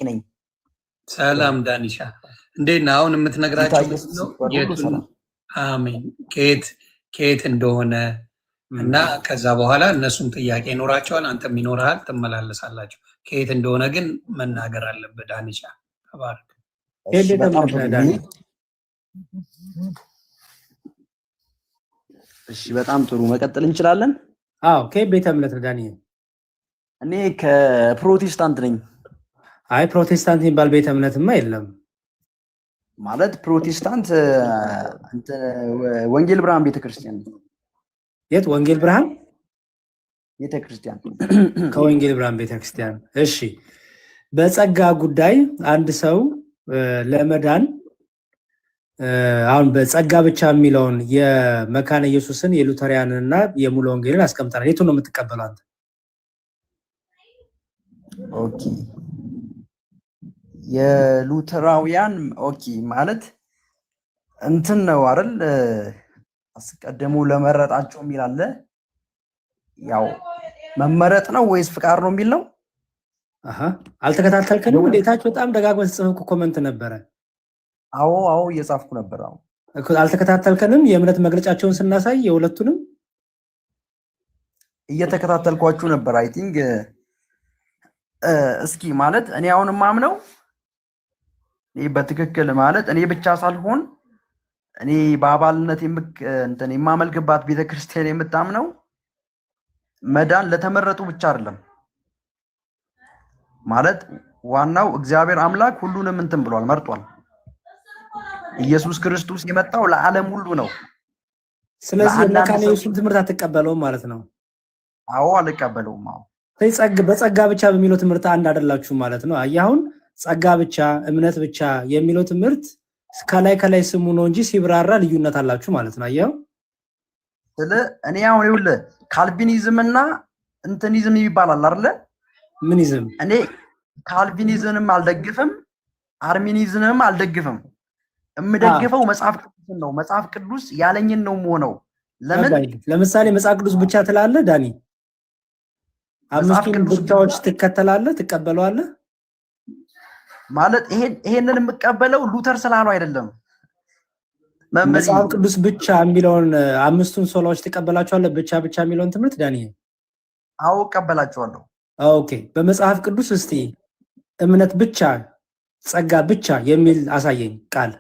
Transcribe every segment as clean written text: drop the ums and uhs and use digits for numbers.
ነኝ። ሰላም ዳኒሻ እንዴት ነህ? አሁን የምትነግራቸው አሜን ከየት እንደሆነ እና ከዛ በኋላ እነሱም ጥያቄ ይኖራቸዋል፣ አንተም ይኖርሃል፣ ትመላለሳላችሁ። ከየት እንደሆነ ግን መናገር አለብህ ዳኒሻ። ተባረክ። እሺ በጣም ጥሩ መቀጠል እንችላለን። አዎ ከቤተ እምነት ዳኒ? እኔ ከፕሮቴስታንት ነኝ። አይ ፕሮቴስታንት የሚባል ቤተ እምነትማ የለም። ማለት ፕሮቴስታንት ወንጌል ብርሃን ቤተክርስቲያን። የት ወንጌል ብርሃን ቤተክርስቲያን? ከወንጌል ብርሃን ቤተክርስቲያን። እሺ በጸጋ ጉዳይ አንድ ሰው ለመዳን አሁን በጸጋ ብቻ የሚለውን የመካነ ኢየሱስን የሉተሪያንን እና የሙሉ ወንጌልን አስቀምጠናል። የቱን ነው የምትቀበለው አንተ? ኦኬ የሉተራውያን ኦኬ ማለት እንትን ነው አይደል? አስቀድሞ ለመረጣቸው የሚል አለ። ያው መመረጥ ነው ወይስ ፍቃድ ነው የሚል ነው? አልተከታተልከንም? እንዴታች በጣም ደጋግመህ ጽፈህ ኮመንት ነበረ። አዎ እየጻፍኩ ነበር። አልተከታተልከንም? የእምነት መግለጫቸውን ስናሳይ የሁለቱንም እየተከታተልኳችሁ ነበር። አይ ቲንክ እስኪ ማለት እኔ አሁን ማምነው በትክክል ማለት እኔ ብቻ ሳልሆን እኔ በአባልነት የማመልክባት ቤተክርስቲያን የምታምነው መዳን ለተመረጡ ብቻ አይደለም። ማለት ዋናው እግዚአብሔር አምላክ ሁሉንም እንትን ብሏል፣ መርጧል። ኢየሱስ ክርስቶስ የመጣው ለዓለም ሁሉ ነው። ስለዚህ መካነ ኢየሱስን ትምህርት አትቀበለውም ማለት ነው? አዎ አልቀበለውም። አዎ በጸጋ ብቻ በሚለው ትምህርት አንድ አይደላችሁ ማለት ነው። አሁን ጸጋ ብቻ እምነት ብቻ የሚለው ትምህርት ከላይ ስሙ ነው እንጂ ሲብራራ ልዩነት አላችሁ ማለት ነው። አየው እኔ አሁን ይኸውልህ ካልቪኒዝም እና እንትኒዝም ይባላል አይደለ? ምንይዝም? እኔ ካልቪኒዝምንም አልደግፍም፣ አርሚኒዝምንም አልደግፍም። የምደግፈው መጽሐፍ ቅዱስን ነው። መጽሐፍ ቅዱስ ያለኝን ነው የምሆነው። ለምሳሌ መጽሐፍ ቅዱስ ብቻ ትላለህ ዳኒ? አምስቱን ብቻዎች ትከተላለህ፣ ትቀበለዋለህ? ማለት ይሄንን የምቀበለው ሉተር ስላለው አይደለም። መጽሐፍ ቅዱስ ብቻ የሚለውን አምስቱን ሶላዎች ትቀበላቸዋለህ? ብቻ የሚለውን ትምህርት ዳኒ? አዎ እቀበላቸዋለሁ። ኦኬ በመጽሐፍ ቅዱስ እስቲ እምነት ብቻ ጸጋ ብቻ የሚል አሳየኝ ቃል።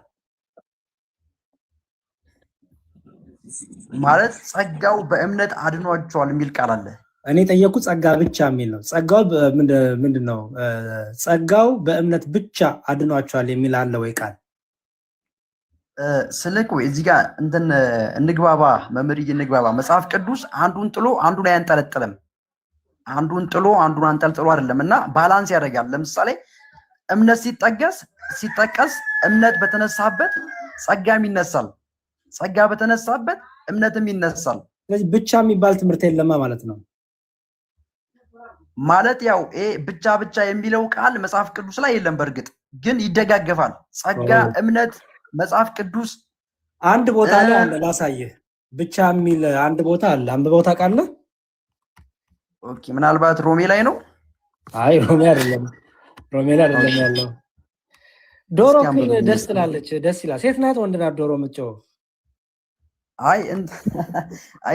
ማለት ጸጋው በእምነት አድኗቸዋል የሚል ቃል አለ። እኔ ጠየቁ ጸጋ ብቻ የሚል ነው። ጸጋው ምንድነው? ጸጋው በእምነት ብቻ አድኗቸዋል የሚል አለ ወይ ቃል? ስልክ ወይ እዚህ ጋር እንግባባ መምህርዬ፣ እንግባባ። መጽሐፍ ቅዱስ አንዱን ጥሎ አንዱን አያንጠለጥልም። አንዱን ጥሎ አንዱን አንጠልጥሎ አይደለም እና ባላንስ ያደርጋል። ለምሳሌ እምነት ሲጠቀስ እምነት በተነሳበት ጸጋም ይነሳል፣ ጸጋ በተነሳበት እምነትም ይነሳል። ስለዚህ ብቻ የሚባል ትምህርት የለማ ማለት ነው። ማለት ያው ብቻ የሚለው ቃል መጽሐፍ ቅዱስ ላይ የለም። በእርግጥ ግን ይደጋገፋል። ጸጋ፣ እምነት፣ መጽሐፍ ቅዱስ አንድ ቦታ ላይ አለ። ላሳየህ። ብቻ የሚል አንድ ቦታ አለ። አንብበው ታውቃለህ? ኦኬ ምናልባት ሮሜ ላይ ነው። አይ ሮሜ አይደለም ያለው። ዶሮ ግን ደስ ትላለች፣ ደስ ይላል። ሴት ናት ወንድ ናት ዶሮ የምትጮህ? አይ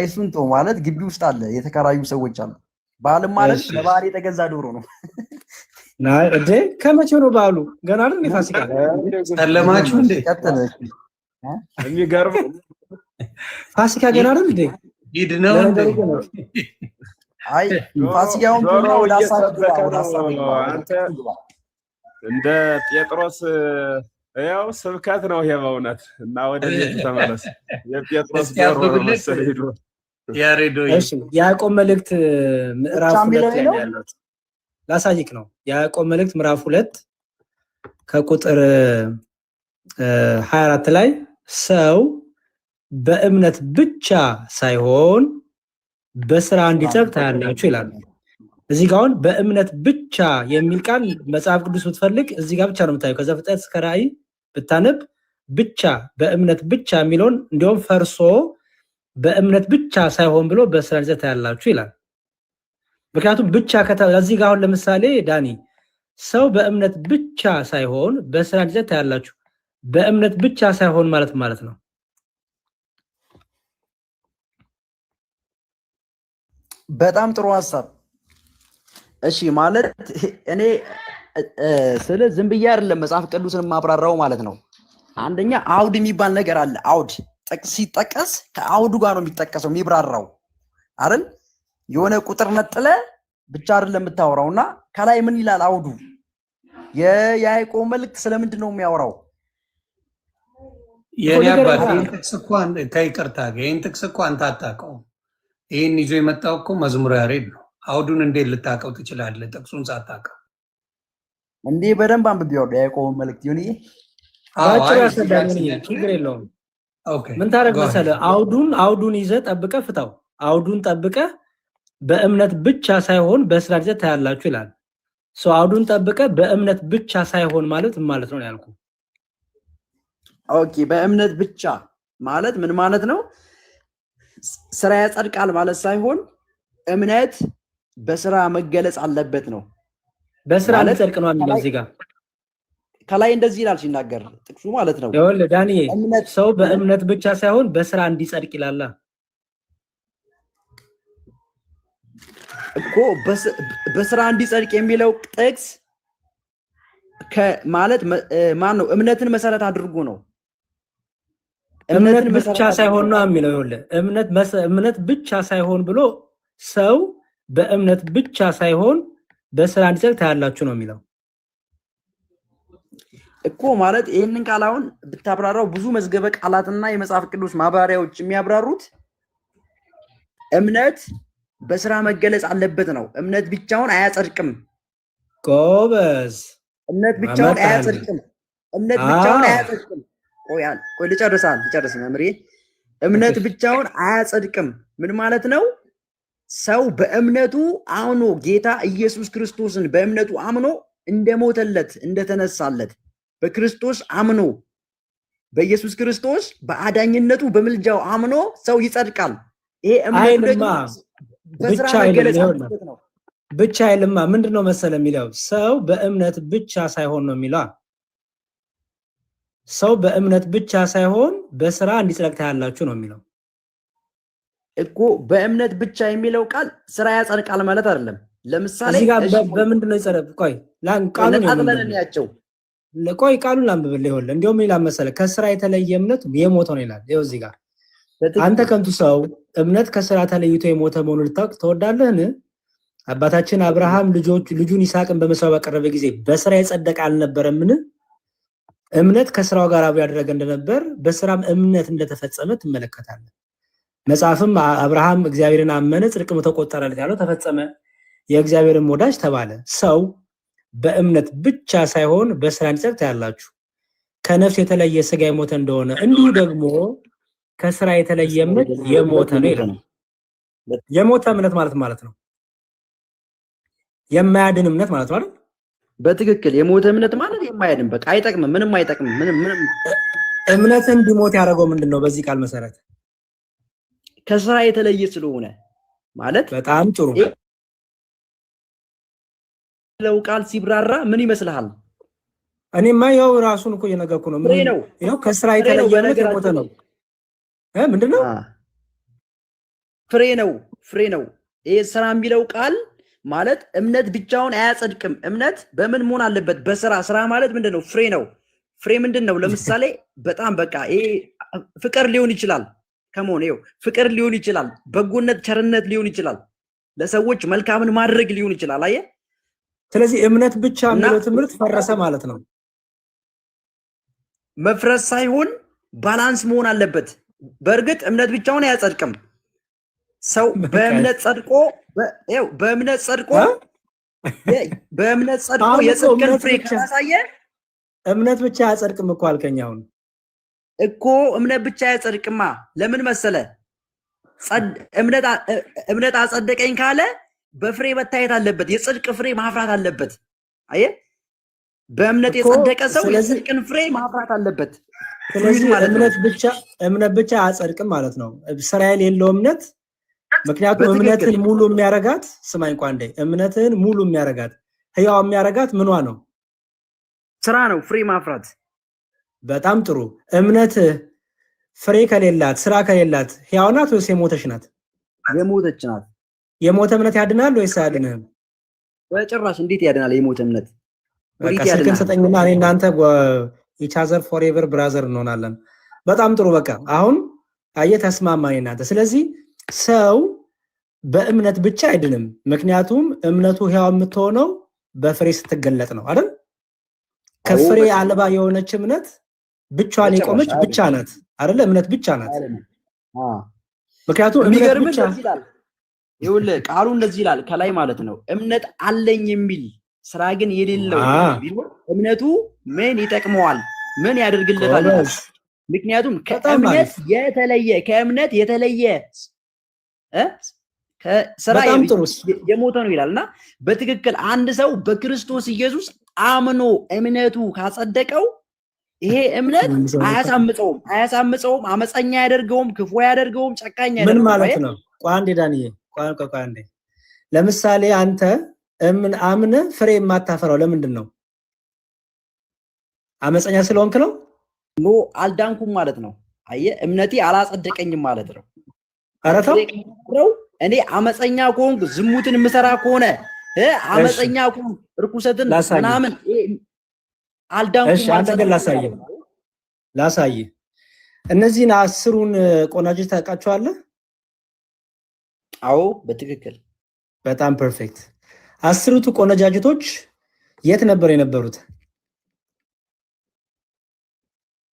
እሱን ተው። ማለት ግቢ ውስጥ አለ የተከራዩ ሰዎች አሉ። በዓልም ማለት ለበዓል የተገዛ ዶሮ ነው። ናይ እንዴ ከመቼው ነው በዓሉ? ገና አይደል? ፋሲካ ሰለማችሁ እንዴ? የሚገርም ፋሲካ ገና አይደል እንዴ? ሂድ ነው እንዴ? አይ ፋሲካውን ቶሎ ወደ ሐሳብ አንተ እንደ ጴጥሮስ ያው ስብከት ነው ይሄ በእውነት። እና ወደ ቤት ተመለስ። የጴጥሮስ ዶሮ መሰለ ሄዶ ያሬዶ። እሺ ያዕቆብ መልእክት ምዕራፍ 2 ላይ ያለው ላሳይክ ነው። ያዕቆብ መልእክት ምዕራፍ 2 ከቁጥር 24 ላይ ሰው በእምነት ብቻ ሳይሆን በስራ እንዲጸድቅ ታያላችሁ ይላል። እዚህ ጋር አሁን በእምነት ብቻ የሚል ቃል መጽሐፍ ቅዱስ ብትፈልግ እዚህ ጋር ብቻ ነው የምታየው። ከዘፍጥረት እስከ ራዕይ ብታነብ ብቻ በእምነት ብቻ የሚለውን እንዲያውም ፈርሶ በእምነት ብቻ ሳይሆን ብሎ በስራ እንዲጸድቅ ታያላችሁ ይላል። ምክንያቱም ብቻ እዚህ ጋር አሁን ለምሳሌ ዳኒ ሰው በእምነት ብቻ ሳይሆን በስራ እንዲጸድቅ ታያላችሁ። በእምነት ብቻ ሳይሆን ማለት ነው። በጣም ጥሩ ሐሳብ። እሺ ማለት እኔ ስለ ዝም ብዬ አይደለም መጽሐፍ ቅዱስን ማብራራው ማለት ነው። አንደኛ አውድ የሚባል ነገር አለ። አውድ ሲጠቀስ ከአውዱ ጋር ነው የሚጠቀሰው የሚብራራው አይደል? የሆነ ቁጥር ነጥለ ብቻ አይደለም የምታወራውና ከላይ ምን ይላል አውዱ? የያዕቆብ መልእክት ስለምንድን ነው የሚያወራው? የኔ አባት ይሄን ጥቅስ እኮ አንተ አታውቀውም። ይሄን ይዞ የመጣው እኮ መዝሙረ ያሬድ ነው። አውዱን እንዴት ልታውቀው ትችላለህ? ጥቅሱን ሳታውቀው እንዴ? በደንብ አንብቤዋለሁ የያዕቆብ መልእክት ይሁን ይሄ ባጭሩ ያስረዳኝ። ችግር የለውም። ምን ታረግ መሰለህ? አውዱን ይዘህ ጠብቀህ ፍታው። አውዱን ጠብቀህ በእምነት ብቻ ሳይሆን በስራ እንዲጸድቅ ታያላችሁ ይላል። አውዱን ጠብቀህ በእምነት ብቻ ሳይሆን ማለት ነው ያልኩህ። ኦኬ፣ በእምነት ብቻ ማለት ምን ማለት ነው? ስራ ያጸድቃል ማለት ሳይሆን እምነት በስራ መገለጽ አለበት ነው። በስራ እንዲጸድቅ ነው የሚለው እዚህ ጋር ከላይ እንደዚህ ይላል ሲናገር ጥቅሱ ማለት ነው። ይኸውልህ ዳንኤ፣ ሰው በእምነት ብቻ ሳይሆን በስራ እንዲጸድቅ ይላል እኮ። በስራ እንዲጸድቅ የሚለው ጥቅስ ማለት ማን ነው? እምነትን መሰረት አድርጎ ነው። እምነት ብቻ ሳይሆን ነው የሚለው። ይኸውልህ እምነት ብቻ ሳይሆን ብሎ ሰው በእምነት ብቻ ሳይሆን በስራ እንዲጸድቅ ታያላችሁ ነው የሚለው እኮ። ማለት ይሄንን ቃል አሁን ብታብራራው ብዙ መዝገበ ቃላትና የመጽሐፍ ቅዱስ ማብራሪያዎች የሚያብራሩት እምነት በስራ መገለጽ አለበት ነው። እምነት ብቻውን አያጸድቅም። ጎበዝ፣ እምነት ብቻውን አያጸድቅም። እምነት ብቻውን አያጸድቅም። ቆይ ልጨርስ መምሬ። እምነት ብቻውን አያጸድቅም ምን ማለት ነው? ሰው በእምነቱ አምኖ ጌታ ኢየሱስ ክርስቶስን በእምነቱ አምኖ እንደሞተለት እንደተነሳለት በክርስቶስ አምኖ በኢየሱስ ክርስቶስ በአዳኝነቱ በምልጃው አምኖ ሰው ይጸድቃል። ይሄ እምነቱ ደግሞ በስራ መገለጽ አለበት ነው። ብቻ አይልማ። ምንድነው መሰለ የሚለው? ሰው በእምነት ብቻ ሳይሆን ነው የሚለው። ሰው በእምነት ብቻ ሳይሆን በስራ እንዲጸድቅ ታያላችሁ ነው የሚለው እኮ። በእምነት ብቻ የሚለው ቃል ስራ ያጸድቃል ማለት አይደለም። ለምሳሌ እዚህ ጋር በምንድነው ይጸድቅ? ቃሉን ላንብብልህ። ይኸውልህ እንዲያውም ይላል መሰለ ከስራ የተለየ እምነት የሞተ ነው ይላል። ይኸው እዚህ ጋር አንተ ከንቱ ሰው እምነት ከስራ ተለይቶ የሞተ መሆኑን ልታውቅ ትወዳለህን? አባታችን አብርሃም ልጁን ይስሐቅን በመስዋዕት ባቀረበ ጊዜ በስራ የጸደቀ አልነበረምን? እምነት ከስራው ጋር አብሮ ያደረገ እንደነበር በስራም እምነት እንደተፈጸመ ትመለከታለህ። መጽሐፍም አብርሃም እግዚአብሔርን አመነ ጽድቅም ተቆጠረለት ያለው ተፈጸመ፣ የእግዚአብሔርም ወዳጅ ተባለ። ሰው በእምነት ብቻ ሳይሆን በስራ እንዲጸድቅ ታያላችሁ። ከነፍስ የተለየ ስጋ የሞተ እንደሆነ እንዲሁ ደግሞ ከስራ የተለየ እምነት የሞተ ነው ይላል። የሞተ እምነት ማለት ነው የማያድን እምነት ማለት ነው አይደል? በትክክል የሞተ እምነት ማለት የማያድን፣ በቃ አይጠቅምም፣ ምንም አይጠቅምም። ምንም እምነት እንዲሞት ያደረገው ምንድነው? በዚህ ቃል መሰረት ከስራ የተለየ ስለሆነ ማለት። በጣም ጥሩ። ለው ቃል ሲብራራ ምን ይመስልሃል? እኔማ ያው ራሱን እኮ እየነገርኩ ነው። ምን ነው ያው ከስራ የተለየ እምነት የሞተ ነው። ምንድነው? ፍሬ ነው። ይሄ ስራ የሚለው ቃል ማለት እምነት ብቻውን አያጸድቅም። እምነት በምን መሆን አለበት? በስራ። ስራ ማለት ምንድነው? ፍሬ ነው። ፍሬ ምንድነው? ለምሳሌ በጣም በቃ ይሄ ፍቅር ሊሆን ይችላል። ከመሆን ይኸው ፍቅር ሊሆን ይችላል፣ በጎነት፣ ቸርነት ሊሆን ይችላል፣ ለሰዎች መልካምን ማድረግ ሊሆን ይችላል። አየህ። ስለዚህ እምነት ብቻ የሚለው ትምህርት ፈረሰ ማለት ነው። መፍረስ ሳይሆን ባላንስ መሆን አለበት። በእርግጥ እምነት ብቻውን አያጸድቅም። ሰው በእምነት ጸድቆ የጽድቅን ፍሬ ካሳየ እምነት ብቻ አያጸድቅም እኮ አልከኝ። አሁን እኮ እምነት ብቻ አያጸድቅማ። ለምን መሰለ? እምነት አጸደቀኝ ካለ በፍሬ መታየት አለበት። የጽድቅ ፍሬ ማፍራት አለበት። አየህ፣ በእምነት የጸደቀ ሰው የጽድቅን ፍሬ ማፍራት አለበት። ስለዚህ እምነት ብቻ አያጸድቅም ማለት ነው። ስራ የሌለው እምነት። ምክንያቱም እምነትን ሙሉ የሚያረጋት ስማኝ እንኳን እምነትን ሙሉ የሚያረጋት ህያው የሚያረጋት ምኗ ነው? ስራ ነው፣ ፍሬ ማፍራት። በጣም ጥሩ። እምነት ፍሬ ከሌላት ስራ ከሌላት ህያው ናት ወይስ የሞተች ናት? የሞተች ናት። የሞተ እምነት ያድናል ወይስ አያድንም? በጭራሽ። እንዴት ያድናል የሞተ እምነት? በቃ ስልክን ስጠኝና እኔ እናንተ ኢቻዘር ፎሬቨር ብራዘር እንሆናለን። በጣም ጥሩ። በቃ አሁን አየህ ተስማማኝ እናንተ። ስለዚህ ሰው በእምነት ብቻ አይድንም። ምክንያቱም እምነቱ ህያው የምትሆነው በፍሬ ስትገለጥ ነው አይደል? ከፍሬ አልባ የሆነች እምነት ብቻዋን የቆመች ብቻ ናት አይደል? እምነት ብቻ ናት። ምክንያቱም እምነት ብቻ ይኸውልህ ቃሉ እንደዚህ ይላል ከላይ ማለት ነው። እምነት አለኝ የሚል ስራ ግን የሌለው ቢሆን እምነቱ ምን ይጠቅመዋል? ምን ያደርግለታል? ምክንያቱም ከእምነት የተለየ ከስራ የሞተ ነው ይላልና በትክክል አንድ ሰው በክርስቶስ ኢየሱስ አምኖ እምነቱ ካጸደቀው ይሄ እምነት አያሳምፀውም፣ አመፀኛ አያደርገውም፣ ክፉ አያደርገውም፣ ጨካኝ አያደርገውም። ምን ማለት ነው? ቋንዴ ዳንዬ ቋንዴ ለምሳሌ አንተ አምነ ፍሬ የማታፈራው ለምንድን ነው? አመፀኛ ስለሆንክ ነው? ኖ አልዳንኩም ማለት ነው። አየህ እምነቴ አላጸደቀኝም ማለት ነው። አረታው እኔ አመፀኛ ከሆንኩ ዝሙትን የምሰራ ከሆነ አመፀኛ ከሆንኩ እርኩሰትን ምናምን አልዳንኩም ማለት ነው። ላሳይ እነዚህን 10ሩን ቆናጅት ታውቃቸዋለህ? አዎ በትክክል በጣም ፐርፌክት። 10ቱ ቆነጃጅቶች የት ነበር የነበሩት?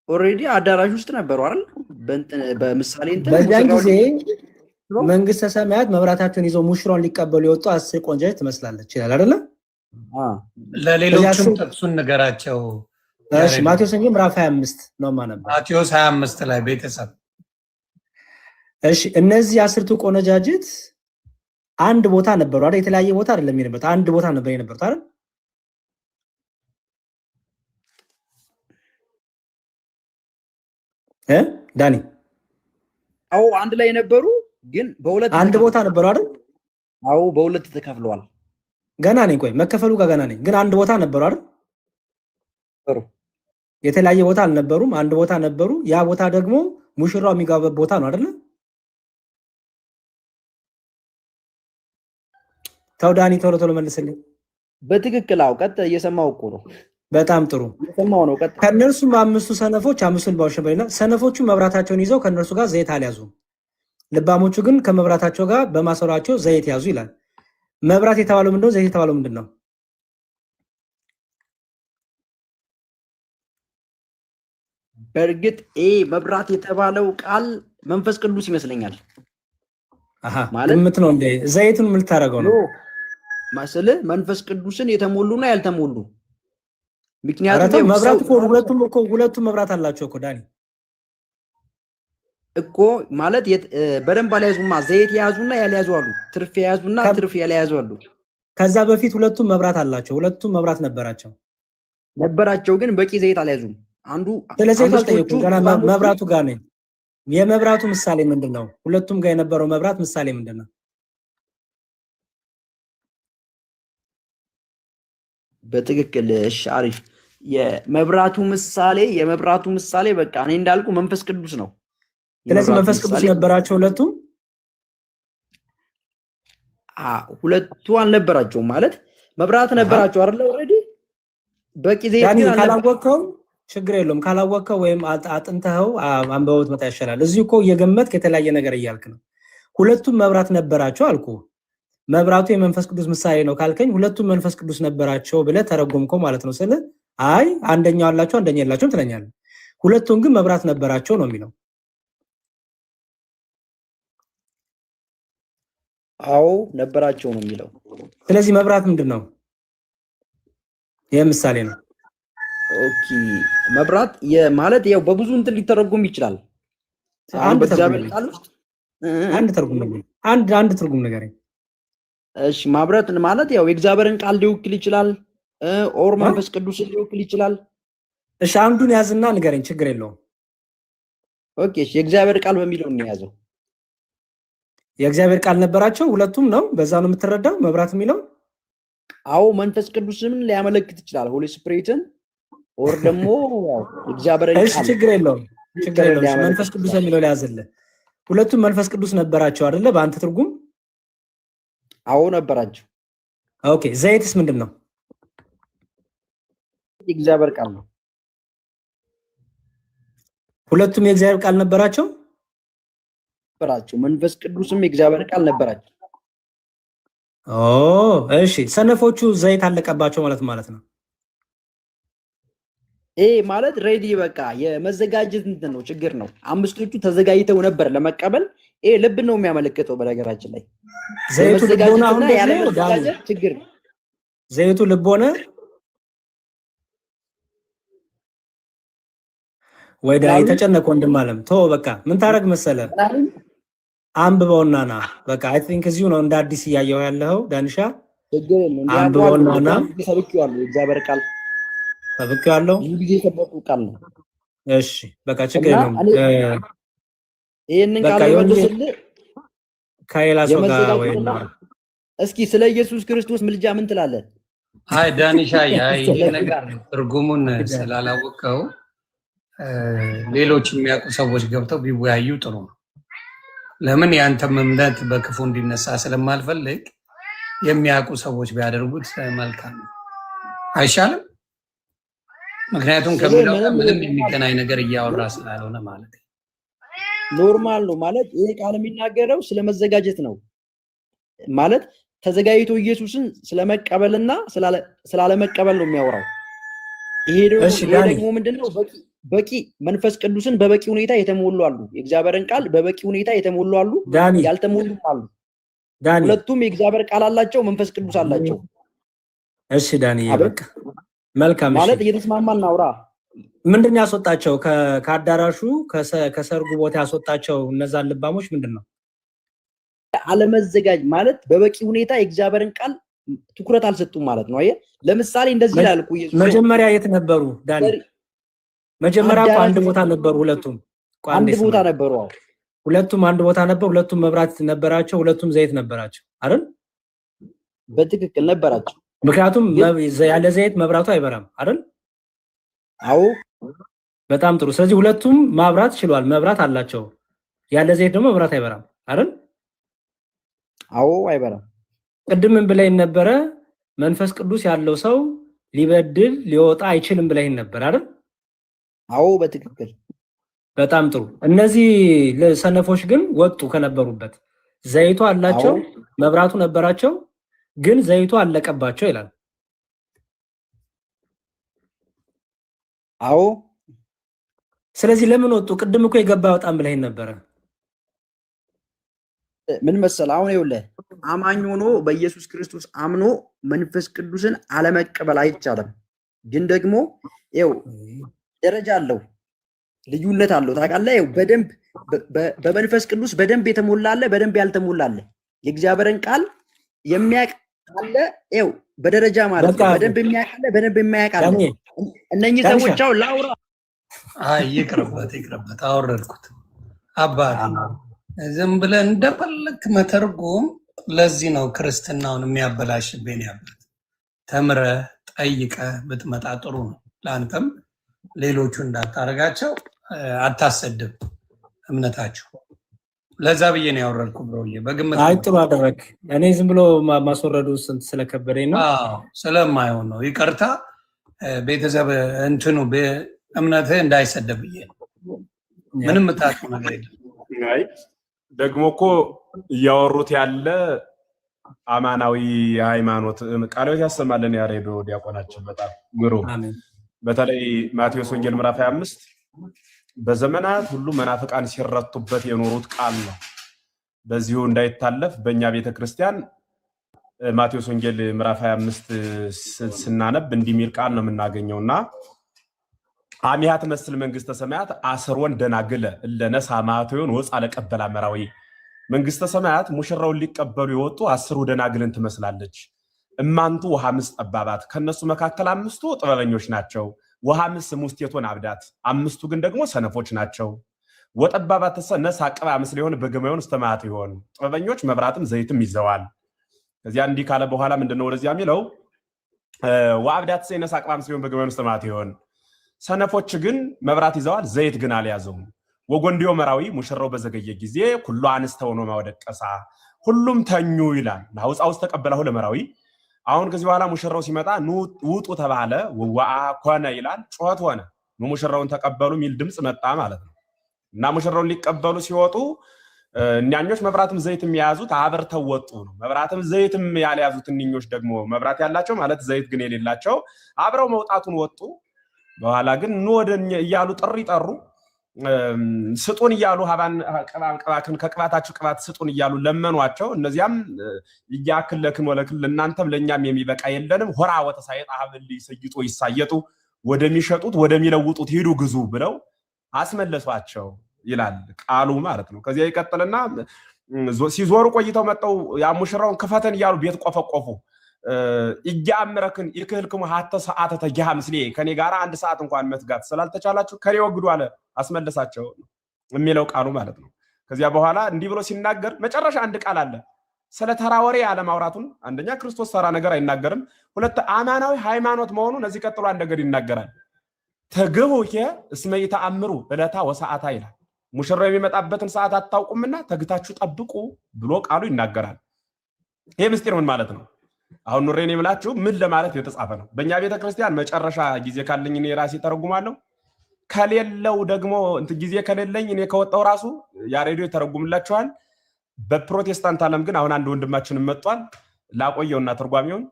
ኦሬዲ አዳራሽ ውስጥ ነበሩ አይደል? በምሳሌ በዛን ጊዜ መንግስተ ሰማያት መብራታቸውን ይዘው ሙሽራውን ሊቀበሉ የወጡ 10 ቆነጃጅት ትመስላለች ይላል አይደለ? ለሌሎችም ጥቅሱን ንገራቸው። እሺ ማቴዎስ ወንጌል ምዕራፍ 25 ነው ማነባ። ማቴዎስ 25 ላይ ቤተሰብ። እሺ እነዚህ 10ቱ ቆነጃጅት አንድ ቦታ ነበሩ አይደል? የተለያየ ቦታ አይደለም የነበሩት፣ አንድ ቦታ ነበር የነበሩት አይደል? ዳኒ አዎ አንድ ላይ ነበሩ፣ ግን በሁለት አንድ ቦታ ነበሩ አይደል? አዎ በሁለት ተከፍለዋል። ገና ነኝ፣ ቆይ መከፈሉ ጋር ገና ነኝ። ግን አንድ ቦታ ነበሩ አይደል? የተለያየ ቦታ አልነበሩም፣ አንድ ቦታ ነበሩ። ያ ቦታ ደግሞ ሙሽራው የሚገባበት ቦታ ነው አይደል? ተው ዳኒ ቶሎ ቶሎ መልስልኝ። በትክክል አዎ፣ ቀጥ እየሰማው እኮ ነው። በጣም ጥሩ እየሰማው ነው። ቀጥ ከነርሱም 5ቱ ሰነፎች 5ቱን ባውሸበይና ሰነፎቹ መብራታቸውን ይዘው ከነርሱ ጋር ዘይት አልያዙም። ልባሞቹ ግን ከመብራታቸው ጋር በማሰሯቸው ዘይት ያዙ ይላል። መብራት የተባለው ምንድነው? ዘይት የተባለው ምንድነው? በእርግጥ መብራት የተባለው ቃል መንፈስ ቅዱስ ይመስለኛል። ማለት ግምት ነው እንዴ? ዘይቱን ምን ልታረገው ነው? ማሰለ መንፈስ ቅዱስን የተሞሉና ያልተሞሉ። ምክንያቱም መብራት እኮ ሁለቱም መብራት አላቸው እኮ ዳኒ እኮ ማለት በደንብ አልያዙማ። ዘይት የያዙና ያልያዙ አሉ። ትርፍ የያዙና ትርፍ ያልያዙ አሉ። ከዛ በፊት ሁለቱም መብራት አላቸው። ሁለቱም መብራት ነበራቸው፣ ግን በቂ ዘይት አልያዙም። አንዱ ስለዚህ ገና መብራቱ ጋር ነኝ። የመብራቱ ምሳሌ ምንድነው? ሁለቱም ጋር የነበረው መብራት ምሳሌ ምንድነው? በትክክል እሺ፣ አሪፍ። የመብራቱ ምሳሌ በቃ እኔ እንዳልኩ መንፈስ ቅዱስ ነው። ስለዚህ መንፈስ ቅዱስ ነበራቸው ሁለቱም? ሁለቱ አልነበራቸውም ማለት መብራት ነበራቸው አይደል? ኦሬዲ በቂ ዘይት ግን ካላወቀው ችግር የለውም። ካላወቀው ወይም አጥንተው አንበውት መጣ ይሻላል። እዚህ እኮ እየገመትክ የተለያየ ነገር እያልክ ነው። ሁለቱም መብራት ነበራቸው አልኩ። መብራቱ የመንፈስ ቅዱስ ምሳሌ ነው ካልከኝ ሁለቱም መንፈስ ቅዱስ ነበራቸው ብለህ ተረጎምከው ማለት ነው። ስለ አይ አንደኛው አላቸው አንደኛው የላቸውም ትለኛለህ። ሁለቱም ግን መብራት ነበራቸው ነው የሚለው። አዎ ነበራቸው ነው የሚለው። ስለዚህ መብራት ምንድነው? ይሄ ምሳሌ ነው። ኦኬ መብራት ማለት ያው በብዙ እንትን ሊተረጎም ይችላል። አንድ ትርጉም ነው። አንድ ትርጉም ነገር። እሺ ማብራት ማለት ያው የእግዚአብሔርን ቃል ሊወክል ይችላል፣ ኦር መንፈስ ቅዱስን ሊወክል ይችላል። እሺ አንዱን ያዝና ንገረኝ፣ ችግር የለውም። ኦኬ እሺ የእግዚአብሔር ቃል በሚለው ነው የያዘው። የእግዚአብሔር ቃል ነበራቸው ሁለቱም ነው። በዛ ነው የምትረዳው መብራት የሚለው አዎ መንፈስ ቅዱስን ሊያመለክት ይችላል ሆሊ ስፒሪትን ኦር ደግሞ እግዚአብሔርን እሺ ችግር የለውም መንፈስ ቅዱስ የሚለው ሊያዝልህ ሁለቱም መንፈስ ቅዱስ ነበራቸው አይደለ በአንተ ትርጉም አዎ ነበራቸው ኦኬ ዘይትስ ምንድነው እግዚአብሔር ቃል ነው ሁለቱም የእግዚአብሔር ቃል ነበራቸው መንፈስ ቅዱስም የእግዚአብሔር ቃል ነበራቸው እሺ ሰነፎቹ ዘይት አለቀባቸው ማለት ነው ማለት ሬዲ በቃ የመዘጋጀት እንትን ነው ችግር ነው አምስቶቹ ተዘጋጅተው ነበር ለመቀበል ልብ ነው የሚያመለክተው በነገራችን ላይ ዘይቱ ልቦና አሁን ደግሞ ችግር ዘይቱ ልቦና ወይዳ የተጨነቀ ወንድም አለም በቃ ምን ታረግ መሰለ አንብበውና በቃ አይ ቲንክ እዚሁ ነው እንደ አዲስ ያያየው ያለው ዳንሻ ችግር ነው አንብበውና ሰብኬዋለሁ እግዚአብሔር ቃል ሰብኬዋለሁ ጊዜ ሰበኩ ቃል ነው እሺ በቃ ችግር ነው ይሄንን ቃል ወንድስልህ ካይላሶ ጋር ወይና እስኪ ስለ ኢየሱስ ክርስቶስ ምልጃ ምን ትላለህ አይ ዳንሻ ይሄ ነገር ትርጉሙን ስላላወቀው ሌሎች የሚያውቁ ሰዎች ገብተው ቢወያዩ ጥሩ ነው ለምን ያንተም እምነት በክፉ እንዲነሳ ስለማልፈልግ የሚያውቁ ሰዎች ቢያደርጉት መልካም ነው አይሻልም ምክንያቱም ከሚለው ምንም የሚገናኝ ነገር እያወራ ስላልሆነ ማለት ኖርማል ነው ማለት ይሄ ቃል የሚናገረው ስለመዘጋጀት ነው ማለት ተዘጋጅቶ ኢየሱስን ስለመቀበልና ስላለመቀበል ነው የሚያወራው ይሄ ደግሞ ምንድነው በቂ መንፈስ ቅዱስን በበቂ ሁኔታ የተሞሉ አሉ የእግዚአብሔርን ቃል በበቂ ሁኔታ የተሞሉ አሉ ያልተሞሉ አሉ ሁለቱም የእግዚአብሔር ቃል አላቸው መንፈስ ቅዱስ አላቸው እሺ ዳኒ በቃ መልካም ማለት እየተስማማን ናውራ ምንድነው ያስወጣቸው ከአዳራሹ ከሰርጉ ቦታ ያስወጣቸው እነዛን ልባሞች ምንድነው አለመዘጋጅ ማለት በበቂ ሁኔታ የእግዚአብሔርን ቃል ትኩረት አልሰጡም ማለት ነው አየህ ለምሳሌ እንደዚህ ይላል ኢየሱስ መጀመሪያ የት ነበሩ ዳኒ መጀመሪያ አንድ ቦታ ነበሩ ሁለቱም አንድ ቦታ ነበሩ ሁለቱም አንድ ቦታ ነበሩ ሁለቱም መብራት ነበራቸው ሁለቱም ዘይት ነበራቸው አይደል በትክክል ነበራቸው ምክንያቱም ያለ ዘይት መብራቱ አይበራም አይደል አዎ በጣም ጥሩ ስለዚህ ሁለቱም ማብራት ይችላል መብራት አላቸው ያለ ዘይት ደግሞ መብራት አይበራም አይደል አዎ አይበራም ቅድም ምን ብለኝ ነበረ መንፈስ ቅዱስ ያለው ሰው ሊበድል ሊወጣ አይችልም ብለኝ ነበር አይደል አዎ በትክክል በጣም ጥሩ እነዚህ ሰነፎች ግን ወጡ ከነበሩበት ዘይቱ አላቸው መብራቱ ነበራቸው ግን ዘይቱ አለቀባቸው ይላል አዎ ስለዚህ ለምን ወጡ ቅድም እኮ የገባ በጣም ብለኝ ነበር ምን መሰለህ አሁን ይኸውልህ አማኝ ሆኖ በኢየሱስ ክርስቶስ አምኖ መንፈስ ቅዱስን አለመቀበል አይቻልም ግን ደግሞ ይኸው ደረጃ አለው ልዩነት አለው ታውቃለህ በደንብ በመንፈስ ቅዱስ በደንብ የተሞላለ በደንብ ያልተሞላለ የእግዚአብሔርን ቃል የሚያቅ አለ ይኸው በደረጃ ማለት ነው በደንብ የሚያቃለ በደንብ የማያቃለ እነኚህ ሰዎች አው ላውራ ይቅርበት አወረድኩት አባት ዝም ብለህ እንደፈለክ መተርጎም ለዚህ ነው ክርስትናውን የሚያበላሽብኝ ያበት ተምረህ ጠይቀህ ብትመጣ ጥሩ ነው ለአንተም ሌሎቹ እንዳታረጋቸው አታሰድብ እምነታቸው ለዛ ብዬ ነው ያወረድኩ ብሮዬ በግምት አይ ጥሩ አደረክ እኔ ዝም ብሎ ማስወረዱ ስለከበደኝ ነው ስለማይሆን ነው ይቅርታ ቤተሰብ እንትኑ እምነትህ እንዳይሰደብ ብዬ ነው ምንም ታውቁ ነገር የለም አይ ደግሞ እኮ እያወሩት ያለ አማናዊ ሃይማኖት ቃሎት ያሰማልን ያሬዶ ዲያቆናችን በጣም ግሩ በተለይ ማቴዎስ ወንጌል ምዕራፍ 25 በዘመናት ሁሉ መናፍቃን ሲረቱበት የኖሩት ቃል ነው በዚሁ እንዳይታለፍ በእኛ ቤተክርስቲያን ማቴዎስ ወንጌል ምዕራፍ 25 ስናነብ እንዲሚል ቃል ነው የምናገኘውና አሚያት መስል መንግስተ ሰማያት አስሮን ደናግለ ለነሳ ማቴዎን ወጻ ለቀበላ መራዊ መንግስተ ሰማያት ሙሽራውን ሊቀበሉ የወጡ 10 ደናግልን ትመስላለች እማንቱ ወሐምስ ጠባባት ከነሱ መካከል 5ቱ ጥበበኞች ናቸው ወሐምስ ሙስቴቶን አብዳት 5ቱ ግን ደግሞ ሰነፎች ናቸው ወጠባባት ተሰነሳ ቀባ መስል ይሆን በገመዩን እስተማት ይሆን ጥበበኞች መብራትም ዘይትም ይዘዋል ከዚያ እንዲህ ካለ በኋላ ምንድነው ወደዚያ የሚለው ወአብዳት ሰይነስ አቅባም ሲሆን በገመን ውስጥ ማለት ይሆን ሰነፎች ግን መብራት ይዘዋል ዘይት ግን አልያዘውም ወጎንዲዮ መራዊ ሙሽራው በዘገየ ጊዜ ሁሉ አንስተው ነው ማወደቀሳ ሁሉም ተኙ ይላል ናውጻው ውስጥ ተቀበለው ለመራዊ አሁን ከዚህ በኋላ ሙሽራው ሲመጣ ውጡ ተባለ ወዋ ኮነ ይላል ጮት ሆነ ሙሽራውን ተቀበሉ ሚል ድምጽ መጣ ማለት ነው እና ሙሽራውን ሊቀበሉ ሲወጡ እኛኞች መብራትም ዘይትም ያያዙት አበርተው ወጡ ነው መብራትም ዘይትም ያልያዙት እኛኞች ደግሞ መብራት ያላቸው ማለት ዘይት ግን የሌላቸው አብረው መውጣቱን ወጡ በኋላ ግን ወደኛ ይያሉ ጥሪ ጠሩ ስጡን ይያሉ ሀባን ቀባን ከቅባታችሁ ቅባት ስጡን ይያሉ ለመኗቸው እነዚያም ይያክለክን ወለክል ለናንተም ለኛም የሚበቃ የለንም ሆራ ወተሳይጣ ሀብል ይሰይጡ ይሳየጡ ወደሚሸጡት ወደሚለውጡት ሄዱ ግዙ ብለው አስመለሷቸው ይላል ቃሉ ማለት ነው ከዚያ ይቀጥልና ሲዞሩ ቆይተው መጣው ያሙሽራውን ከፈተን ይያሉ ቤት ቆፈቆፉ ይያምረክን ይክልክሙ ሀተ ሰዓተ ተጊያ ምስሌ ከኔ ጋራ አንድ ሰዓት እንኳን መትጋት ስላልተቻላችሁ ከኔ ወግዱ አለ አስመለሳቸው የሚለው ቃሉ ማለት ነው ከዚያ በኋላ እንዲህ ብሎ ሲናገር መጨረሻ አንድ ቃል አለ ስለ ተራወሬ ያለ ማውራቱን አንደኛ ክርስቶስ ተራ ነገር አይናገርም ሁለት አማናዊ ሃይማኖት መሆኑ ነዚህ ቀጥሎ አንድ ነገር ይናገራል ተግቡከ እስመ ይተአምሩ እለታ ወሰዓታ ይላል ሙሽራው የሚመጣበትን ሰዓት አታውቁምና ተግታችሁ ጠብቁ ብሎ ቃሉ ይናገራል ይሄ ምስጢር ምን ማለት ነው አሁን ኑሬን የምላችሁ ምን ለማለት የተጻፈ ነው በእኛ ቤተ ክርስቲያን መጨረሻ ጊዜ ካለኝ እኔ ራሴ ተረጉማለሁ ከሌለው ደግሞ ጊዜ ከሌለኝ እኔ ከወጣው ራሱ ያሬዲዮ ተረጉምላችኋል በፕሮቴስታንት ዓለም ግን አሁን አንድ ወንድማችን መጥቷል ላቆየውና ተርጓሚውን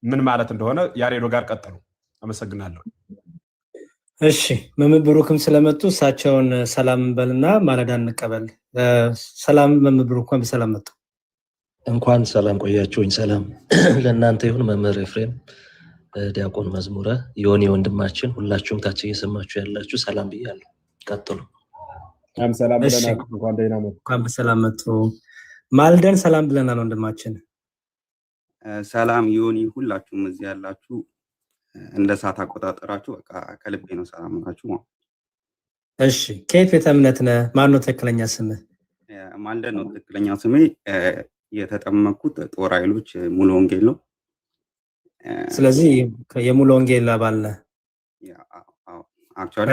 ምን ማለት እንደሆነ ያሬዲዮ ጋር ቀጥሉ አመሰግናለሁ እሺ መምህሩክም ስለመጡ እሳቸውን ሰላም በልና ማለዳ እንቀበል ሰላም መምህሩክም በሰላም መጡ እንኳን ሰላም ቆያችሁኝ ሰላም ለእናንተ ይሁን መምህር ኤፍሬም ዲያቆን መዝሙረ ዮኒ ወንድማችን ሁላችሁም ታች እየሰማችሁ ያላችሁ ሰላም ብያለሁ ቀጥሉ ሰላም ብለናል እንኳን ደህና መጡ እንኳን በሰላም መጡ ማልደን ሰላም ብለናል ወንድማችን ሰላም ዮኒ ሁላችሁም እዚህ ያላችሁ እንደ ሰዓት አቆጣጠራችሁ በቃ ከልቤ ነው ሰላም ናችሁ እሺ ከየት ቤተ እምነት ነህ ማን ነው ትክክለኛ ስምህ ማልደን ነው ትክክለኛ ስሜ የተጠመኩት ጦር ኃይሎች ሙሉ ወንጌል ነው ስለዚህ የሙሉ ወንጌል አባል ነህ አክቹአሊ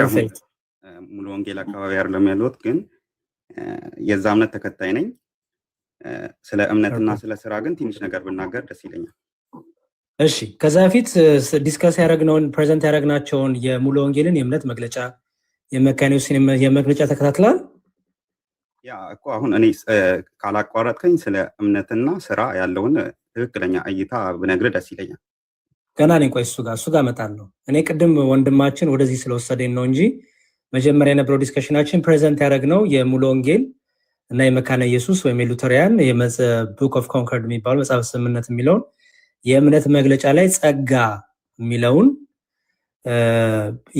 ሙሉ ወንጌል አካባቢ አይደለም ያለሁት ግን የዛ እምነት ተከታይ ነኝ ስለ እምነትና ስለ ስራ ግን ትንሽ ነገር ብናገር ደስ ይለኛል እሺ ከዛ በፊት ዲስከስ ያደረግነውን ፕሬዘንት ያደረግናቸውን የሙሉ ወንጌልን የእምነት መግለጫ የመካኒውስን የመግለጫ ተከታትላል ያ እኮ አሁን እኔ ካላቋረጥከኝ ስለ እምነትና ስራ ያለውን ትክክለኛ እይታ ብነግር ደስ ይለኛል ገና ነኝ ቆይ እሱ ጋር መጣለሁ እኔ ቅድም ወንድማችን ወደዚህ ስለወሰደኝ ነው እንጂ መጀመሪያ የነበረው ዲስከሽናችን ፕሬዘንት ያደረግነው የሙሉ ወንጌል እና የመካነ ኢየሱስ ወይም የሉተሪያን ቡክ ኦፍ ኮንኮርድ የሚባለው መጽሐፍ ስምምነት የሚለውን የእምነት መግለጫ ላይ ጸጋ የሚለውን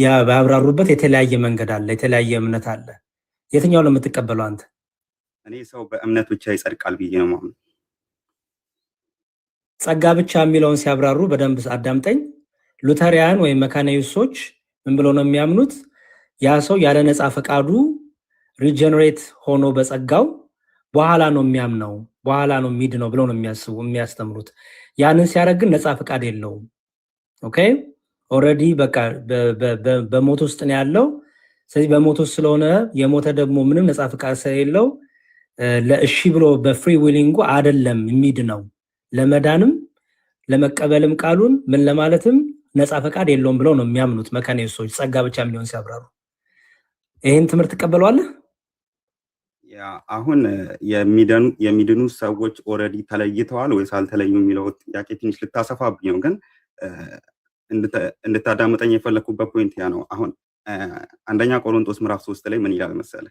ያብራሩበት የተለያየ መንገድ አለ የተለያየ እምነት አለ የትኛው ነው የምትቀበለው አንተ እኔ ሰው በእምነት ብቻ ይጸድቃል ብዬ ነው ማለት ጸጋ ብቻ የሚለውን ሲያብራሩ በደንብ አዳምጠኝ ሉተሪያን ወይም መካነ ኢየሱሶች ምን ብለው ነው የሚያምኑት ያ ሰው ያለ ነፃ ፈቃዱ ሪጀነሬት ሆኖ በጸጋው በኋላ ነው የሚያምነው በኋላ ነው የሚድነው ብለው ነው የሚያስተምሩት ያንን ሲያደርግ ነፃ ፈቃድ የለውም ኦኬ ኦሬዲ በቃ በሞት ውስጥ ነው ያለው ስለዚህ በሞት ውስጥ ስለሆነ የሞተ ደግሞ ምንም ነፃ ፈቃድ ስለሌለው ለእሺ ብሎ በፍሪ ዊሊንጉ አይደለም የሚድነው ለመዳንም ለመቀበልም ቃሉን ምን ለማለትም ነፃ ፈቃድ የለውም ብለው ነው የሚያምኑት መካነ ኢየሱሶች ጸጋ ብቻ የሚሆን ሲያብራሩ ይሄን ትምህርት ተቀበሏል ያ አሁን የሚድኑ ሰዎች ኦሬዲ ተለይተዋል ወይስ አልተለዩም የሚለው ጥያቄ ትንሽ ልታሰፋብኝ ነው ግን እንድታዳምጠኝ የፈለኩበት ፖይንት ያ ነው አሁን አንደኛ ቆሮንቶስ ምዕራፍ 3 ላይ ምን ይላል መሰለ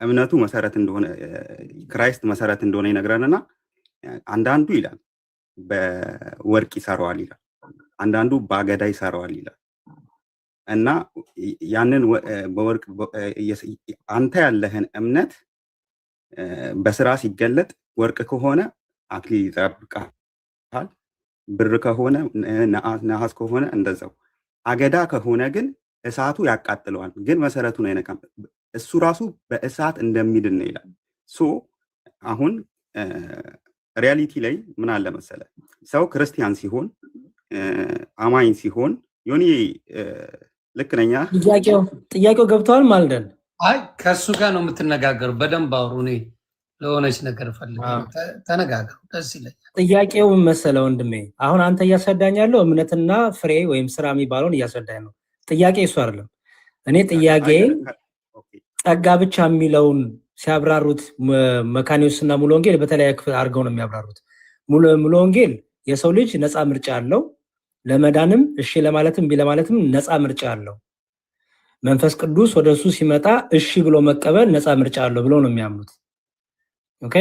እምነቱ መሰረት እንደሆነ ክራይስት መሰረት እንደሆነ ይነግረንና አንዳንዱ ይላል በወርቅ ይሰራዋል ይላል አንዳንዱ ባገዳ ይሰራዋል ይላል እና ያንን በወርቅ አንተ ያለህን እምነት በስራ ሲገለጥ ወርቅ ከሆነ አክሊል ይጠብቃል ብር ከሆነ ነሐስ ከሆነ እንደዛው አገዳ ከሆነ ግን እሳቱ ያቃጥለዋል ግን መሰረቱን አይነካም እሱ ራሱ በእሳት እንደሚድን ነው ይላል ሶ አሁን ሪያሊቲ ላይ ምን አለ መሰለ ሰው ክርስቲያን ሲሆን አማኝ ሲሆን ዮኒ ልክ ነኛ ጥያቄው ገብቷል ማልደን አይ ከሱ ጋር ነው የምትነጋገሩ በደንብ አውሩ እኔ ለሆነች ነገር ፈልገው ተነጋገሩ ደስ ይለኛል ጥያቄው መሰለ ወንድሜ አሁን አንተ እያስረዳኝ ያለው እምነትና ፍሬ ወይም ስራ የሚባለውን እያስረዳኝ ነው ጥያቄ እሱ አይደለም እኔ ጥያቄ ጸጋ ብቻ የሚለውን ሲያብራሩት መካኒዎስና ሙሉ ወንጌል በተለያየ ክፍል አድርገው ነው የሚያብራሩት ሙሉ ወንጌል የሰው ልጅ ነፃ ምርጫ አለው ለመዳንም እሺ ለማለትም ቢለማለትም ነፃ ምርጫ አለው መንፈስ ቅዱስ ወደሱ ሲመጣ እሺ ብሎ መቀበል ነፃ ምርጫ አለው ብሎ ነው የሚያምኑት ኦኬ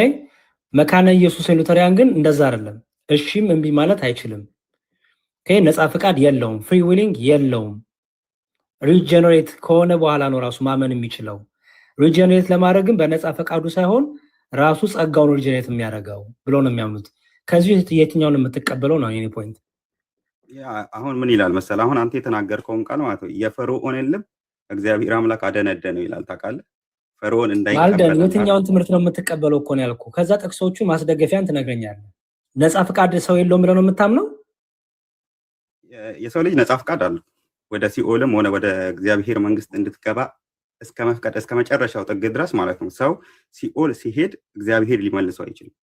መካነ ኢየሱስ ሉተሪያን ግን እንደዛ አይደለም እሺም እንቢ ማለት አይችልም ኦኬ ነፃ ፍቃድ የለውም ፍሪ ዊሊንግ የለውም ሪጀነሬት ከሆነ በኋላ ነው ራሱ ማመን የሚችለው ሪጀነሬት ለማድረግም በነፃ ፈቃዱ ሳይሆን ራሱ ጸጋውን ሪጀነሬት የሚያደርገው ብሎ ነው የሚያምኑት ከዚህ የትኛውን የምትቀበለው ነው የኔ ፖይንት አሁን ምን ይላል መሰለ አሁን አንተ የተናገርከውን ቃል ማለት ነው የፈርዖንን ልብ እግዚአብሔር አምላክ አደነደነው ይላል ታውቃለህ ፈርዖን እንዳይቀበል የትኛውን ትምህርት ነው የምትቀበለው እኮ ነው ያልኩ ከዛ ጥቅሶቹ ማስደገፊያን ትነግረኛለህ ነፃ ፍቃድ ሰው የለውም ብለው ነው የምታምነው የሰው ልጅ ነፃ ፍቃድ አለው ወደ ሲኦልም ሆነ ወደ እግዚአብሔር መንግስት እንድትገባ እስከ መፍቀድ እስከ መጨረሻው ጥግ ድረስ ማለት ነው ሰው ሲኦል ሲሄድ እግዚአብሔር ሊመልሰው አይችልም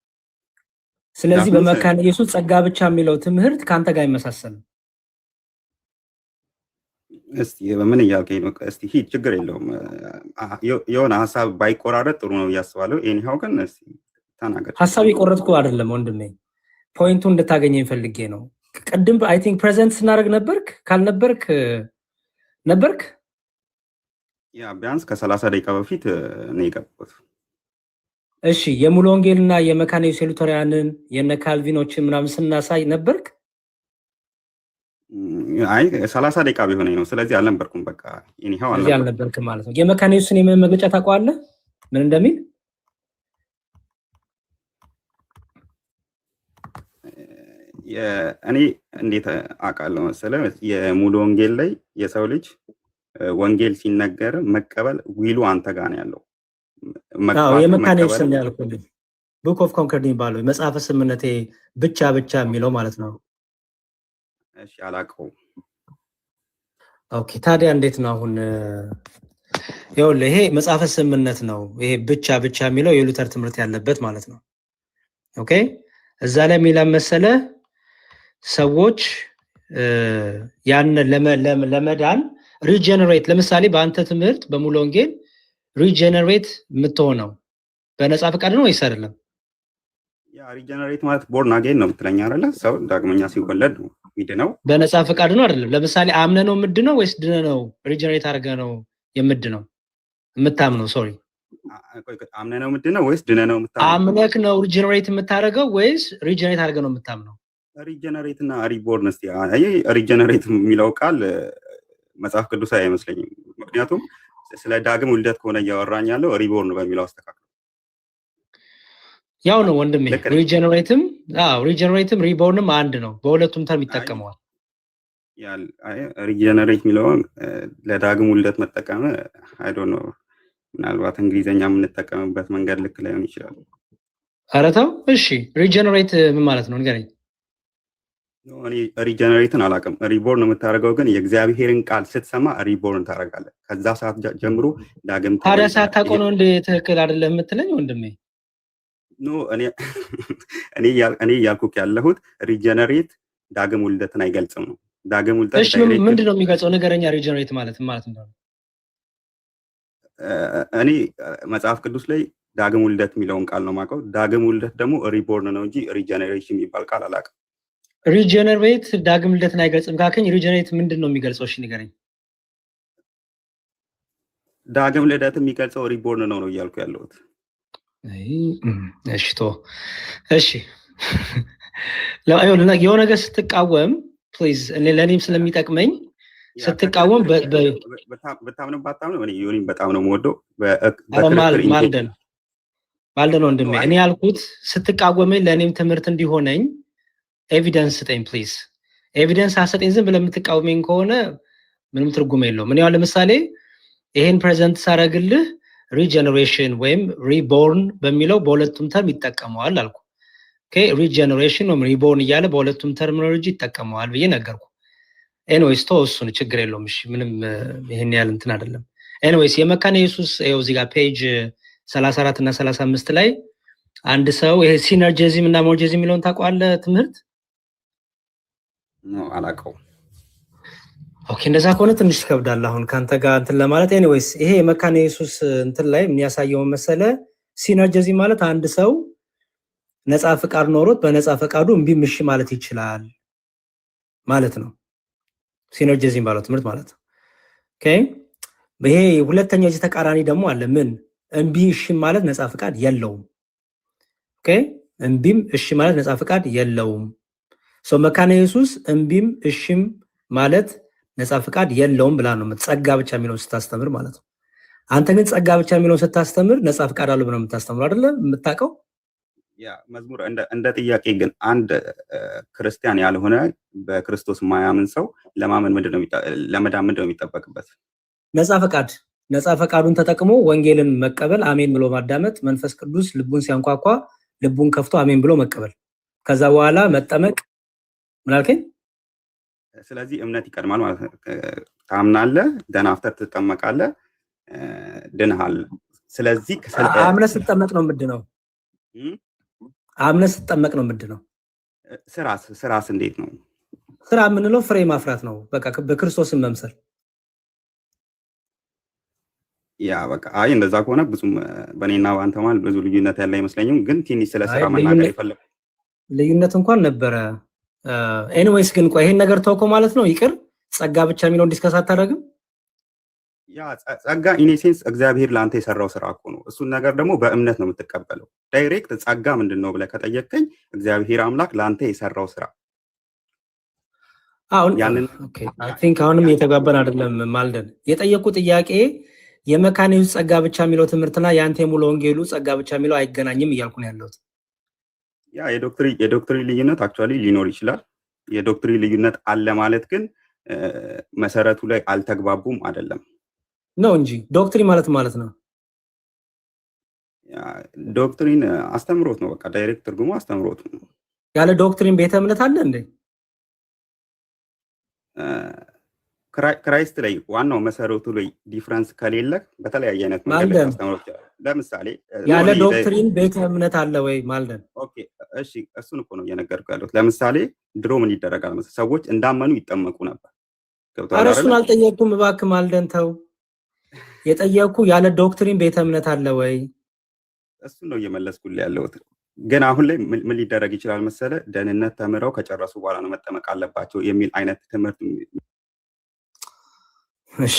ስለዚህ በመካነ ኢየሱስ ጸጋ ብቻ የሚለው ትምህርት ካንተ ጋር አይመሳሰልም እስቲ ምን እያልከኝ ነው እስቲ ሂድ ችግር የለውም የሆነ ሐሳብ ባይቆራረጥ ጥሩ ነው ያስባለው ኤኒሃው ግን እስቲ ተናገር ሐሳብ ይቆረጥኩ አይደለም ወንድሜ ፖይንቱን እንድታገኘኝ ፈልጌ ነው ቅድም አይ ቲንክ ፕሬዘንት ስናደርግ ካልነበርክ ያ ቢያንስ ከ30 ደቂቃ በፊት ነው የገባሁት እሺ የሙሉ ወንጌልና የመካነ ኢየሱስ ሉተሪያንን የነ ካልቪኖችን ምናምን ስናሳይ ነበርክ አይ 30 ደቂቃ ቢሆነኝ ነው ስለዚህ አልነበርኩም በቃ ኢኒሃው አልነበርኩም ማለት ነው የመካነ ኢየሱስን የመግለጫ ታውቀዋለህ ምን እንደሚል እኔ እንዴት አውቃለሁ መሰለህ የሙሉ ወንጌል ላይ የሰው ልጅ ወንጌል ሲነገር መቀበል ዊሉ አንተ ጋር ነው ያለው የመካነ ኢየሱስ ነው ያልኩት ቡክ ኦፍ ኮንኮርድ ይባላል መጽሐፈ ስምምነቴ ብቻ የሚለው ማለት ነው እሺ አላውቀው ኦኬ ታዲያ እንዴት ነው አሁን ይኸውልህ ይሄ መጽሐፈ ስምምነት ነው ይሄ ብቻ የሚለው የሉተር ትምህርት ያለበት ማለት ነው ኦኬ እዛ ላይ የሚላ መሰለ ሰዎች ያን ለመዳን ሪጀነሬት ለምሳሌ በአንተ ትምህርት በሙሉ ወንጌል ሪጀነሬት የምትሆነው በነፃ ፈቃድ ነው ወይስ አይደለም ያ ሪጀነሬት ማለት ቦርን አጌን ነው የምትለኝ አይደለ ሰው ዳግመኛ ሲወለድ ነው ነው በነፃ ፈቃድ ነው አይደለም ለምሳሌ አምነ ነው ምድነው ወይስ ድነ ነው ሪጀነሬት አድርገ ነው የምድነው የምታምነው ሶሪ አምነ ነው ምድነው ወይስ ድነ ነው የምታምነው አምነክ ነው ሪጀነሬት የምታደርገው ወይስ ሪጀነሬት አድርገ ነው የምታምነው ሪጀነሬት እና ሪቦርን እስቲ አይ ሪጀነሬት የሚለው ቃል መጽሐፍ ቅዱስ አይመስለኝም ምክንያቱም ስለ ዳግም ውልደት ከሆነ እያወራኝ ያለው ሪቦርን በሚለው አስተካክል ያው ነው ወንድሜ ሪጀነሬትም ሪቦርንም አንድ ነው በሁለቱም ተርም ይጠቀመዋል ያል ሪጀነሬት የሚለው ለዳግም ውልደት መጠቀም አይ ዶንት ኖ ምናልባት እንግሊዘኛ የምንጠቀምበት መንገድ ልክ ላይሆን ይችላል አረታው እሺ ሪጀነሬት ምን ማለት ነው ንገረኝ እኔ ሪጀነሬትን አላውቅም ሪቦርን የምታደርገው ግን የእግዚአብሔርን ቃል ስትሰማ ሪቦርን ታደርጋለህ ከዛ ሰዓት ጀምሮ ዳግም ታዲያ ሳታውቀው ነው እንደ ትክክል አይደለም የምትለኝ ወንድሜ ኖ እኔ ያልኩት ያለሁት ሪጀነሬት ዳግም ውልደትን አይገልጽም ነው ዳግም ውልደት እሺ ምንድነው የሚገልጸው ነገረኛ ሪጀነሬት ማለት ነው እኔ መጽሐፍ ቅዱስ ላይ ዳግም ውልደት የሚለውን ቃል ነው የማውቀው ዳግም ውልደት ደግሞ ሪቦርን ነው እንጂ ሪጀነሬሽን የሚባል ቃል አላውቅም ሪጀነሬት ዳግም ልደትን አይገልጽም ካከኝ ሪጀነሬት ምንድነው የሚገልጸው እሺ ንገረኝ ዳግም ልደት የሚገልጸው ሪቦርን ነው እያልኩ ያለሁት እሺ የሆነ ነገር ስትቃወም ፕሊዝ ለእኔም ስለሚጠቅመኝ ስትቃወም በጣም ባታምነው እኔ ዮኒን በጣም ነው የምወደው ማልደን ወንድሜ እኔ ያልኩት ስትቃወመኝ ለእኔም ትምህርት እንዲሆነኝ ኤቪደንስ ስጠኝ ፕሊዝ ኤቪደንስ አሰጠኝ ዝም ብለህ የምትቃወመኝ ከሆነ ምንም ትርጉም የለውም እኔ ያው ለምሳሌ ይሄን ፕሬዘንት ሳረግልህ ሪጀነሬሽን ወይም ሪቦርን በሚለው በሁለቱም ተርም ይጠቀመዋል አልኩ ኦኬ ሪጀነሬሽን ነው ሪቦርን እያለ በሁለቱም ተርሚኖሎጂ ይጠቀመዋል ብዬ ነገርኩ። ኤኒዌይስ እሱን ችግር የለውም። እሺ ምንም ይሄን ያህል እንትን አይደለም። ኤኒዌይስ የመካነ ኢየሱስ ይኸው እዚህ ጋር ፔጅ 34 እና 35 ላይ አንድ ሰው ይሄ ሲነርጂዝም እና ሞርጂዝም የሚለውን ታውቀዋለህ ትምህርት? ነው አላውቀውም። ኦኬ እንደዛ ከሆነ ትንሽ ይከብዳል አሁን ካንተ ጋር እንትን ለማለት። ኤኒዌይስ ይሄ የመካነ ኢየሱስ እንትን ላይ ምን ያሳየው መሰለ ሲነርጂዝም ማለት አንድ ሰው ነፃ ፈቃድ ኖሮት በነፃ ፈቃዱ እምቢ ምሽ ማለት ይችላል ማለት ነው። ሲነርጂዝም ባለው ትምህርት ማለት ነው። ኦኬ ይሄ ሁለተኛው እዚህ ተቃራኒ ደግሞ አለ። ምን እምቢ እሺ ማለት ነፃ ፈቃድ የለውም። ኦኬ እምቢም እሺ ማለት ነፃ ፈቃድ የለውም። መካነ ኢየሱስ እምቢም እሺም ማለት ነፃ ፈቃድ የለውም ብላ ነው ጸጋ ብቻ የሚለውን ስታስተምር ማለት ነው። አንተ ግን ጸጋ ብቻ የሚለውን ስታስተምር ነፃ ፈቃድ አለው ብለህ የምታስተምረው አይደለ? የምታውቀው ያ መዝሙር እንደ ጥያቄ ግን አንድ ክርስቲያን ያልሆነ በክርስቶስ ማያምን ሰው ለማመን ለመዳን ምንድነው የሚጠበቅበት? ነፃ ፈቃዱን ተጠቅሞ ወንጌልን መቀበል፣ አሜን ብሎ ማዳመጥ፣ መንፈስ ቅዱስ ልቡን ሲያንኳኳ ልቡን ከፍቶ አሜን ብሎ መቀበል፣ ከዛ በኋላ መጠመቅ። ምን አልከኝ? ስለዚህ እምነት ይቀድማል ማለት ነው። ታምናለህ፣ ደን አፍተር ትጠመቃለህ፣ ድንሃል። ስለዚህ አምነህ ስትጠመቅ ነው ምንድነው? አምነህ ስትጠመቅ ነው ምንድነው? ስራስ እንዴት ነው? ስራ የምንለው ፍሬ ማፍራት ነው። በቃ በክርስቶስን መምሰል። ያ በቃ አይ እንደዛ ከሆነ ብዙም በእኔና በአንተ ማለት ብዙ ልዩነት ያለ አይመስለኝም። ግን ትንሽ ስለ ስራ መናገር ይፈልግ ልዩነት እንኳን ነበረ። ኤኒዌይስ ግን ቆይ ይሄን ነገር ተውኮ ማለት ነው። ይቅር ጸጋ ብቻ የሚለውን ዲስከስ አታደርግም? ያ ጸጋ ኢኔሴንስ እግዚአብሔር ለአንተ የሰራው ስራ እኮ ነው። እሱን ነገር ደግሞ በእምነት ነው የምትቀበለው። ዳይሬክት ጸጋ ምንድነው ብለህ ከጠየቀኝ እግዚአብሔር አምላክ ለአንተ የሰራው ስራ አሁን ኦኬ አይ ቲንክ አሁንም እየተጋባን አይደለም። ማልደን የጠየቁ ጥያቄ የመካነ ኢየሱስ ጸጋ ብቻ የሚለው ትምህርትና ያንተ ሙሉ ወንጌሉ ጸጋ ብቻ የሚለው አይገናኝም እያልኩ ነው ያለሁት። ያ የዶክትሪን ልዩነት አክቹአሊ ሊኖር ይችላል። የዶክትሪን ልዩነት አለ ማለት ግን መሰረቱ ላይ አልተግባቡም አይደለም ነው እንጂ ዶክትሪን ማለት ነው። ያ ዶክትሪን አስተምሮት ነው። በቃ ዳይሬክት ትርጉሙ አስተምሮት ነው። ያለ ዶክትሪን ቤተ እምነት አለ እንዴ? ክራይስት ላይ ዋናው መሰረቱ ላይ ዲፍረንስ ከሌለ በተለያየ አይነት መንገድ አስተምሮት ይችላል። ለምሳሌ ያለ ዶክትሪን ቤተ እምነት አለ ወይ ማልደን? ኦኬ እሺ እሱን እኮ ነው እየነገርኩ ያለሁት። ለምሳሌ ድሮ ምን ይደረጋል መሰለህ? ሰዎች እንዳመኑ ይጠመቁ ነበር። ኧረ እሱን አልጠየቅኩም እባክህ ማልደን ተው። የጠየቅኩ ያለ ዶክትሪን ቤተ እምነት አለ ወይ? እሱን ነው እየመለስኩልህ ያለሁት። ግን አሁን ላይ ምን ሊደረግ ይችላል መሰለህ? ደህንነት ተምረው ከጨረሱ በኋላ ነው መጠመቅ አለባቸው የሚል አይነት ትምህርት። እሺ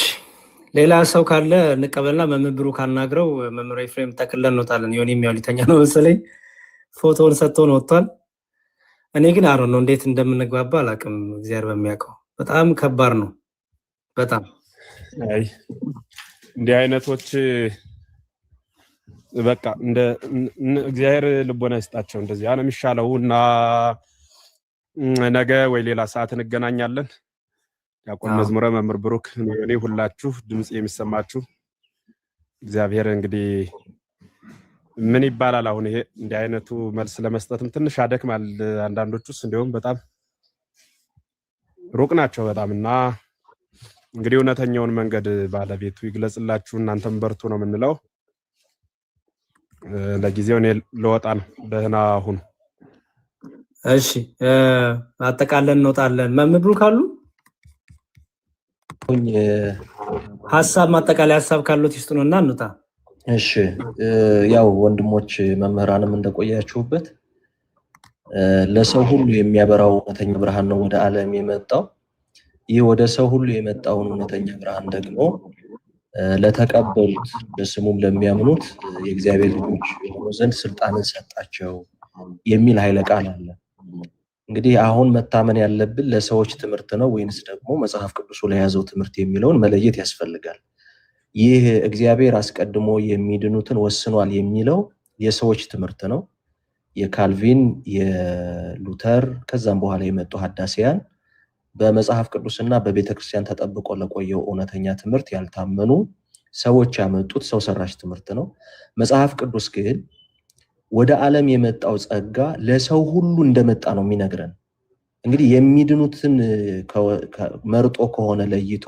ሌላ ሰው ካለ እንቀበልና መምህሩ ካናግረው። መምህር ኤፍሬም ተከለን እንወጣለን። ዮኒ የሚያሊተኛ ነው መሰለኝ ፎቶውን ሰጥቶን ወጥቷል። እኔ ግን አሮ ነው እንዴት እንደምንግባባ አላውቅም። እግዚአብሔር በሚያውቀው በጣም ከባድ ነው። በጣም አይ እንዲህ አይነቶች በቃ እንደ እግዚአብሔር ልቦና ይስጣቸው። እንደዚህ አነ የሚሻለው እና ነገ ወይ ሌላ ሰዓት እንገናኛለን። ያቆም መዝሙረ መምህር ብሩክ እኔ ሁላችሁ ድምጽ የሚሰማችሁ እግዚአብሔር እንግዲህ ምን ይባላል አሁን ይሄ እንዲህ አይነቱ መልስ ለመስጠትም ትንሽ አደክማል። አንዳንዶቹስ እንደውም በጣም ሩቅ ናቸው በጣምና እንግዲህ እውነተኛውን መንገድ ባለቤቱ ይግለጽላችሁ። እናንተም በርቱ ነው የምንለው። ለጊዜው እኔ ልወጣ ነው። ደህና ሁኑ። እሺ አጠቃለን እንወጣለን። መምህር ብሩክ አሉ ሐሳብ ማጠቃለያ ሐሳብ ካሉት ይስጡንና እንውጣ። እሺ ያው ወንድሞች መምህራንም እንደቆያችሁበት ለሰው ሁሉ የሚያበራው እውነተኛ ብርሃን ነው ወደ ዓለም የመጣው። ይህ ወደ ሰው ሁሉ የመጣውን እውነተኛ ብርሃን ደግሞ ለተቀበሉት በስሙም ለሚያምኑት የእግዚአብሔር ልጆች የሆኑ ዘንድ ስልጣንን ሰጣቸው የሚል ኃይለ ቃል አለ። እንግዲህ አሁን መታመን ያለብን ለሰዎች ትምህርት ነው ወይንስ ደግሞ መጽሐፍ ቅዱሱ ላይ ያዘው ትምህርት የሚለውን መለየት ያስፈልጋል። ይህ እግዚአብሔር አስቀድሞ የሚድኑትን ወስኗል የሚለው የሰዎች ትምህርት ነው። የካልቪን የሉተር ከዛም በኋላ የመጡ ሐዳሲያን በመጽሐፍ ቅዱስና በቤተክርስቲያን ተጠብቆ ለቆየው እውነተኛ ትምህርት ያልታመኑ ሰዎች ያመጡት ሰው ሰራሽ ትምህርት ነው። መጽሐፍ ቅዱስ ግን ወደ ዓለም የመጣው ጸጋ ለሰው ሁሉ እንደመጣ ነው የሚነግረን። እንግዲህ የሚድኑትን መርጦ ከሆነ ለይቶ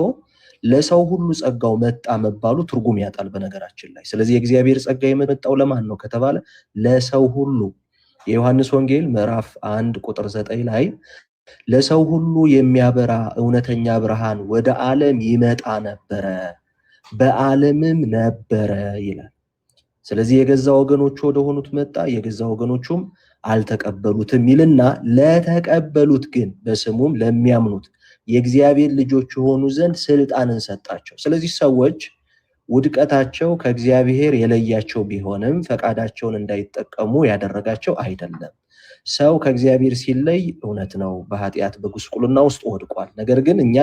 ለሰው ሁሉ ጸጋው መጣ መባሉ ትርጉም ያጣል በነገራችን ላይ። ስለዚህ የእግዚአብሔር ጸጋ የመጣው ለማን ነው ከተባለ ለሰው ሁሉ። የዮሐንስ ወንጌል ምዕራፍ 1 ቁጥር 9 ላይ ለሰው ሁሉ የሚያበራ እውነተኛ ብርሃን ወደ ዓለም ይመጣ ነበረ፣ በዓለምም ነበረ ይላል። ስለዚህ የገዛ ወገኖቹ ወደ ሆኑት መጣ፣ የገዛ ወገኖቹም አልተቀበሉትም ይልና ለተቀበሉት ግን በስሙም ለሚያምኑት የእግዚአብሔር ልጆች የሆኑ ዘንድ ስልጣንን ሰጣቸው። ስለዚህ ሰዎች ውድቀታቸው ከእግዚአብሔር የለያቸው ቢሆንም ፈቃዳቸውን እንዳይጠቀሙ ያደረጋቸው አይደለም። ሰው ከእግዚአብሔር ሲለይ እውነት ነው በኃጢአት በጉስቁልና ውስጥ ወድቋል። ነገር ግን እኛ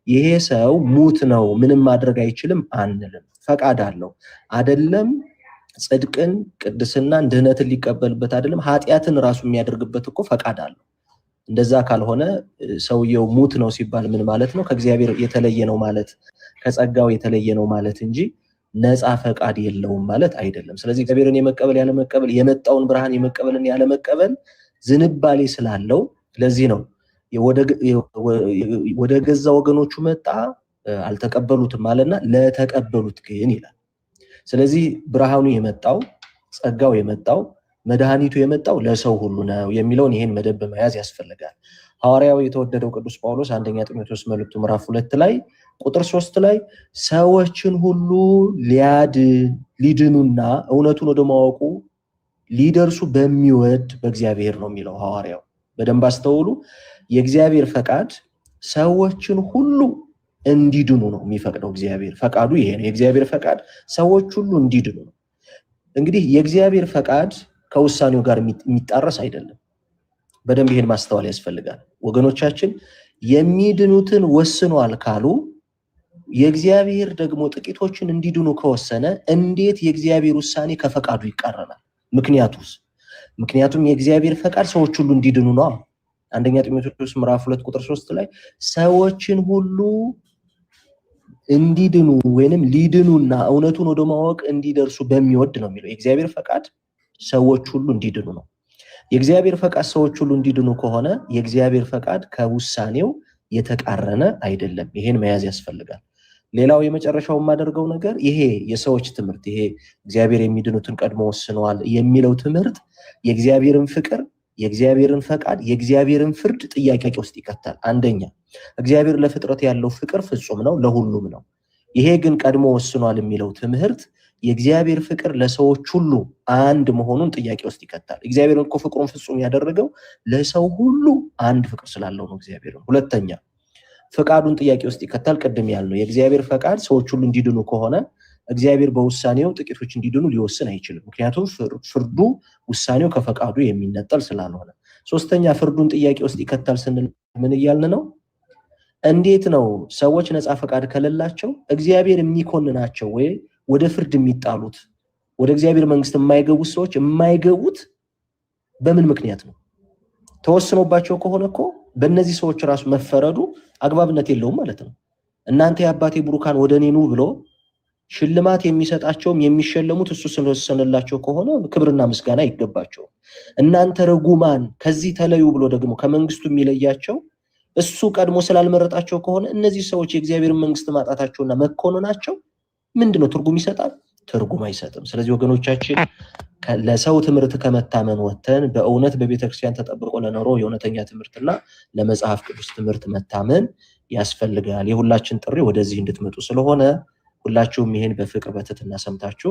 ይሄ ሰው ሙት ነው ምንም ማድረግ አይችልም አንልም። ፈቃድ አለው አይደለም። ጽድቅን፣ ቅድስናን፣ ድህነትን ሊቀበልበት አይደለም ኃጢአትን ራሱ የሚያደርግበት እኮ ፈቃድ አለው። እንደዛ ካልሆነ ሰውየው ሙት ነው ሲባል ምን ማለት ነው? ከእግዚአብሔር የተለየ ነው ማለት፣ ከጸጋው የተለየ ነው ማለት እንጂ ነፃ ፈቃድ የለውም ማለት አይደለም። ስለዚህ እግዚአብሔርን የመቀበል ያለመቀበል፣ የመጣውን ብርሃን የመቀበልን ያለመቀበል ዝንባሌ ስላለው ለዚህ ነው ወደ ገዛ ወገኖቹ መጣ አልተቀበሉትም አለና ለተቀበሉት ግን ይላል። ስለዚህ ብርሃኑ የመጣው ጸጋው የመጣው መድኃኒቱ የመጣው ለሰው ሁሉ ነው የሚለውን ይሄን መደብ መያዝ ያስፈልጋል። ሐዋርያው የተወደደው ቅዱስ ጳውሎስ አንደኛ ጢሞቴዎስ መልእክቱ ምዕራፍ 2 ላይ ቁጥር 3 ላይ ሰዎችን ሁሉ ሊድኑና እውነቱን ወደ ማወቁ ሊደርሱ በሚወድ በእግዚአብሔር ነው የሚለው ሐዋርያው። በደንብ አስተውሉ። የእግዚአብሔር ፈቃድ ሰዎችን ሁሉ እንዲድኑ ነው የሚፈቅደው። እግዚአብሔር ፈቃዱ ይሄ ነው። የእግዚአብሔር ፈቃድ ሰዎች ሁሉ እንዲድኑ ነው። እንግዲህ የእግዚአብሔር ፈቃድ ከውሳኔው ጋር የሚጣረስ አይደለም። በደንብ ይሄን ማስተዋል ያስፈልጋል ወገኖቻችን። የሚድኑትን ወስኗል ካሉ የእግዚአብሔር ደግሞ ጥቂቶችን እንዲድኑ ከወሰነ እንዴት የእግዚአብሔር ውሳኔ ከፈቃዱ ይቃረናል? ምክንያቱም የእግዚአብሔር ፈቃድ ሰዎች ሁሉ እንዲድኑ ነው። አንደኛ ጢሞቴዎስ ምዕራፍ 2 ቁጥር 3 ላይ ሰዎችን ሁሉ እንዲድኑ ወይንም ሊድኑና እውነቱን ወደ ማወቅ እንዲደርሱ በሚወድ ነው የሚለው። የእግዚአብሔር ፈቃድ ሰዎች ሁሉ እንዲድኑ ነው። የእግዚአብሔር ፈቃድ ሰዎች ሁሉ እንዲድኑ ከሆነ የእግዚአብሔር ፈቃድ ከውሳኔው የተቃረነ አይደለም። ይሄን መያዝ ያስፈልጋል። ሌላው የመጨረሻው የማደርገው ነገር ይሄ የሰዎች ትምህርት፣ ይሄ እግዚአብሔር የሚድኑትን ቀድሞ ወስኗል የሚለው ትምህርት የእግዚአብሔርን ፍቅር፣ የእግዚአብሔርን ፈቃድ፣ የእግዚአብሔርን ፍርድ ጥያቄ ውስጥ ይከታል። አንደኛ እግዚአብሔር ለፍጥረት ያለው ፍቅር ፍጹም ነው፣ ለሁሉም ነው። ይሄ ግን ቀድሞ ወስኗል የሚለው ትምህርት የእግዚአብሔር ፍቅር ለሰዎች ሁሉ አንድ መሆኑን ጥያቄ ውስጥ ይከታል። እግዚአብሔር እኮ ፍቅሩን ፍጹም ያደረገው ለሰው ሁሉ አንድ ፍቅር ስላለው ነው እግዚአብሔር። ሁለተኛ ፈቃዱን ጥያቄ ውስጥ ይከታል። ቅድም ያልነው የእግዚአብሔር ፈቃድ ሰዎች ሁሉ እንዲድኑ ከሆነ እግዚአብሔር በውሳኔው ጥቂቶች እንዲድኑ ሊወስን አይችልም። ምክንያቱም ፍርዱ ውሳኔው ከፈቃዱ የሚነጠል ስላልሆነ። ሶስተኛ ፍርዱን ጥያቄ ውስጥ ይከታል ስንል ምን እያልን ነው? እንዴት ነው ሰዎች ነፃ ፈቃድ ከሌላቸው እግዚአብሔር የሚኮንናቸው ወይ ወደ ፍርድ የሚጣሉት ወደ እግዚአብሔር መንግስት የማይገቡት ሰዎች የማይገቡት በምን ምክንያት ነው? ተወስኖባቸው ከሆነ እኮ በእነዚህ ሰዎች ራሱ መፈረዱ አግባብነት የለውም ማለት ነው። እናንተ የአባቴ ብሩካን ወደ እኔ ኑ ብሎ ሽልማት የሚሰጣቸውም የሚሸለሙት እሱ ስለወሰነላቸው ከሆነ ክብርና ምስጋና ይገባቸዋል። እናንተ ርጉማን ከዚህ ተለዩ ብሎ ደግሞ ከመንግስቱ የሚለያቸው እሱ ቀድሞ ስላልመረጣቸው ከሆነ እነዚህ ሰዎች የእግዚአብሔር መንግስት ማጣታቸውና መኮንናቸው ምንድነው? ትርጉም ይሰጣል? ትርጉም አይሰጥም። ስለዚህ ወገኖቻችን ለሰው ትምህርት ከመታመን ወተን በእውነት በቤተክርስቲያን ተጠብቆ ለኖረው የእውነተኛ ትምህርትና ለመጽሐፍ ቅዱስ ትምህርት መታመን ያስፈልጋል። የሁላችን ጥሪ ወደዚህ እንድትመጡ ስለሆነ ሁላችሁም ይሄን በፍቅር በትህትና ሰምታችሁ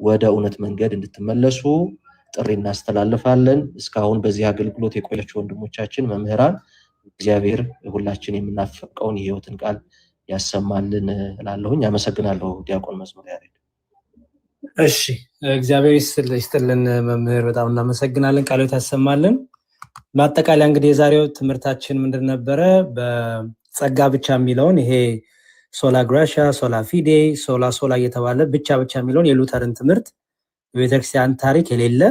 ወደ እውነት መንገድ እንድትመለሱ ጥሪ እናስተላልፋለን። እስካሁን በዚህ አገልግሎት የቆያችሁ ወንድሞቻችን መምህራን እግዚአብሔር ሁላችን የምናፈቀውን የህይወትን ቃል ያሰማልን እላለሁኝ። አመሰግናለሁ። ዲያቆን መዝሙር ያሬድ። እሺ፣ እግዚአብሔር ይስጥልን መምህር፣ በጣም እናመሰግናለን። ቃሎት ያሰማልን። ማጠቃለያ እንግዲህ የዛሬው ትምህርታችን ምንድን ነበረ? በጸጋ ብቻ የሚለውን ይሄ ሶላ ግራሻ፣ ሶላ ፊዴ፣ ሶላ እየተባለ ብቻ የሚለውን የሉተርን ትምህርት በቤተክርስቲያን ታሪክ የሌለ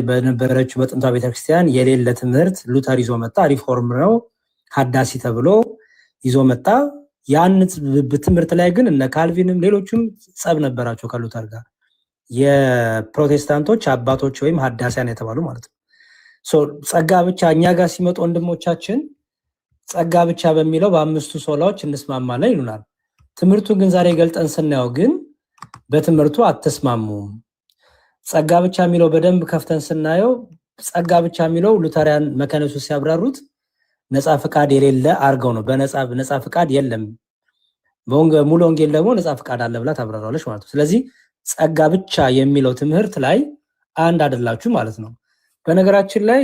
በነበረችው በጥንቷ ቤተክርስቲያን የሌለ ትምህርት ሉተር ይዞ መጣ። ሪፎርም ነው ሀዳሲ ተብሎ ይዞ መጣ። ያን ትምህርት ላይ ግን እነ ካልቪንም ሌሎችም ጸብ ነበራቸው ከሉተር ጋር። የፕሮቴስታንቶች አባቶች ወይም ሐዳሲያን የተባሉ ማለት ነው። ጸጋ ብቻ እኛ ጋር ሲመጡ ወንድሞቻችን ጸጋ ብቻ በሚለው በአምስቱ ሶላዎች እንስማማለን ይሉናል። ትምህርቱን ግን ዛሬ ገልጠን ስናየው ግን በትምህርቱ አትስማሙም። ጸጋ ብቻ የሚለው በደንብ ከፍተን ስናየው ጸጋ ብቻ የሚለው ሉተሪያን መካኒሱ ሲያብራሩት ነፃ ፍቃድ የሌለ አርገው ነው። በነፃ ፍቃድ የለም። ሙሉ ወንጌል ደግሞ ነፃ ፍቃድ አለ ብላ ታብራራለች ማለት ነው። ስለዚህ ጸጋ ብቻ የሚለው ትምህርት ላይ አንድ አይደላችሁ ማለት ነው። በነገራችን ላይ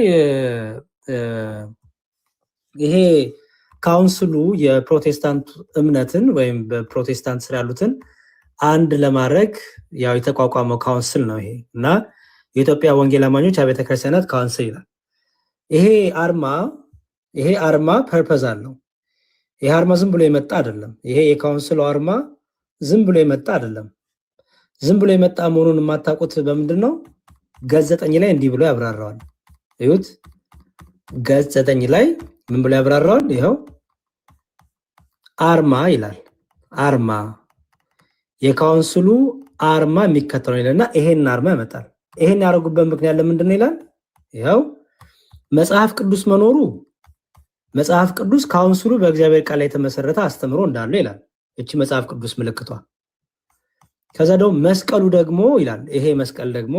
ይሄ ካውንስሉ የፕሮቴስታንት እምነትን ወይም በፕሮቴስታንት ስር ያሉትን አንድ ለማድረግ ያው የተቋቋመው ካውንስል ነው ይሄ እና የኢትዮጵያ ወንጌል አማኞች አብያተ ክርስቲያናት ካውንስል ይላል። ይሄ አርማ ፐርፐዝ አለው። ይሄ አርማ ዝም ብሎ የመጣ አይደለም። ይሄ የካውንስሉ አርማ ዝም ብሎ የመጣ አይደለም። ዝም ብሎ የመጣ መሆኑን የማታውቁት በምንድን ነው? ገጽ 9 ላይ እንዲህ ብሎ ያብራራዋል። እዩት። ገጽ 9 ላይ ምን ብሎ ያብራራዋል? ይሄው አርማ ይላል። አርማ የካውንስሉ አርማ የሚከተለው ይላልና ይሄን አርማ ያመጣል። ይሄን ያደረጉበት ምክንያት ለምንድን ነው ይላል? ይሄው መጽሐፍ ቅዱስ መኖሩ መጽሐፍ ቅዱስ ካውንስሉ በእግዚአብሔር ቃል ላይ የተመሰረተ አስተምሮ እንዳለው ይላል። እቺ መጽሐፍ ቅዱስ ምልክቷ። ከዛ ደግሞ መስቀሉ ደግሞ ይላል። ይሄ መስቀል ደግሞ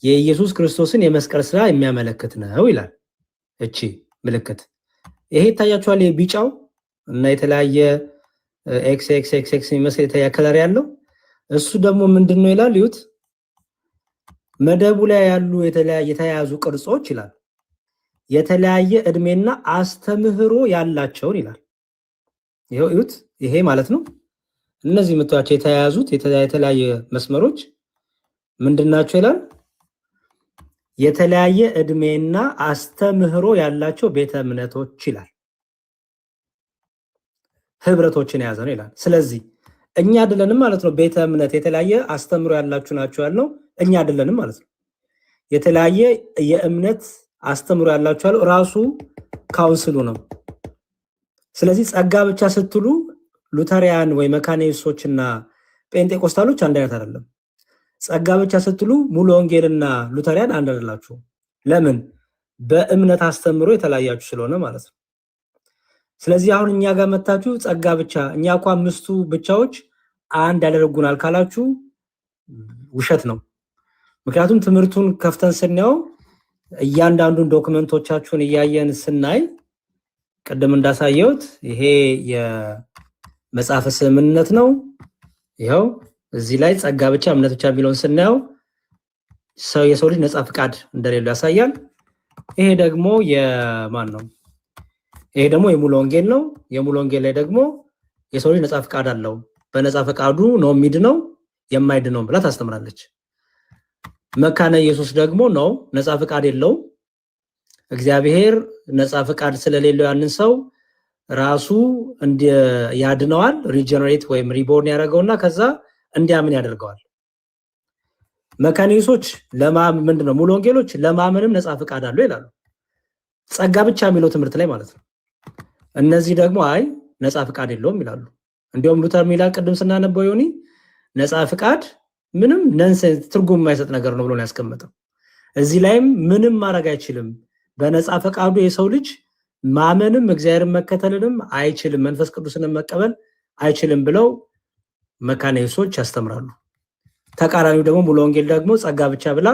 የኢየሱስ ክርስቶስን የመስቀል ስራ የሚያመለክት ነው ይላል። እቺ ምልክት ይሄ ይታያችኋል። የቢጫው እና የተለያየ ኤክስ ኤክስ ኤክስ ኤክስ የሚመስል የተለያየ ከለር ያለው እሱ ደግሞ ምንድነው ይላል? ይሁት መደቡ ላይ ያሉ የተያያዙ ቅርጾች ይላል የተለያየ እድሜና አስተምህሮ ያላቸውን ይላል። ይሄው ይሁት ይሄ ማለት ነው። እነዚህ ምታቸው የተያያዙት የተለያየ መስመሮች ምንድናቸው ይላል? የተለያየ እድሜና አስተምህሮ ያላቸው ቤተ እምነቶች ይላል። ህብረቶችን የያዘ ነው ይላል። ስለዚህ እኛ አይደለንም ማለት ነው። ቤተ እምነት የተለያየ አስተምህሮ ያላችሁ ናቸው ያልነው እኛ አይደለንም ማለት ነው። የተለያየ የእምነት አስተምህሮ ያላችሁ ያለው ራሱ ካውንስሉ ነው። ስለዚህ ጸጋ ብቻ ስትሉ ሉተሪያን ወይ መካኒስቶችና ጴንጤቆስታሎች አንድ አይነት አይደለም። ጸጋ ብቻ ስትሉ ሙሉ ወንጌልና ሉተሪያን አንድ አይደላችሁ። ለምን? በእምነት አስተምህሮ የተለያያችሁ ስለሆነ ማለት ነው። ስለዚህ አሁን እኛ ጋር መጣችሁ ጸጋ ብቻ እኛ እኮ አምስቱ ብቻዎች አንድ ያደርጉናል ካላችሁ ውሸት ነው። ምክንያቱም ትምህርቱን ከፍተን ስናየው እያንዳንዱን ዶክመንቶቻችሁን እያየን ስናይ ቀደም እንዳሳየሁት ይሄ የመጽሐፈ ስምምነት ነው። ይሄው እዚህ ላይ ጸጋ ብቻ እምነት ብቻ የሚለውን ስናየው የሰው ልጅ ነፃ ፍቃድ እንደሌለው ያሳያል። ይሄ ደግሞ የማን ነው? ይሄ ደግሞ የሙሉ ወንጌል ነው። የሙሉ ወንጌል ላይ ደግሞ የሰው ልጅ ነፃ ፍቃድ አለው፣ በነፃ ፈቃዱ ነው የሚድነው የማይድነው ብላ ታስተምራለች። መካነ ኢየሱስ ደግሞ ነው ነፃ ፍቃድ የለው። እግዚአብሔር ነፃ ፍቃድ ስለሌለው ያንን ሰው ራሱ ያድነዋል፣ ሪጀነሬት ወይም ሪቦርን ያደርገውና ከዛ እንዲያምን ያደርገዋል። መካነ ኢየሱሶች ምንድነው? ሙሉ ወንጌሎች ለማመንም ነፃ ፍቃድ አለው ይላሉ። ጸጋ ብቻ የሚለው ትምህርት ላይ ማለት ነው። እነዚህ ደግሞ አይ ነፃ ፍቃድ የለውም ይላሉ። እንዲያውም ሉተር ሚላል ቅድም ስናነበው ዮኒ ነፃ ፍቃድ ምንም ነንሰንስ ትርጉም የማይሰጥ ነገር ነው ብሎ ነው ያስቀመጠው። እዚህ ላይም ምንም ማድረግ አይችልም፣ በነፃ ፈቃዱ የሰው ልጅ ማመንም እግዚአብሔርን መከተልንም አይችልም፣ መንፈስ ቅዱስንም መቀበል አይችልም ብለው መካነ ኢየሱሶች ያስተምራሉ። ተቃራኒው ደግሞ ሙሉ ወንጌል ደግሞ ጸጋ ብቻ ብላ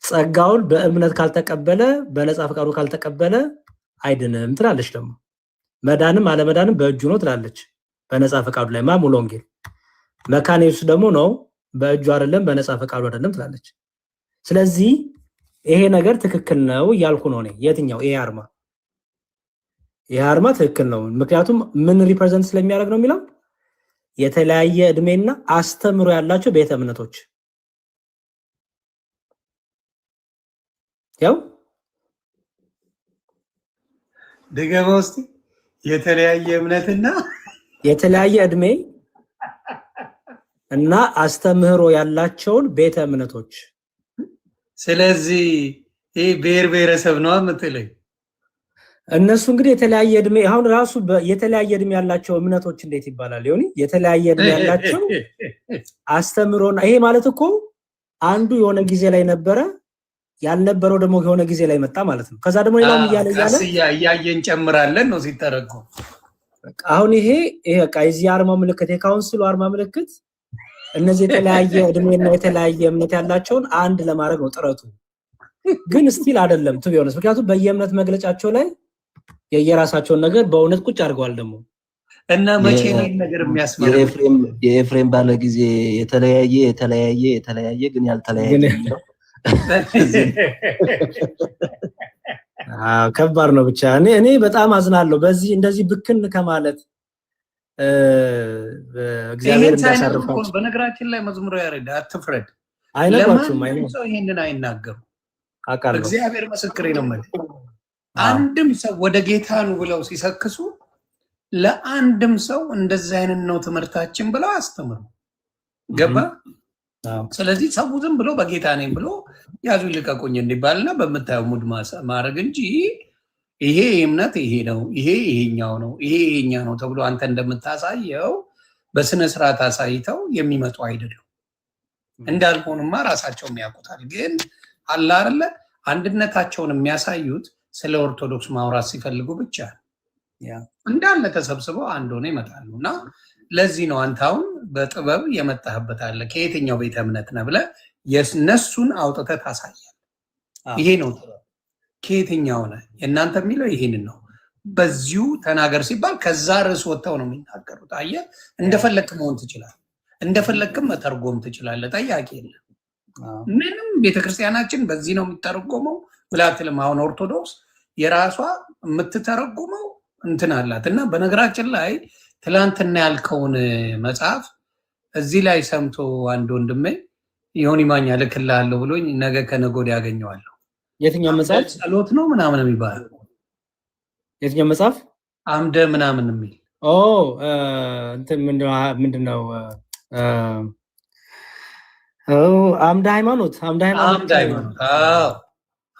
ጸጋውን በእምነት ካልተቀበለ በነፃ ፈቃዱ ካልተቀበለ አይድንም ትላለች። ደግሞ መዳንም አለመዳንም በእጁ ነው ትላለች። በነፃ ፈቃዱ ላይ ሙሉ ወንጌል። መካነ ኢየሱስ ደግሞ ነው በእጁ አይደለም በነፃ ፈቃዱ አይደለም ትላለች። ስለዚህ ይሄ ነገር ትክክል ነው እያልኩ ነው እኔ። የትኛው ይሄ አርማ ትክክል ነው። ምክንያቱም ምን ሪፕሬዘንት ስለሚያደርግ ነው የሚለው የተለያየ እድሜና አስተምሮ ያላቸው ቤተ እምነቶች ያው ደገባ ውስጥ የተለያየ እምነትና የተለያየ እድሜ እና አስተምህሮ ያላቸውን ቤተ እምነቶች። ስለዚህ ይሄ ብሔር ብሔረሰብ ነው የምትለኝ? እነሱ እንግዲህ የተለያየ እድሜ አሁን ራሱ የተለያየ እድሜ ያላቸው እምነቶች እንዴት ይባላል? ይሁን የተለያየ እድሜ ያላቸው አስተምሮና ይሄ ማለት እኮ አንዱ የሆነ ጊዜ ላይ ነበረ ያልነበረው ደግሞ የሆነ ጊዜ ላይ መጣ ማለት ነው። ከዛ ደግሞ ሌላም እያየን ጨምራለን ነው ሲተረጎም። አሁን ይሄ በቃ የዚህ አርማ ምልክት የካውንስሉ አርማ ምልክት እነዚህ የተለያየ እድሜና የተለያየ እምነት ያላቸውን አንድ ለማድረግ ነው ጥረቱ። ግን ስቲል አይደለም ቱ ቢሆንስ ምክንያቱም በየእምነት መግለጫቸው ላይ የየራሳቸውን ነገር በእውነት ቁጭ አድርገዋል ደግሞ እና መቼ ነው ነገር የሚያስመረው የኤፍሬም ባለ ጊዜ የተለያየ ግን ያልተለያየ ነው። ከባድ ነው። ብቻ እኔ በጣም አዝናለሁ በዚህ እንደዚህ ብክን ከማለት እግዚአብሔር እንዳሳርፋችሁ። በነገራችን ላይ መዝሙሩ ያሬድ አትፍረድ አይነግራችሁም ሰው ይሄንን አይናገሩ አቃለሁ እግዚአብሔር ምስክሬ ነው ማለት አንድም ሰው ወደ ጌታ ነው ብለው ሲሰክሱ ለአንድም ሰው እንደዚህ አይነት ነው ትምህርታችን ብለው አስተምሩ ገባ። ስለዚህ ሰው ዝም ብሎ በጌታ ነኝ ብሎ ያዙ ይልቀቁኝ እንዲባልና በመታየው ሙድ ማድረግ እንጂ ይሄ እምነት ይሄ ነው ይሄ ይሄኛው ነው ይሄ ይሄኛ ነው ተብሎ አንተ እንደምታሳየው በስነ ስርዓት አሳይተው የሚመጡ አይደለም። እንዳልሆንማ ራሳቸውም ያውቁታል። ግን አለ አይደለ አንድነታቸውን የሚያሳዩት ስለ ኦርቶዶክስ ማውራት ሲፈልጉ ብቻ እንዳለ ተሰብስበው አንድ ሆነ ይመጣሉና ለዚህ ነው አንተ አሁን በጥበብ የመጣህበት አለ ከየትኛው ቤተ እምነት ነው ብለህ የነሱን አውጥተህ ታሳያለህ። ይሄ ነው ከየትኛው ነው የእናንተ የሚለው ይሄንን ነው። በዚሁ ተናገር ሲባል ከዛ ርዕስ ወጥተው ነው የሚናገሩት። አየህ እንደፈለክ መሆን ትችላለህ፣ እንደፈለክም መተርጎም ትችላለህ። ጠያቂ የለም። ምንም ቤተክርስቲያናችን በዚህ ነው የሚተረጎመው ብላትልም አሁን ኦርቶዶክስ የራሷ የምትተረጉመው እንትን አላት። እና በነገራችን ላይ ትላንትና ያልከውን መጽሐፍ እዚህ ላይ ሰምቶ አንድ ወንድሜ ዮኒ ማኛ ልክልሃለሁ ብሎኝ ነገ ከነገ ወዲያ ያገኘዋለሁ። የትኛው መጽሐፍ? ጸሎት ነው ምናምን የሚባል የትኛው መጽሐፍ? አምደ ምናምን የሚል እንትን ምንድነው? አምደ ሃይማኖት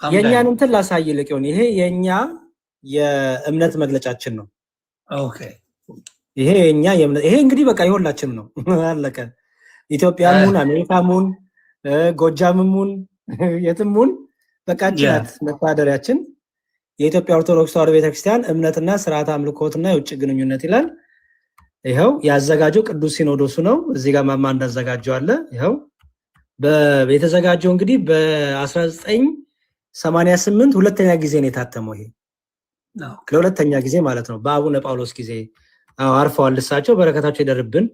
የኛን እንትን ላሳይልህ ዮኒ። ይሄ የኛ የእምነት መግለጫችን ነው። ኦኬ ይሄ የኛ የእምነት ይሄ እንግዲህ በቃ ይሁላችን ነው አለቀ። ኢትዮጵያሙን አሜሪካሙን ጎጃምሙን የትሙን በቃጭናት መታደሪያችን የኢትዮጵያ ኦርቶዶክስ ተዋሕዶ ቤተክርስቲያን እምነትና ስርዓት አምልኮትና የውጭ ግንኙነት ይላል። ይሄው ያዘጋጀው ቅዱስ ሲኖዶሱ ነው። እዚህ ጋር ማማ እንዳዘጋጀው አለ። ይሄው በተዘጋጀው እንግዲህ በ1988 ሁለተኛ ጊዜ ነው የታተመው። ይሄ ለሁለተኛ ጊዜ ማለት ነው በአቡነ ጳውሎስ ጊዜ አርፈዋል። እሳቸው በረከታቸው ይደርብን።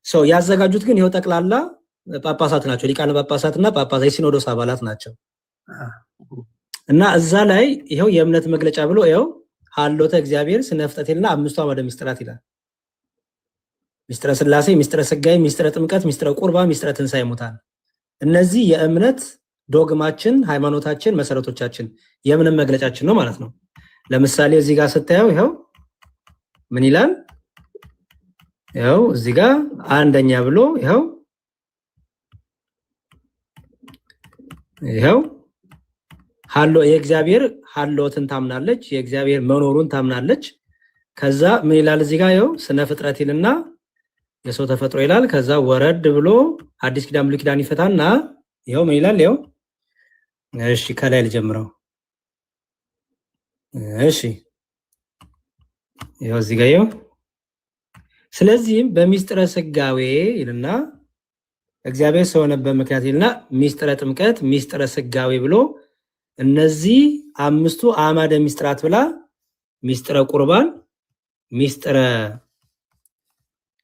ሰው ያዘጋጁት ግን ይሄው ጠቅላላ ጳጳሳት ናቸው። ሊቃነ ጳጳሳትና ጳጳሳት የሲኖዶስ አባላት ናቸው። እና እዛ ላይ ይሄው የእምነት መግለጫ ብሎ ይሄው ሀሎተ እግዚአብሔር ስነ ፍጥረትና አምስቱ አዕማደ ምስጢራት ይላል። ምስጢረ ሥላሴ፣ ምስጢረ ሥጋዌ፣ ምስጢረ ጥምቀት፣ ምስጢረ ቁርባን፣ ምስጢረ ትንሣኤ ሙታን እነዚህ የእምነት ዶግማችን፣ ሃይማኖታችን፣ መሰረቶቻችን የእምነት መግለጫችን ነው ማለት ነው። ለምሳሌ እዚህ ጋር ስታየው ይሄው ምን ይላል? ይሄው እዚህ ጋር አንደኛ ብሎ ይሄው ሀሎ የእግዚአብሔር ሀሎትን ታምናለች፣ የእግዚአብሔር መኖሩን ታምናለች። ከዛ ምን ይላል እዚህ ጋር ይሄው ስነ ፍጥረት ይልና የሰው ተፈጥሮ ይላል። ከዛ ወረድ ብሎ አዲስ ኪዳን ብሉይ ኪዳን ይፈታና ይሄው ምን ይላል? ይሄው እሺ ከላይ ልጀምረው። እሺ ይሄው እዚህ ጋር ይሄው ስለዚህም በሚስጥረ ሥጋዌ ይልና እግዚአብሔር ሰው ሆነበት ምክንያት ይልና ሚስጥረ ጥምቀት፣ ሚስጥረ ሥጋዌ ብሎ እነዚህ አምስቱ አዕማደ ምስጢራት ብላ ሚስጥረ ቁርባን፣ ሚስጥረ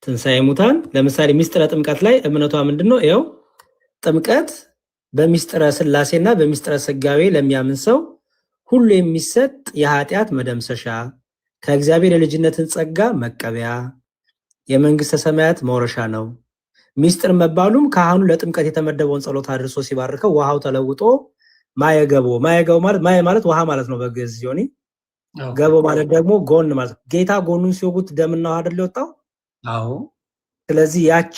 ትንሣኤ ሙታን። ለምሳሌ ሚስጥረ ጥምቀት ላይ እምነቷ ምንድነው? ይሄው ጥምቀት በሚስጥረ ሥላሴና በሚስጥረ ሥጋዌ ለሚያምን ሰው ሁሉ የሚሰጥ የኃጢአት መደምሰሻ፣ ከእግዚአብሔር የልጅነትን ጸጋ መቀበያ፣ የመንግስተ ሰማያት መውረሻ ነው። ሚስጥር መባሉም ካህኑ ለጥምቀት የተመደበውን ጸሎት አድርሶ ሲባርከው ውሃው ተለውጦ ማየገቦ ማለት ማየ ማለት ውሃ ማለት ነው በግዕዝ ዮኒ። ገቦ ማለት ደግሞ ጎን ማለት ጌታ ጎኑን ሲወጉት ደምና ውሃ አይደል የወጣው? አዎ። ስለዚህ ያቺ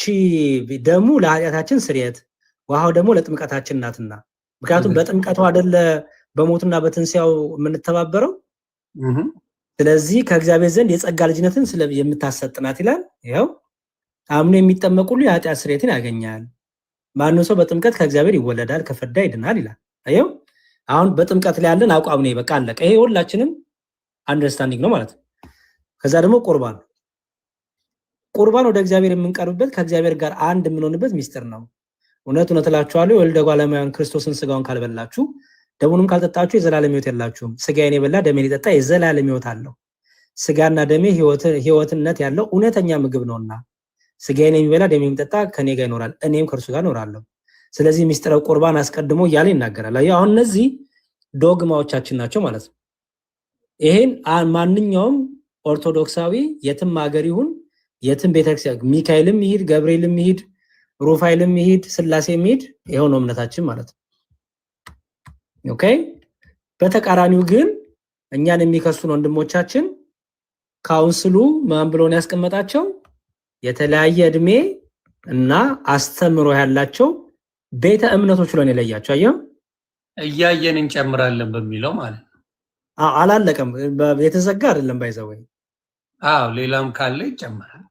ደሙ ለኃጢአታችን ስርየት፣ ውሃው ደግሞ ለጥምቀታችን ናትና። ምክንያቱም በጥምቀቱ አይደለ በሞትና በትንሣኤው የምንተባበረው። ስለዚህ ከእግዚአብሔር ዘንድ የጸጋ ልጅነትን የምታሰጥናት ይላል። ይኸው አምኖ የሚጠመቅ ሁሉ የኃጢአት ስርየትን ያገኛል። ማንም ሰው በጥምቀት ከእግዚአብሔር ይወለዳል፣ ከፍዳ ይድናል ይላል። ይኸው አሁን በጥምቀት ላይ ያለን አቋም ነው። በቃ አለቀ። ይሄ ሁላችንም አንደርስታንዲንግ ነው ማለት ነው። ከዛ ደግሞ ቁርባን ወደ እግዚአብሔር የምንቀርብበት ከእግዚአብሔር ጋር አንድ የምንሆንበት ሚስጥር ነው። እውነት እላችኋለሁ የወልደ እጓለማውያን ክርስቶስን ስጋውን ካልበላችሁ ደሙንም ካልጠጣችሁ የዘላለም ሕይወት የላችሁም። ስጋዬን የበላ ደሜን የጠጣ የዘላለም ሕይወት አለው። ስጋና ደሜ ሕይወትነት ያለው እውነተኛ ምግብ ነውና ስጋዬን የሚበላ ደሜን የሚጠጣ ከኔ ጋር ይኖራል፣ እኔም ከእርሱ ጋር እኖራለሁ። ስለዚህ ሚስጥረ ቁርባን አስቀድሞ እያለ ይናገራል። አሁን እነዚህ ዶግማዎቻችን ናቸው ማለት ነው። ይሄን ማንኛውም ኦርቶዶክሳዊ የትም ሀገር ይሁን የትም ቤተክርስቲያን ሚካኤልም ይሄድ ገብርኤልም ይሄድ ሩፋኤልም ይሄድ ስላሴም ይሄድ ይሄው ነው እምነታችን ማለት ነው። ኦኬ። በተቃራኒው ግን እኛን የሚከሱን ወንድሞቻችን ካውንስሉ ማን ብሎን ያስቀመጣቸው የተለያየ እድሜ እና አስተምሮ ያላቸው ቤተ እምነቶች ብሎን የለያቸው አየው እያየን እንጨምራለን በሚለው ማለት ነው። አላለቀም፣ የተዘጋ አይደለም ባይዘው። ሌላም ካለ ይጨምራል።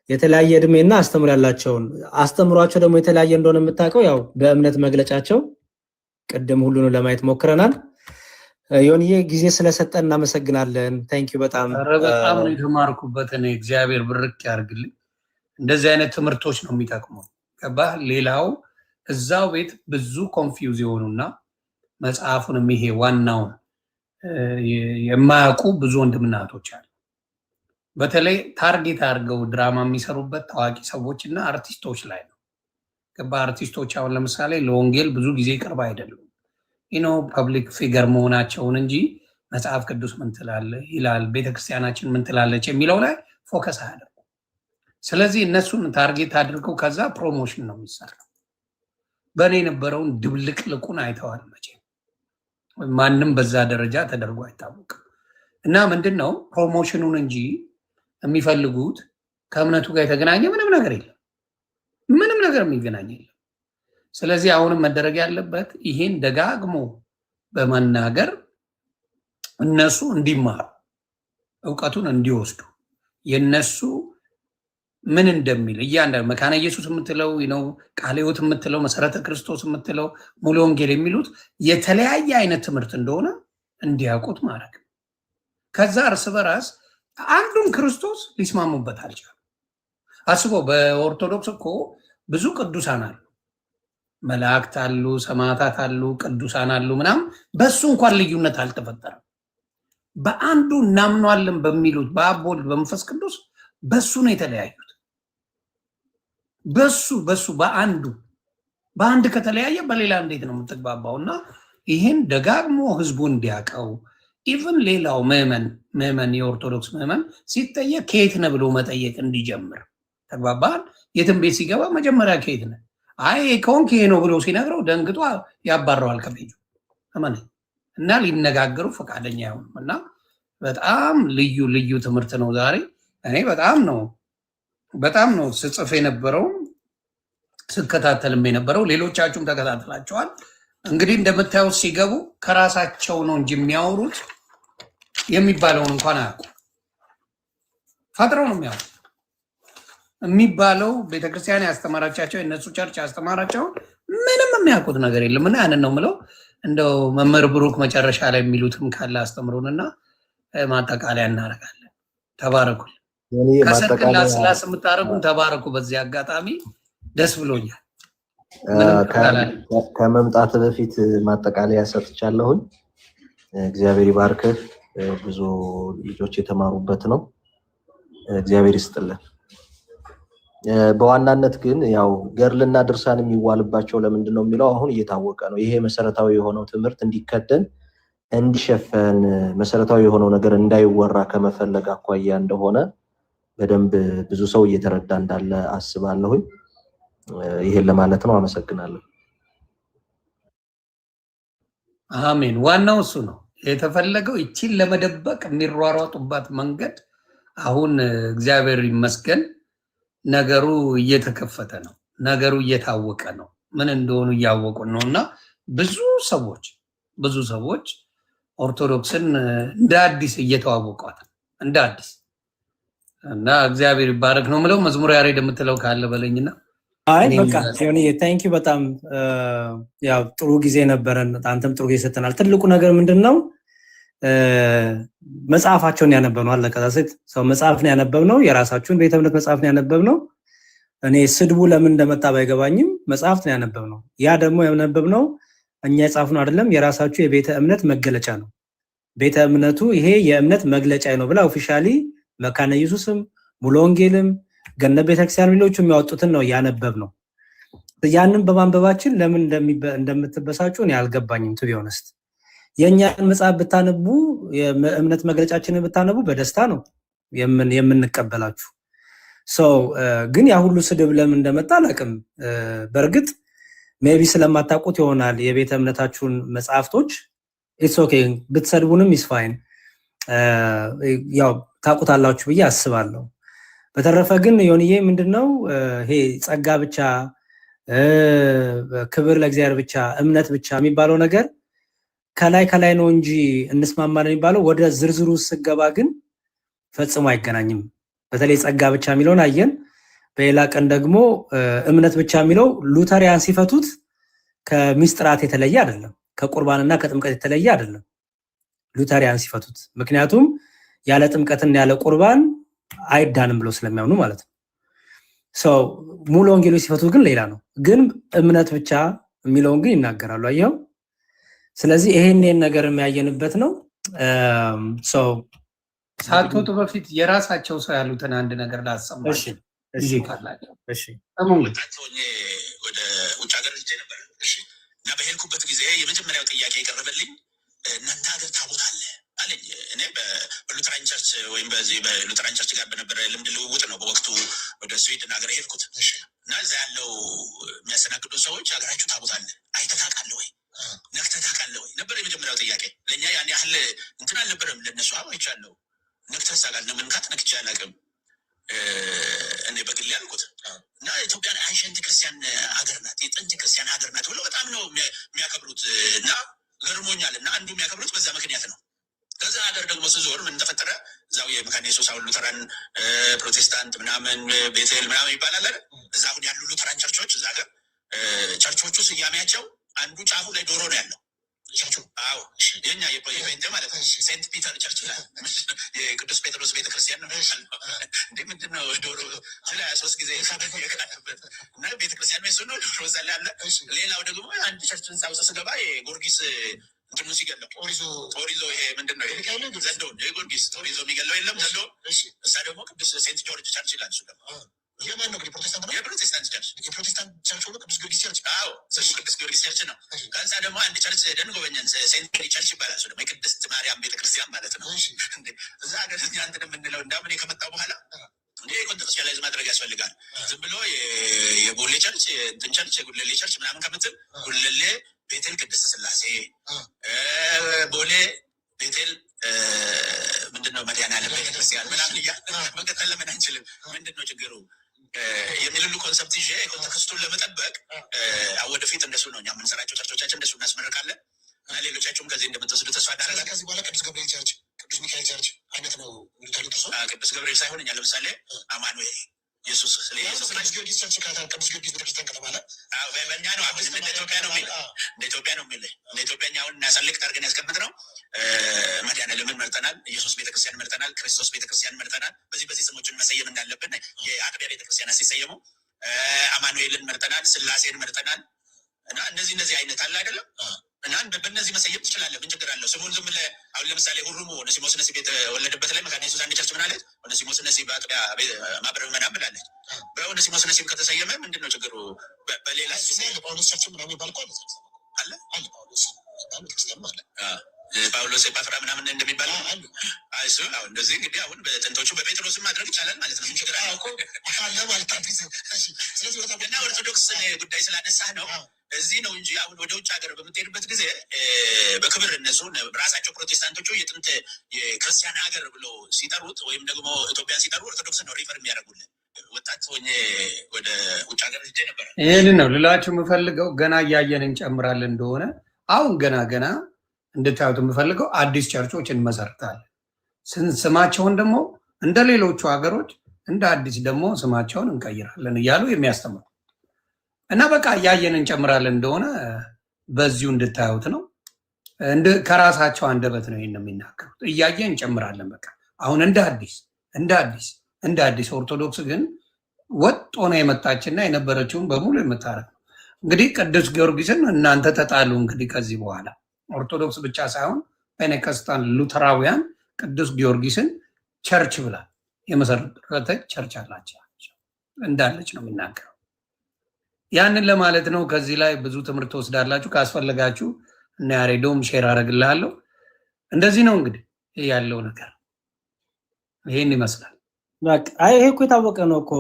የተለያየ እድሜና አስተምሮ ያላቸውን አስተምሯቸው ደግሞ የተለያየ እንደሆነ የምታውቀው ያው በእምነት መግለጫቸው ቅድም ሁሉንም ለማየት ሞክረናል። ዮኒዬ ጊዜ ስለሰጠን እናመሰግናለን። ታንኪዩ በጣም በጣም ነው የተማርኩበት። እኔ እግዚአብሔር ብርክ ያርግልኝ። እንደዚህ አይነት ትምህርቶች ነው የሚጠቅመው። ገባህ? ሌላው እዛው ቤት ብዙ ኮንፊውዝ የሆኑና መጽሐፉንም ይሄ ዋናውን የማያውቁ ብዙ ወንድምናቶች አሉ። በተለይ ታርጌት አድርገው ድራማ የሚሰሩበት ታዋቂ ሰዎች እና አርቲስቶች ላይ ነው። ገባህ? አርቲስቶች አሁን ለምሳሌ ለወንጌል ብዙ ጊዜ ቅርብ አይደሉም። ፐብሊክ ፊገር መሆናቸውን እንጂ መጽሐፍ ቅዱስ ምን ትላለህ ይላል፣ ቤተክርስቲያናችን ምን ትላለች የሚለው ላይ ፎከስ አያደርጉ። ስለዚህ እነሱን ታርጌት አድርገው ከዛ ፕሮሞሽን ነው የሚሰራው። በእኔ የነበረውን ድብልቅልቁን አይተዋል። መቼም ማንም በዛ ደረጃ ተደርጎ አይታወቅም። እና ምንድነው ፕሮሞሽኑን እንጂ የሚፈልጉት ከእምነቱ ጋር የተገናኘ ምንም ነገር የለም። ምንም ነገር የሚገናኝ የለም። ስለዚህ አሁንም መደረግ ያለበት ይሄን ደጋግሞ በመናገር እነሱ እንዲማሩ እውቀቱን እንዲወስዱ የነሱ ምን እንደሚል እያንዳንዱ መካነ ኢየሱስ የምትለው ቃለ ሕይወት የምትለው መሰረተ ክርስቶስ የምትለው ሙሉ ወንጌል የሚሉት የተለያየ አይነት ትምህርት እንደሆነ እንዲያውቁት ማድረግ። ከዛ እርስ በራስ አንዱን ክርስቶስ ሊስማሙበት አልቻሉ። አስቦ በኦርቶዶክስ እኮ ብዙ ቅዱሳን አሉ፣ መላእክት አሉ፣ ሰማዕታት አሉ፣ ቅዱሳን አሉ ምናምን። በሱ እንኳን ልዩነት አልተፈጠረም። በአንዱ እናምኗለን በሚሉት በአብ ወልድ በመንፈስ ቅዱስ በሱ ነው የተለያዩት። በሱ በአንድ ከተለያየ በሌላ እንዴት ነው የምትግባባው? እና ይህን ደጋግሞ ህዝቡ እንዲያውቀው ኢቭን ሌላው ምዕመን የኦርቶዶክስ ምዕመን ሲጠየቅ ከየት ነህ ብሎ መጠየቅ እንዲጀምር ተግባባል። የትም ቤት ሲገባ መጀመሪያ ከየት ነህ ከሆንክ ይሄ ነው ብሎ ሲነግረው ደንግጦ ያባረዋል ከቤቱ እና ሊነጋገሩ ፈቃደኛ አይሆኑም። እና በጣም ልዩ ትምህርት ነው ዛሬ። እኔ በጣም ነው ስጽፍ የነበረው ስከታተልም የነበረው። ሌሎቻችሁም ተከታተላችኋል። እንግዲህ እንደምታዩት ሲገቡ ከራሳቸው ነው እንጂ የሚያወሩት የሚባለውን እንኳን አያውቁም። ፈጥረው ነው የሚያወሩት። የሚባለው ቤተክርስቲያን ያስተማራቻቸው የነሱ ቸርች ያስተማራቸው ምንም የሚያውቁት ነገር የለም። እና ያንን ነው የምለው። እንደው መምህር ብሩክ መጨረሻ ላይ የሚሉትም ካለ አስተምሩንና ማጠቃለያ እናደርጋለን። ተባረኩ። ከስር ክላስ የምታደርጉን ተባረኩ። በዚህ አጋጣሚ ደስ ብሎኛል። ከመምጣት በፊት ማጠቃለያ ሰጥቻለሁኝ። እግዚአብሔር ይባርክህ። ብዙ ልጆች የተማሩበት ነው። እግዚአብሔር ይስጥልን። በዋናነት ግን ያው ገርልና ድርሳን የሚዋልባቸው ለምንድን ነው የሚለው አሁን እየታወቀ ነው። ይሄ መሰረታዊ የሆነው ትምህርት እንዲከደን እንዲሸፈን መሰረታዊ የሆነው ነገር እንዳይወራ ከመፈለግ አኳያ እንደሆነ በደንብ ብዙ ሰው እየተረዳ እንዳለ አስባለሁኝ። ይሄን ለማለት ነው። አመሰግናለሁ። አሜን። ዋናው እሱ ነው የተፈለገው። እቺን ለመደበቅ የሚሯሯጡባት መንገድ አሁን እግዚአብሔር ይመስገን ነገሩ እየተከፈተ ነው። ነገሩ እየታወቀ ነው። ምን እንደሆኑ እያወቁ ነው። እና ብዙ ሰዎች ኦርቶዶክስን እንደ አዲስ እየተዋወቋት እንደ አዲስ እና እግዚአብሔር ይባረክ ነው ምለው። መዝሙር ያሬድ የምትለው ካለ በለኝና። አይ በቃ ሲሆን ታንኪዩ በጣም ያው ጥሩ ጊዜ ነበረን። አንተም ጥሩ ጊዜ ሰጥተናል። ትልቁ ነገር ምንድነው መጽሐፋቸውን ያነበብነው አለቀ። ሰው መጽሐፍን ያነበብነው የራሳችሁን ቤተ እምነት መጽሐፍን ያነበብነው። እኔ ስድቡ ለምን እንደመጣ ባይገባኝም መጽሐፍን ያነበብነው። ያ ደግሞ ያነበብነው እኛ የጻፍነው አይደለም፣ የራሳችሁ የቤተ እምነት መገለጫ ነው። ቤተ እምነቱ ይሄ የእምነት መግለጫ ነው ብላ ኦፊሻሊ መካነ ኢየሱስም ሙሉ ወንጌልም ገነት ቤተክርስቲያን ሌሎቹ የሚያወጡትን ነው ያነበብነው። ያንን በማንበባችን ለምን እንደምትበሳጩ እኔ አልገባኝም። ቱ ቢ ኦነስት የኛን መጽሐፍ ብታነቡ የእምነት መግለጫችንን ብታነቡ በደስታ ነው የምንቀበላችሁ። ግን ያ ሁሉ ስድብ ለምን እንደመጣ አላውቅም። በእርግጥ ሜቢ ስለማታውቁት ይሆናል የቤተ እምነታችሁን መጽሐፍቶች። ኢትስ ኦኬ ብትሰድቡንም ኢስ ፋይን፣ ያው ታውቁታላችሁ ብዬ አስባለሁ። በተረፈ ግን ዮኒዬ ምንድነው ይሄ ጸጋ ብቻ ክብር ለእግዚአብሔር ብቻ እምነት ብቻ የሚባለው ነገር ከላይ ነው እንጂ እንስማማለን የሚባለው ወደ ዝርዝሩ ስገባ ግን ፈጽሞ አይገናኝም። በተለይ ጸጋ ብቻ የሚለውን አየን። በሌላ ቀን ደግሞ እምነት ብቻ የሚለው ሉተሪያን ሲፈቱት ከሚስጥራት የተለየ አይደለም፣ ከቁርባንና ከጥምቀት የተለየ አይደለም ሉተሪያን ሲፈቱት። ምክንያቱም ያለ ጥምቀትና ያለ ቁርባን አይዳንም ብለው ስለሚያምኑ ማለት ነው። ሙሉ ወንጌሎች ሲፈቱት ግን ሌላ ነው። ግን እምነት ብቻ የሚለውን ግን ይናገራሉ። አየው። ስለዚህ ይሄንን ነገር የሚያየንበት ነው። ሳትወጡ በፊት የራሳቸው ሰው ያሉትን አንድ ነገር ላሰማችሁ። እሺ ካላችሁ እሺ ወደ ውጭ ሀገር ልጅ ነበር። እሺ እና በሄድኩበት ጊዜ የመጀመሪያው ጥያቄ የቀረበልኝ እናንተ ሀገር ታቦት አለ አለኝ። እኔ በሉተራን ቸርች ወይም በዚህ በሉተራን ቸርች ጋር በነበረ ልምድ ልውውጥ ነው በወቅቱ ወደ ስዊድን ሀገር የሄድኩት እና እዛ ያለው የሚያስተናግዱ ሰዎች ሀገራችሁ ታቦት አለ አይተህ ታውቃለህ ወይ ነክተህ ታውቃለህ ወይ ነበር የመጀመሪያው ጥያቄ። ለእኛ ያን ያህል እንትን አልነበረም፣ ለእነሱ አይቻለሁ። ነክተህ ታውቃለህ? መንካት ነክቼ አላውቅም እኔ በግሌ ያልኩት እና ኢትዮጵያን አንሸንት ክርስቲያን ሀገር ናት፣ የጥንት ክርስቲያን ሀገር ናት ብሎ በጣም ነው የሚያከብሩት እና ገርሞኛል። እና አንዱ የሚያከብሩት በዛ ምክንያት ነው። ከዛ ሀገር ደግሞ ስዞር ምን ተፈጠረ? እዛው የመካነ ኢየሱስ አሁን ሉተራን፣ ፕሮቴስታንት ምናምን ቤቴል ምናምን ይባላል አይደል? እዛ አሁን ያሉ ሉተራን ቸርቾች እዛ ሀገር ቸርቾቹ ስያሜያቸው አንዱ ጫፉ ላይ ዶሮ ነው ያለው ቸርቹ። አዎ የኛ የፔንቴ ማለት ነው። ሴንት ፒተር ቸርች ላይ የቅዱስ ጴጥሮስ ቤተክርስቲያን ነው እንዴ? ምንድነው ዶሮ ስለ 3 ጊዜ የቀረበት እና ቤተክርስቲያን ነው ነው ዶሮ እዛ ላይ አለ። ሌላው ደግሞ አንድ ቸርች ህንጻ ውስጥ ስገባ የጊዮርጊስ እንትኑ ሲገለው ጦር ይዞ ይሄ ምንድነው ዘንዶ የጊዮርጊስ ጦር ይዞ የሚገለው የለም ዘንዶ። እሳ ደግሞ ቅዱስ ሴንት ጆርጅ ቸርች ይላል። እሱ ደግሞ የማን ነው? የፕሮቴስታንት ነው። የፕሮቴስታንት ቸርች የፕሮቴስታንት ቸርች ሆኖ ቅዱስ ጊዮርጊስ ቸርች። አዎ እሱ ቅዱስ ጊዮርጊስ ቸርች ነው። ከዛ ደግሞ አንድ ቸርች ደን ጎበኘን፣ ሴንት ሜሪ ቸርች ይባላል። እሱ ደግሞ የቅድስት ማርያም ቤተክርስቲያን ማለት ነው። እዛ ሀገር እንትን የምንለው እንዳውም እኔ ከመጣሁ በኋላ እንዲህ ኮንቴክስቹዋላይዝ ማድረግ ያስፈልጋል። ዝም ብሎ የቦሌ ቸርች እንትን ቸርች የጉለሌ ቸርች ምናምን ከምትል ጉለሌ ቤቴል ቅድስት ስላሴ፣ ቦሌ ቤቴል ምንድነው መድኃኔዓለም ቤተክርስቲያን ምናምን እያለ መቀጠል ለምን አንችልም? ምንድነው ችግሩ የሚልሉ ኮንሰፕት ይዤ ኮንቴክስቱን ለመጠበቅ ወደፊት እንደሱ ነው እኛ የምንሰራቸው ቸርቾቻችን እንደሱ እናስመርቃለን። ሌሎቻችሁም ከዚህ እንደምትወስዱ ተስፋ አደርጋለሁ። ከዚህ በኋላ ቅዱስ ገብርኤል ቸርች፣ ቅዱስ ሚካኤል ቸርች አይነት ነው ሚሉታሉት። ቅዱስ ገብርኤል ሳይሆን እኛ ለምሳሌ አማኑኤል ኢየሱስ ስለ ኢየሱስ ቅዱስ ጊዮርጊስ ቸርች ካታል ቅዱስ ጊዮርጊስ ቤተክርስቲያን ከተባለ በእኛ ነው አብስ እንደ ኢትዮጵያ ነው የሚል እንደ ኢትዮጵያ ነው የሚል እንደ ኢትዮጵያኛ አሁን እናሳልቅ አድርገን ያስቀምጥ ነው። መድኃኔዓለምን መርጠናል፣ ኢየሱስ ቤተክርስቲያን መርጠናል፣ ክርስቶስ ቤተክርስቲያን መርጠናል። በዚህ ስሞችን መሰየም እንዳለብን የአጥቢያ ቤተክርስቲያናት ሲሰየሙ አማኑኤልን መርጠናል፣ ስላሴን መርጠናል እና እነዚህ አይነት አለ አይደለም። እና በእነዚህ መሰየም ትችላለህ። ምን ችግር አለው? ስሙን ዝም ብለህ አሁን ለምሳሌ ሁሩሙ ኦኔሲሞስ ነሲ የተወለደበት ላይ መካነ ኢየሱስ አንድ ቸርች ምን አለች? ኦኔሲሞስ ነሲ በአጥቢያ ማህበረ ምዕመናን ብላለች። በኦኔሲሞስ ነሲም ከተሰየመ ምንድን ነው ችግሩ? በሌላ ጳውሎስ ቸርች ምናምን ይባል እኮ አለ አለ ጳውሎስ አለ ጳውሎስ ኤጳፍራ ምናምን እንደሚባል አሉ። እሱ አሁን እንደዚህ እንግዲህ አሁን በጥንቶቹ በጴጥሮስም ማድረግ ይቻላል ማለት ነው። ችግር አለ ማለት ስለዚህ እና ኦርቶዶክስ ጉዳይ ስላነሳህ ነው እዚህ ነው እንጂ አሁን ወደ ውጭ ሀገር በምትሄድበት ጊዜ በክብር እነሱን ራሳቸው ፕሮቴስታንቶቹ የጥንት የክርስቲያን ሀገር ብሎ ሲጠሩት ወይም ደግሞ ኢትዮጵያን ሲጠሩ ኦርቶዶክስን ነው ሪፈር የሚያደርጉልን። ወጣት ሆኜ ወደ ውጭ ሀገር ሄጄ ነበረ። ይህንን ነው ልላችሁ የምፈልገው። ገና እያየን እንጨምራለን እንደሆነ አሁን ገና እንድታዩት የምፈልገው አዲስ ቸርቾች እንመሰርታለን። ስማቸውን ደግሞ እንደ ሌሎቹ ሀገሮች እንደ አዲስ ደግሞ ስማቸውን እንቀይራለን እያሉ የሚያስተምሩ እና በቃ እያየን እንጨምራለን እንደሆነ በዚሁ እንድታዩት ነው። ከራሳቸው አንደበት ነው ይሄን የሚናገሩት። እያየን እንጨምራለን። በቃ አሁን እንደ አዲስ ኦርቶዶክስ ግን ወጥ ሆነ የመጣችና የነበረችውን በሙሉ የምታረግ እንግዲህ ቅዱስ ጊዮርጊስን እናንተ ተጣሉ። እንግዲህ ከዚህ በኋላ ኦርቶዶክስ ብቻ ሳይሆን ፔኔኮስታን ሉተራውያን ቅዱስ ጊዮርጊስን ቸርች ብላ የመሰረተች ቸርች አላቸው እንዳለች ነው የሚናገረው። ያንን ለማለት ነው። ከዚህ ላይ ብዙ ትምህርት ወስዳላችሁ። ካስፈለጋችሁ እና ያሬዶም ሼር አደርግልሃለሁ። እንደዚህ ነው እንግዲህ ያለው ነገር ይሄን ይመስላል። በቃ ይሄ እኮ የታወቀ ነው እኮ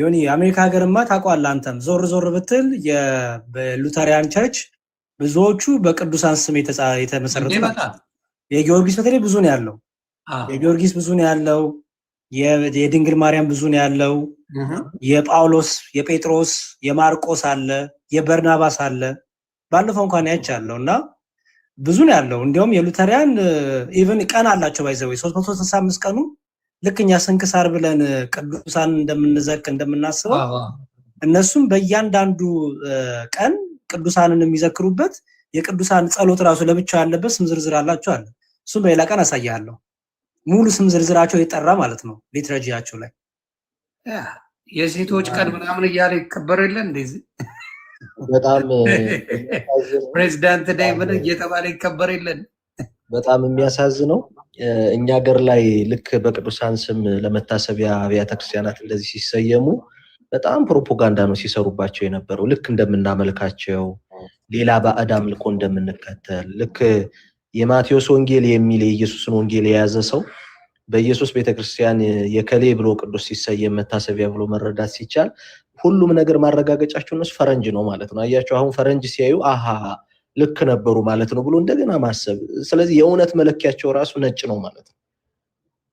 ዮኒ። አሜሪካ ሀገርማ ታውቀዋለህ አንተም ዞር ብትል በሉተሪያን ቸርች ብዙዎቹ በቅዱሳን ስም የተመሰረቱ ናቸው። የጊዮርጊስ በተለይ ብዙ ነው ያለው። የጊዮርጊስ ብዙ ነው ያለው። የድንግል ማርያም ብዙ ነው ያለው። የጳውሎስ፣ የጴጥሮስ፣ የማርቆስ አለ፣ የበርናባስ አለ። ባለፈው እንኳን ያቻለው እና ብዙ ነው ያለው። እንዲያውም የሉተሪያን ኢቭን ቀን አላቸው ባይዘው 365 ቀኑ ልክኛ ስንክሳር ብለን ቅዱሳን እንደምናስበው እነሱም በእያንዳንዱ ቀን ቅዱሳንን የሚዘክሩበት የቅዱሳን ጸሎት ራሱ ለብቻው ያለበት ስም ዝርዝር አላቸው አለ። እሱም በሌላ ቀን አሳያለሁ። ሙሉ ስም ዝርዝራቸው የጠራ ማለት ነው። ሊትረጂያቸው ላይ የሴቶች ቀን ምናምን እያለ ይከበር የለ እንደዚህ በጣም ፕሬዚዳንት ዳይ ምን እየተባለ ይከበር የለን። በጣም የሚያሳዝነው እኛ ሀገር ላይ ልክ በቅዱሳን ስም ለመታሰቢያ አብያተ ክርስቲያናት እንደዚህ ሲሰየሙ በጣም ፕሮፓጋንዳ ነው ሲሰሩባቸው የነበረው። ልክ እንደምናመልካቸው ሌላ ባዕድ አምልኮ እንደምንከተል ልክ የማቴዎስ ወንጌል የሚል የኢየሱስን ወንጌል የያዘ ሰው በኢየሱስ ቤተክርስቲያን የከሌ ብሎ ቅዱስ ሲሰየም መታሰቢያ ብሎ መረዳት ሲቻል ሁሉም ነገር ማረጋገጫቸው እነሱ ፈረንጅ ነው ማለት ነው። አያቸው አሁን ፈረንጅ ሲያዩ አሃ ልክ ነበሩ ማለት ነው ብሎ እንደገና ማሰብ። ስለዚህ የእውነት መለኪያቸው ራሱ ነጭ ነው ማለት ነው።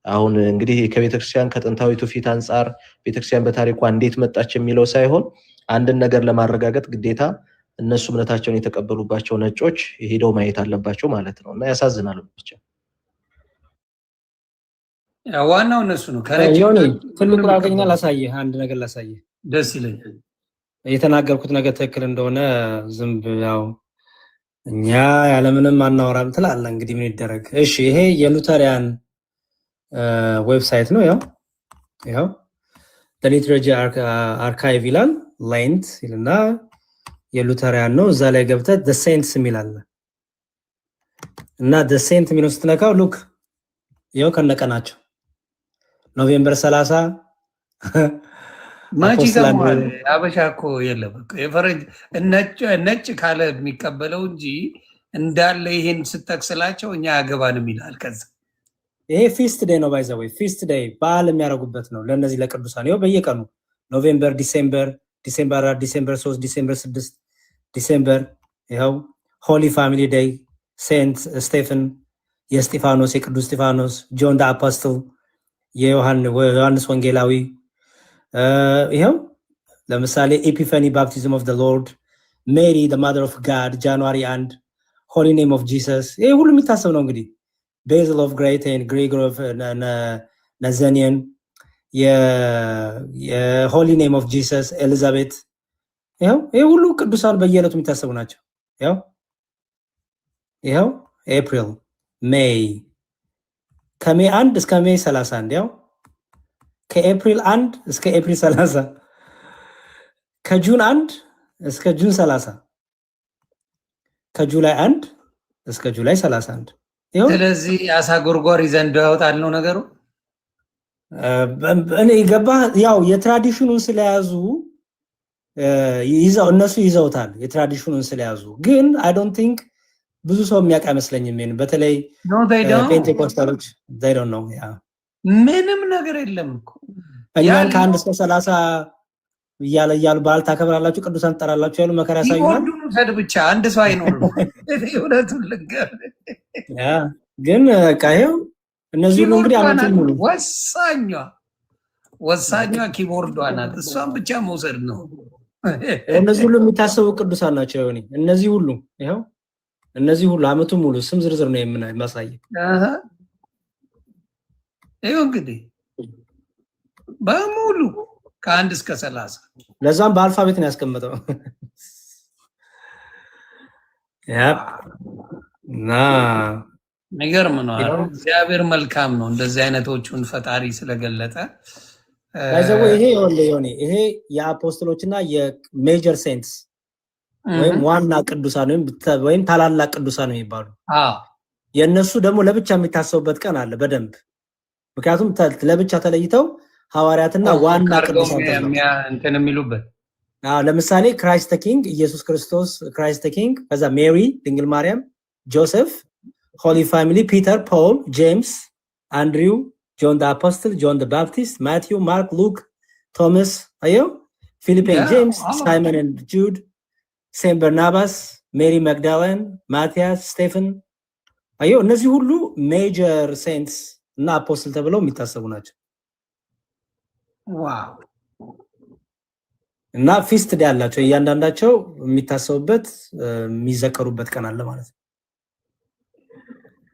አሁን እንግዲህ ከቤተክርስቲያን ከጥንታዊቱ ፊት አንጻር ቤተክርስቲያን በታሪኳ እንዴት መጣች የሚለው ሳይሆን አንድን ነገር ለማረጋገጥ ግዴታ እነሱ እምነታቸውን የተቀበሉባቸው ነጮች ሄደው ማየት አለባቸው ማለት ነው። እና ያሳዝናል ብቻ። ዋናው እነሱ ነው። ዮኒ ትልቁ አገኘና ላሳየህ አንድ ነገር ላሳየህ። ደስ ይለኛል። የተናገርኩት ነገር ትክክል እንደሆነ ዝም ያው እኛ ያለምንም አናወራም ትላለህ። እንግዲህ ምን ይደረግ? እሺ ይሄ የሉተሪያን ዌብሳይት ነው። ያው ሊትሬጂ አርካይቭ ይላል። ላይንት ይልና የሉተሪያን ነው። እዛ ላይ ገብተህ the saints የሚላል እና the saint የሚለው ስትነካው ሉክ ይኸው ከነቀናቸው ኖቬምበር 30 ማጂ ጋር አበሻ እኮ የለም እኮ የፈረንጅ ነጭ ካለ የሚቀበለው እንጂ እንዳለ ይሄን ስተክስላቸው እኛ ያገባንም ይላል። ከዛ ይሄ ፊስት ዴይ ነው ባይዘው ፊስት ዴይ በዓል የሚያደርጉበት ነው ለነዚህ ለቅዱሳን። ይኸው በየቀኑ ኖቬምበር፣ ዲሴምበር 4፣ ዲሴምበር 3፣ ዲሴምበር 6፣ ዲሴምበር ይኸው ሆሊ ፋሚሊ ዴይ፣ ሴንት ስቴፈን የስጢፋኖስ የቅዱስ ስጢፋኖስ፣ ጆን ዳ አፖስትል የዮሐንስ ወንጌላዊ ይኸው ለምሳሌ ኤፒፋኒ ባፕቲዝም ኦፍ ዘ ሎርድ፣ ሜሪ ዘ ማዘር ኦፍ ጋድ ጃንዋሪ 1፣ ሆሊ ኔም ኦፍ ጂሰስ። ይሄ ሁሉ የሚታሰብ ነው እንግዲህ ቤዝል ኦፍ ግሬቴን፣ ግሬጎሪ ኦፍ ናዛኒያን፣ የሆሊ ኔም ኦፍ ጂሰስ፣ ኤሊዛቤት። ይሄ ሁሉ ቅዱሳን በየዕለቱ የሚታሰቡ ናቸው። ይኸው ኤፕሪል፣ ሜይ ከሜይ 1 እስከ ሜይ 31 ያው ከኤፕሪል 1 እስከ ኤፕሪል 30 ከጁን 1 እስከ ጁን 30 ከጁላይ 1 እስከ ጁላይ 31 ይኸው። ስለዚህ አሳ ጎርጓሪ ዘንዶ ያወጣል ነው ነገሩ። እኔ ገባ ያው የትራዲሽኑን ስለያዙ እነሱ ይዘውታል የትራዲሽኑን ስለያዙ። ግን አይ ዶንት ቲንክ ብዙ ሰው የሚያውቅ አይመስለኝም። በተለይ ፔንቴኮስታሎች they don't know ምንም ነገር የለም እኮ እኛን ከ1 እስከ 30 እያሉ በዓል ታከብራላችሁ ቅዱሳን ትጠራላችሁ ያሉ መከራ ሳይሆን ሰድ ብቻ አንድ ሰው አይኖርም። እውነቱን ልንገር ግን ቃየው እነዚህ ሁሉ እንግዲህ አመት ሙሉ ወሳኟ ኪቦርዷ ናት። እሷን ብቻ መውሰድ ነው። እነዚህ ሁሉ የሚታሰቡ ቅዱሳን ናቸው። እነዚህ ሁሉ ይኸው እነዚህ ሁሉ አመቱ ሙሉ ስም ዝርዝር ነው የማሳየው። ይኸው እንግዲህ በሙሉ ከ1 እስከ 30 ለዛም በአልፋቤት ነው ያስቀመጠው። እና የሚገርም ነው። እግዚአብሔር መልካም ነው እንደዚህ አይነቶቹን ፈጣሪ ስለገለጠ። ይሄ የአፖስቶሎችና የሜጀር ሴንትስ ወይም ዋና ቅዱሳን ወይም ታላላቅ ቅዱሳን የሚባሉ የእነሱ ደግሞ ለብቻ የሚታሰቡበት ቀን አለ በደንብ። ምክንያቱም ለብቻ ተለይተው ሐዋርያትና ዋና ቅዱሳን እንትን የሚሉበት ለምሳሌ ክራይስት ኪንግ ኢየሱስ ክርስቶስ ክራይስት ኪንግ፣ ከዛ ሜሪ ድንግል ማርያም፣ ጆሴፍ፣ ሆሊ ፋሚሊ፣ ፒተር፣ ፖል፣ ጄምስ፣ አንድሪው፣ ጆን ደ አፖስትል፣ ጆን ደ ባፕቲስት፣ ማቲው፣ ማርክ፣ ሉክ፣ ቶማስ፣ ፊሊፕ ኤንድ ጄምስ፣ ሳይመን ኤንድ ጁድ፣ ሴንት በርናባስ፣ ሜሪ መግዳላን፣ ማቲያስ፣ ስቴፈን። እነዚህ ሁሉ ሜጀር ሴንትስ እና አፖስትል ተብለው የሚታሰቡ ናቸው። ዋው! እና ፊስት ዴይ ያላቸው እያንዳንዳቸው የሚታሰቡበት የሚዘከሩበት ቀን አለ ማለት ነው።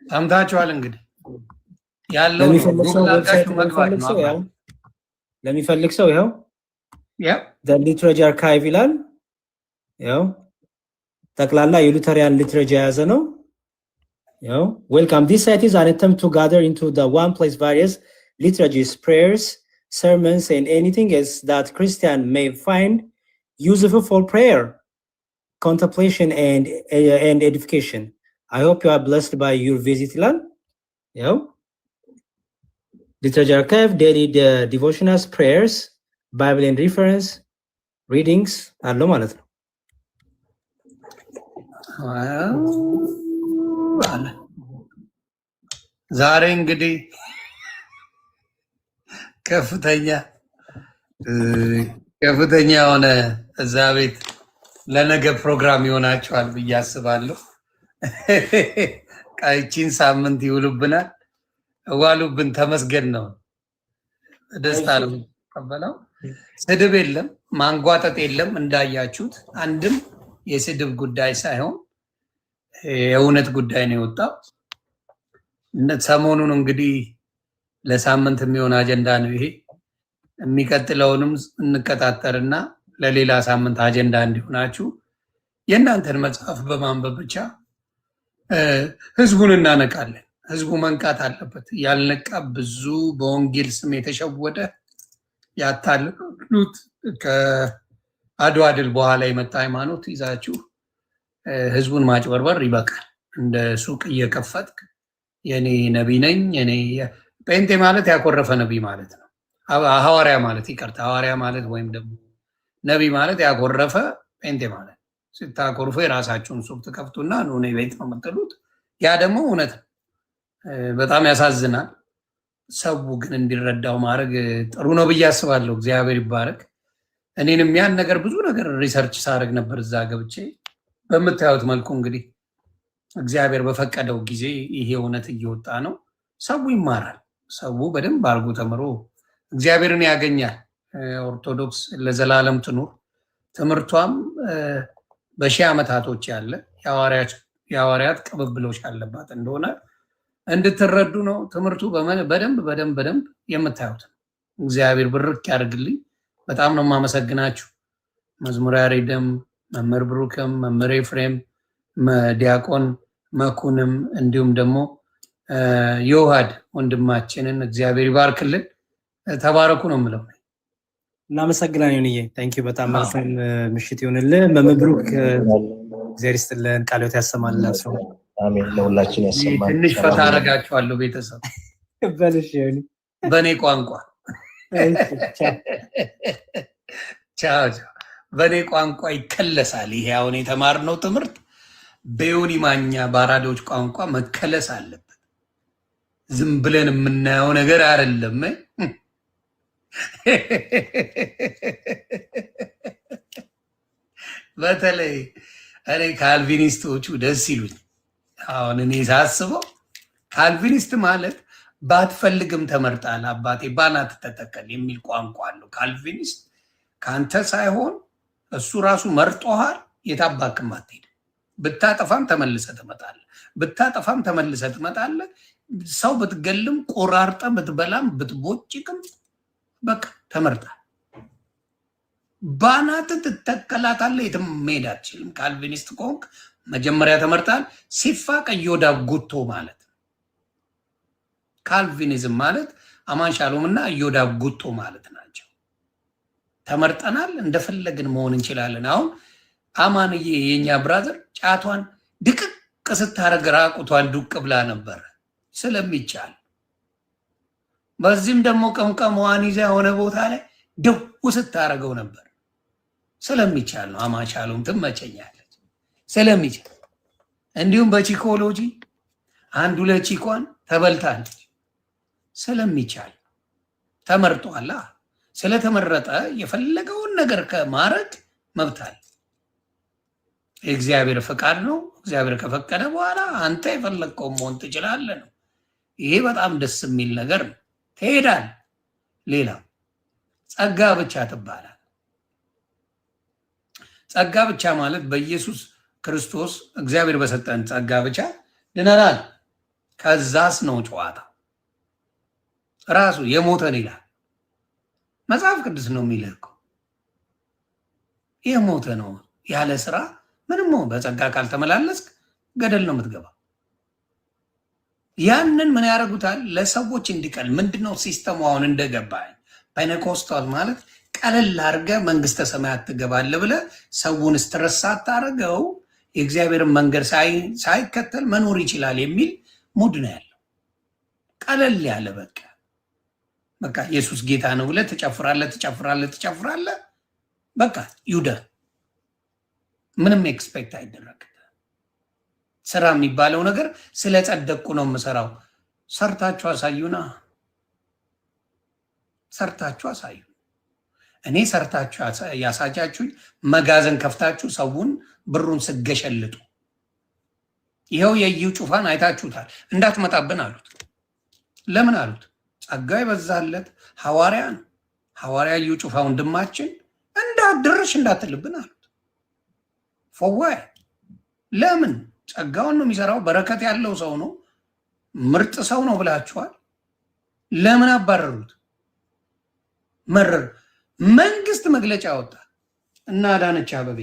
ሰምታችኋል እንግዲህ ያለው ለሚፈልግ ሰው ይኸው the literature archive ይላል። ያው ጠቅላላ የሉተሪያን ሊትሬቸር የያዘ ነው። ያው welcome, this site is an attempt to gather into the one place various liturgies, prayers, sermons and anything else that Christian may find useful for prayer, contemplation and edification. I hope you are blessed by your visit. Literature archive, daily devotionals, prayers, Bible and reference, readings አለው ማለት ነው። ዛሬ እንግዲህ ከፍተኛ የሆነ እዛ ቤት ለነገ ፕሮግራም ይሆናችኋል ብዬ አስባለሁ። ቃይቺን ሳምንት ይውሉብናል። ዋሉብን፣ ተመስገን ነው። ደስታ ነው ተቀበለው። ስድብ የለም፣ ማንጓጠጥ የለም። እንዳያችሁት አንድም የስድብ ጉዳይ ሳይሆን የእውነት ጉዳይ ነው የወጣው። ሰሞኑን እንግዲህ ለሳምንት የሚሆን አጀንዳ ነው ይሄ። የሚቀጥለውንም እንከታተልና ለሌላ ሳምንት አጀንዳ እንዲሆናችሁ የእናንተን መጽሐፍ በማንበብ ብቻ ህዝቡን እናነቃለን። ህዝቡ መንቃት አለበት። ያልነቃ ብዙ በወንጌል ስም የተሸወደ ያታሉት ከአድዋ ድል በኋላ የመጣ ሃይማኖት ይዛችሁ ህዝቡን ማጭበርበር ይበቃል። እንደ ሱቅ እየከፈትክ የኔ ነቢይ ነኝ የኔ ጴንጤ ማለት ያኮረፈ ነቢይ ማለት ነው። ሐዋርያ ማለት ይቅርታ፣ ሐዋርያ ማለት ወይም ደግሞ ነቢይ ማለት ያኮረፈ ጴንጤ ማለት። ስታኮርፉ የራሳችሁን ሱቅ ትከፍቱና ነው እኔ ቤት ነው የምትሉት። ያ ደግሞ እውነት ነው። በጣም ያሳዝናል። ሰው ግን እንዲረዳው ማድረግ ጥሩ ነው ብዬ አስባለሁ። እግዚአብሔር ይባረክ። እኔንም ያን ነገር ብዙ ነገር ሪሰርች ሳደርግ ነበር እዛ ገብቼ። በምታዩት መልኩ እንግዲህ እግዚአብሔር በፈቀደው ጊዜ ይሄ እውነት እየወጣ ነው። ሰው ይማራል። ሰው በደንብ አድርጎ ተምሮ እግዚአብሔርን ያገኛል። ኦርቶዶክስ ለዘላለም ትኑር። ትምህርቷም በሺህ ዓመታቶች ያለ የሐዋርያት ቅብብሎች ያለባት እንደሆነ እንድትረዱ ነው። ትምህርቱ በደንብ የምታዩት እግዚአብሔር ብርክ ያድርግልኝ። በጣም ነው የማመሰግናችሁ። መዝሙር ያሬድም፣ መምህር ብሩክም፣ መምህር ኤፍሬም፣ ዲያቆን መኩንም እንዲሁም ደግሞ ዮሐድ ወንድማችንን እግዚአብሔር ይባርክልን። ተባረኩ ነው የምለው። እናመሰግናለን ዮኒዬ። ታንኪ ዩ። በጣም መልካም ምሽት ይሁንልህ። መምህር ብሩክ እግዚአብሔር ይስጥልን፣ ቃል ሕይወት ያሰማልን። አሜን። ለሁላችን ያሰማልን። ትንሽ ፈታ አደርጋችኋለሁ ቤተሰብ በልሽ ዮኒ በእኔ ቋንቋ ቻው። በእኔ ቋንቋ ይከለሳል። ይሄ አሁን የተማርነው ትምህርት በዮኒ ማኛ በአራዶች ቋንቋ መከለስ አለበት። ዝም ብለን የምናየው ነገር አይደለም። በተለይ እኔ ካልቪኒስቶቹ ደስ ይሉኝ። አሁን እኔ ሳስበው ካልቪኒስት ማለት ባትፈልግም ተመርጣል አባቴ ባናት ተተከል የሚል ቋንቋ አለው። ካልቪኒስት ካንተ ሳይሆን እሱ ራሱ መርጦሃል። የታባክም አትሄድ። ብታጠፋም ተመልሰህ ትመጣለህ። ብታጠፋም ተመልሰህ ትመጣለህ። ሰው ብትገልም ቆራርጠ ብትበላም ብትቦጭቅም በቃ ተመርጣል። ባናት ትተከላታለህ። የትም መሄድ አትችልም። ካልቪኒስት ከሆንክ መጀመሪያ ተመርጣል። ሲፋቅ ኢዮዳብ ጉቶ ማለት ካልቪኒዝም ማለት አማን ሻሎም እና ኢዮዳብ ጉቶ ማለት ናቸው። ተመርጠናል። እንደፈለግን መሆን እንችላለን። አሁን አማንዬ የኛ ብራዘር ጫቷን ድቅቅ ስታረግ ራቁቷን ዱቅ ብላ ነበር ስለሚቻል፣ በዚህም ደግሞ ቀምቀሟን ይዛ የሆነ ቦታ ላይ ደው ስታረገው ነበር ስለሚቻል ነው። አማን ሻሎም ትመቸኛለች ስለሚቻል። እንዲሁም በቺኮሎጂ አንድ ሁለት ቺኳን ተበልታለች ስለሚቻል ተመርጧላ። ስለተመረጠ የፈለገውን ነገር ከማድረግ መብታል። የእግዚአብሔር ፈቃድ ነው። እግዚአብሔር ከፈቀደ በኋላ አንተ የፈለግከው መሆን ትችላለህ ነው። ይሄ በጣም ደስ የሚል ነገር ነው። ትሄዳል። ሌላ ጸጋ ብቻ ትባላል። ጸጋ ብቻ ማለት በኢየሱስ ክርስቶስ እግዚአብሔር በሰጠን ጸጋ ብቻ ድነናል። ከዛስ ነው ጨዋታ። ራሱ የሞተን ይላል መጽሐፍ ቅዱስ ነው የሚልህ። የሞተ ነው ያለ ስራ ምንም ነው። በጸጋ ካልተመላለስክ ገደል ነው የምትገባ። ያንን ምን ያደርጉታል? ለሰዎች እንዲቀል ምንድነው ሲስተሙ? አሁን እንደገባኝ ፔንቴኮስታል ማለት ቀለል አድርገህ መንግስተ ሰማያት ትገባለህ ብለህ ሰውን ስትረሳ አታደርገው። የእግዚአብሔርን መንገድ ሳይከተል መኖር ይችላል የሚል ሙድ ነው ያለው። ቀለል ያለ በቃ ኢየሱስ ጌታ ነው ብለህ ትጨፍራለህ። በቃ ይሁዳ ምንም ኤክስፔክት አይደረግ። ስራ የሚባለው ነገር ስለ ጸደቅኩ ነው የምሰራው። ሰርታችሁ አሳዩና፣ ሰርታችሁ አሳዩ። እኔ ሰርታችሁ ያሳያችሁኝ መጋዘን ከፍታችሁ ሰውን ብሩን ስገሸልጡ፣ ይኸው የኢዩ ጩፋን አይታችሁታል። እንዳትመጣብን አሉት። ለምን አሉት? ጸጋ ይበዛለት ሐዋርያ ነው። ሐዋርያ ኢዩ ጩፋ ወንድማችን እንዳትደርሽ እንዳትልብን አሉት። ፈዋይ ለምን? ጸጋውን ነው የሚሰራው። በረከት ያለው ሰው ነው፣ ምርጥ ሰው ነው ብላችኋል። ለምን አባረሩት? መረር መንግስት መግለጫ ወጣ እና አዳነች አበቤ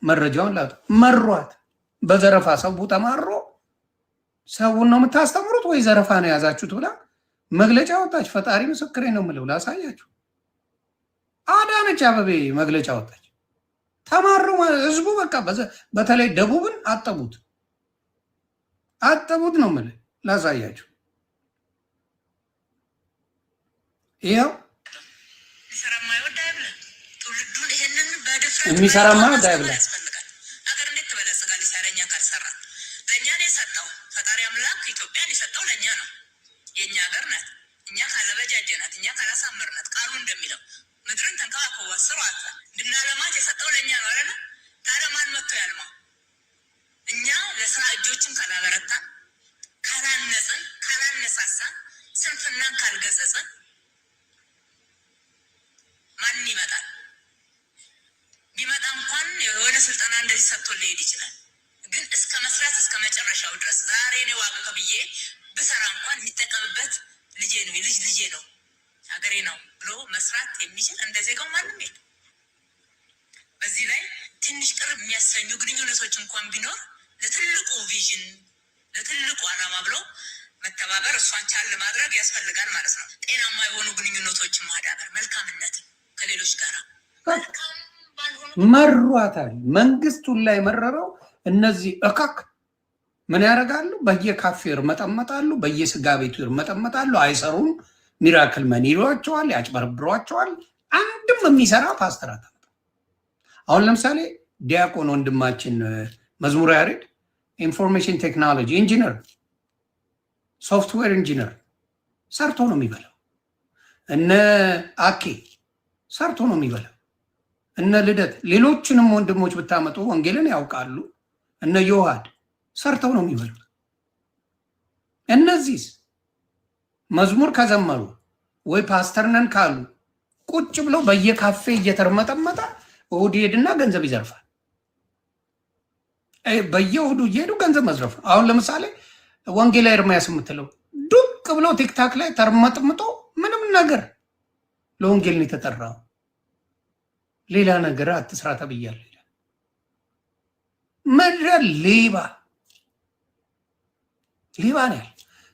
መረጃውን ላጡ መሯት። በዘረፋ ሰው ተማሮ ሰውን ነው የምታስተምሩት ወይ ዘረፋ ነው የያዛችሁት ብላ መግለጫ ወጣች። ፈጣሪ ምስክሬ ነው የምለው፣ ላሳያችሁ። አዳነች አበቤ መግለጫ ወጣች። ተማሩ ህዝቡ በቃ በተለይ ደቡብን አጠቡት ነው የምልህ፣ ላሳያችሁ። ይኸው የሚሰራማ ዳይብለ ሀገር እንዴት ትበለጽጋለች? ሳይረኛ ካልሰራ ለእኛ ነው የሰጠው ፈጣሪ አምላክ። ኢትዮጵያን የሰጠው ለእኛ ነው። የእኛ ሀገር ናት። እኛ ካለበጃጀናት፣ እኛ ካላሳመርናት፣ ቃሉ እንደሚለው ምድርን ተንከባከቡ አስሯት እንድናለማት የሰጠው ለእኛ ነው አይደለ? ታዲያ ማን መጥቶ ያልማ? እኛ ለስራ እጆችን ካላበረታን፣ ካላነጽን፣ ካላነሳሳን፣ ስንፍናን ካልገጸጽን ማን ይመጣል? ቢመጣ እንኳን የሆነ ስልጠና እንደዚህ ሰጥቶ ሊሄድ ይችላል። ግን እስከ መስራት እስከ መጨረሻው ድረስ ዛሬ ነው ዋጋ ከብዬ ብሰራ እንኳን የሚጠቀምበት ልጄ ነው፣ ልጄ ነው፣ ሀገሬ ነው ብሎ መስራት የሚችል እንደ ዜጋው ማንም የለም። በዚህ ላይ ትንሽ ቅር የሚያሰኙ ግንኙነቶች እንኳን ቢኖር ለትልቁ ቪዥን ለትልቁ ዓላማ ብሎ መተባበር፣ እሷን ቻል ማድረግ ያስፈልጋል ማለት ነው። ጤናማ የሆኑ ግንኙነቶችን ማዳበር፣ መልካምነትን ከሌሎች ጋር መሯታል። መንግስቱን ላይ መረረው። እነዚህ እካክ ምን ያደርጋሉ? በየካፌ ይርመጠመጣሉ፣ በየስጋ ቤቱ ይርመጠመጣሉ። አይሰሩም። ሚራክል መን ይሏቸዋል፣ ያጭበረብሯቸዋል። አንድም የሚሰራ ፓስተር አታመጣም። አሁን ለምሳሌ ዲያቆን ወንድማችን መዝሙር ያሬድ ኢንፎርሜሽን ቴክኖሎጂ ኢንጂነር፣ ሶፍትዌር ኢንጂነር ሰርቶ ነው የሚበላው። እነ አኬ ሰርቶ ነው የሚበላው። እነ ልደት ሌሎችንም ወንድሞች ብታመጡ ወንጌልን ያውቃሉ። እነ ዮሐድ ሰርተው ነው የሚበሉት። እነዚህስ መዝሙር ከዘመሩ ወይ ፓስተር ነን ካሉ ቁጭ ብለው በየካፌ እየተርመጠመጠ እሑድ ሄድና ገንዘብ ይዘርፋል። በየእሑዱ እየሄዱ ገንዘብ መዝረፍ ነው። አሁን ለምሳሌ ወንጌላዊ ኤርምያስ የምትለው ዱቅ ብሎ ቲክታክ ላይ ተርመጥምጦ ምንም ነገር ለወንጌል ነው የተጠራው። ሌላ ነገር አትስራ ተብያለሁ ይላል። ምድረ ሌባ ነው ያለ።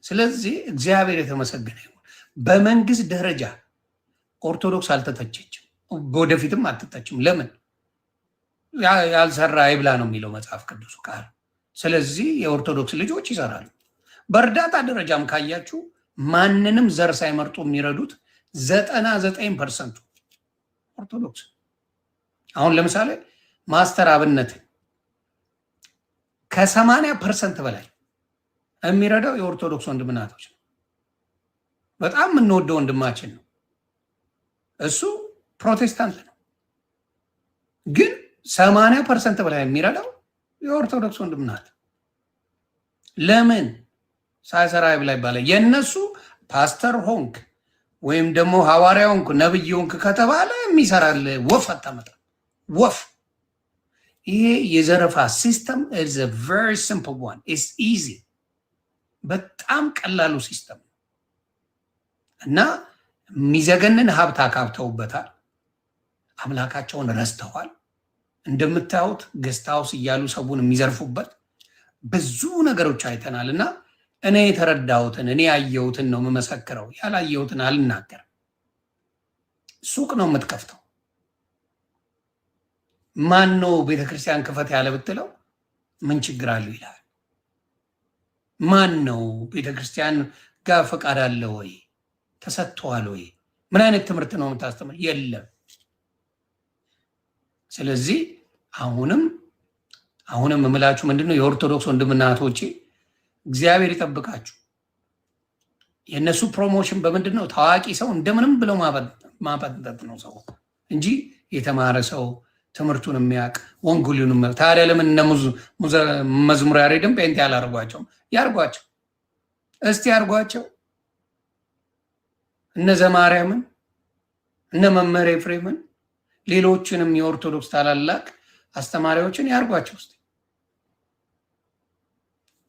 ስለዚህ እግዚአብሔር የተመሰገነ ይሁን። በመንግስት ደረጃ ኦርቶዶክስ አልተተቸችም፣ ወደፊትም አትተችም። ለምን? ያልሰራ አይብላ ነው የሚለው መጽሐፍ ቅዱስ ቃል። ስለዚህ የኦርቶዶክስ ልጆች ይሰራሉ። በእርዳታ ደረጃም ካያችሁ ማንንም ዘር ሳይመርጡ የሚረዱት 99% ኦርቶዶክስ። አሁን ለምሳሌ ማስተር አብነት ከ80% በላይ የሚረዳው የኦርቶዶክስ ወንድምናቶች ነው። በጣም የምንወደው ወንድማችን ነው። እሱ ፕሮቴስታንት ነው፣ ግን 80% በላይ የሚረዳው የኦርቶዶክስ ወንድምናት። ለምን? ሳይሰራ ይብላ ይባላል። የእነሱ ፓስተር ሆንክ ወይም ደግሞ ሐዋርያ ሆንክ ነብይ ሆንክ ከተባለ የሚሰራል ወፍ አታመጣ ወፍ። ይሄ የዘረፋ ሲስተም is a very simple one. It's easy. በጣም ቀላሉ ሲስተም እና የሚዘገንን ሀብት አካብተውበታል። አምላካቸውን ረስተዋል። እንደምታዩት ገስት ሃውስ እያሉ ሰውን የሚዘርፉበት ብዙ ነገሮች አይተናል። እና እኔ የተረዳሁትን እኔ ያየሁትን ነው የምመሰክረው፣ ያላየሁትን አልናገርም። ሱቅ ነው የምትከፍተው። ማን ነው ቤተክርስቲያን ክፈት ያለ ብትለው ምን ችግር አለው ይላል። ማን ነው ቤተክርስቲያን ጋር ፈቃድ አለ ወይ? ተሰጥቷል ወይ? ምን አይነት ትምህርት ነው የምታስተምር? የለም። ስለዚህ አሁንም የምላችሁ ምንድነው የኦርቶዶክስ ወንድምና እህቶቼ እግዚአብሔር ይጠብቃችሁ። የእነሱ ፕሮሞሽን በምንድነው? ታዋቂ ሰው እንደምንም ብለው ማበጠት ነው ሰው እንጂ የተማረ ሰው ትምህርቱን የሚያውቅ ወንጌሉን የሚያውቅ። ታዲያ ለምን እነ መዝሙር ያሬድን ጴንጤ ያላርጓቸውም? ያርጓቸው እስቲ ያርጓቸው። እነ ዘማርያምን እነ መምህር ኤፍሬምን ሌሎችንም የኦርቶዶክስ ታላላቅ አስተማሪዎችን ያርጓቸው እስቲ።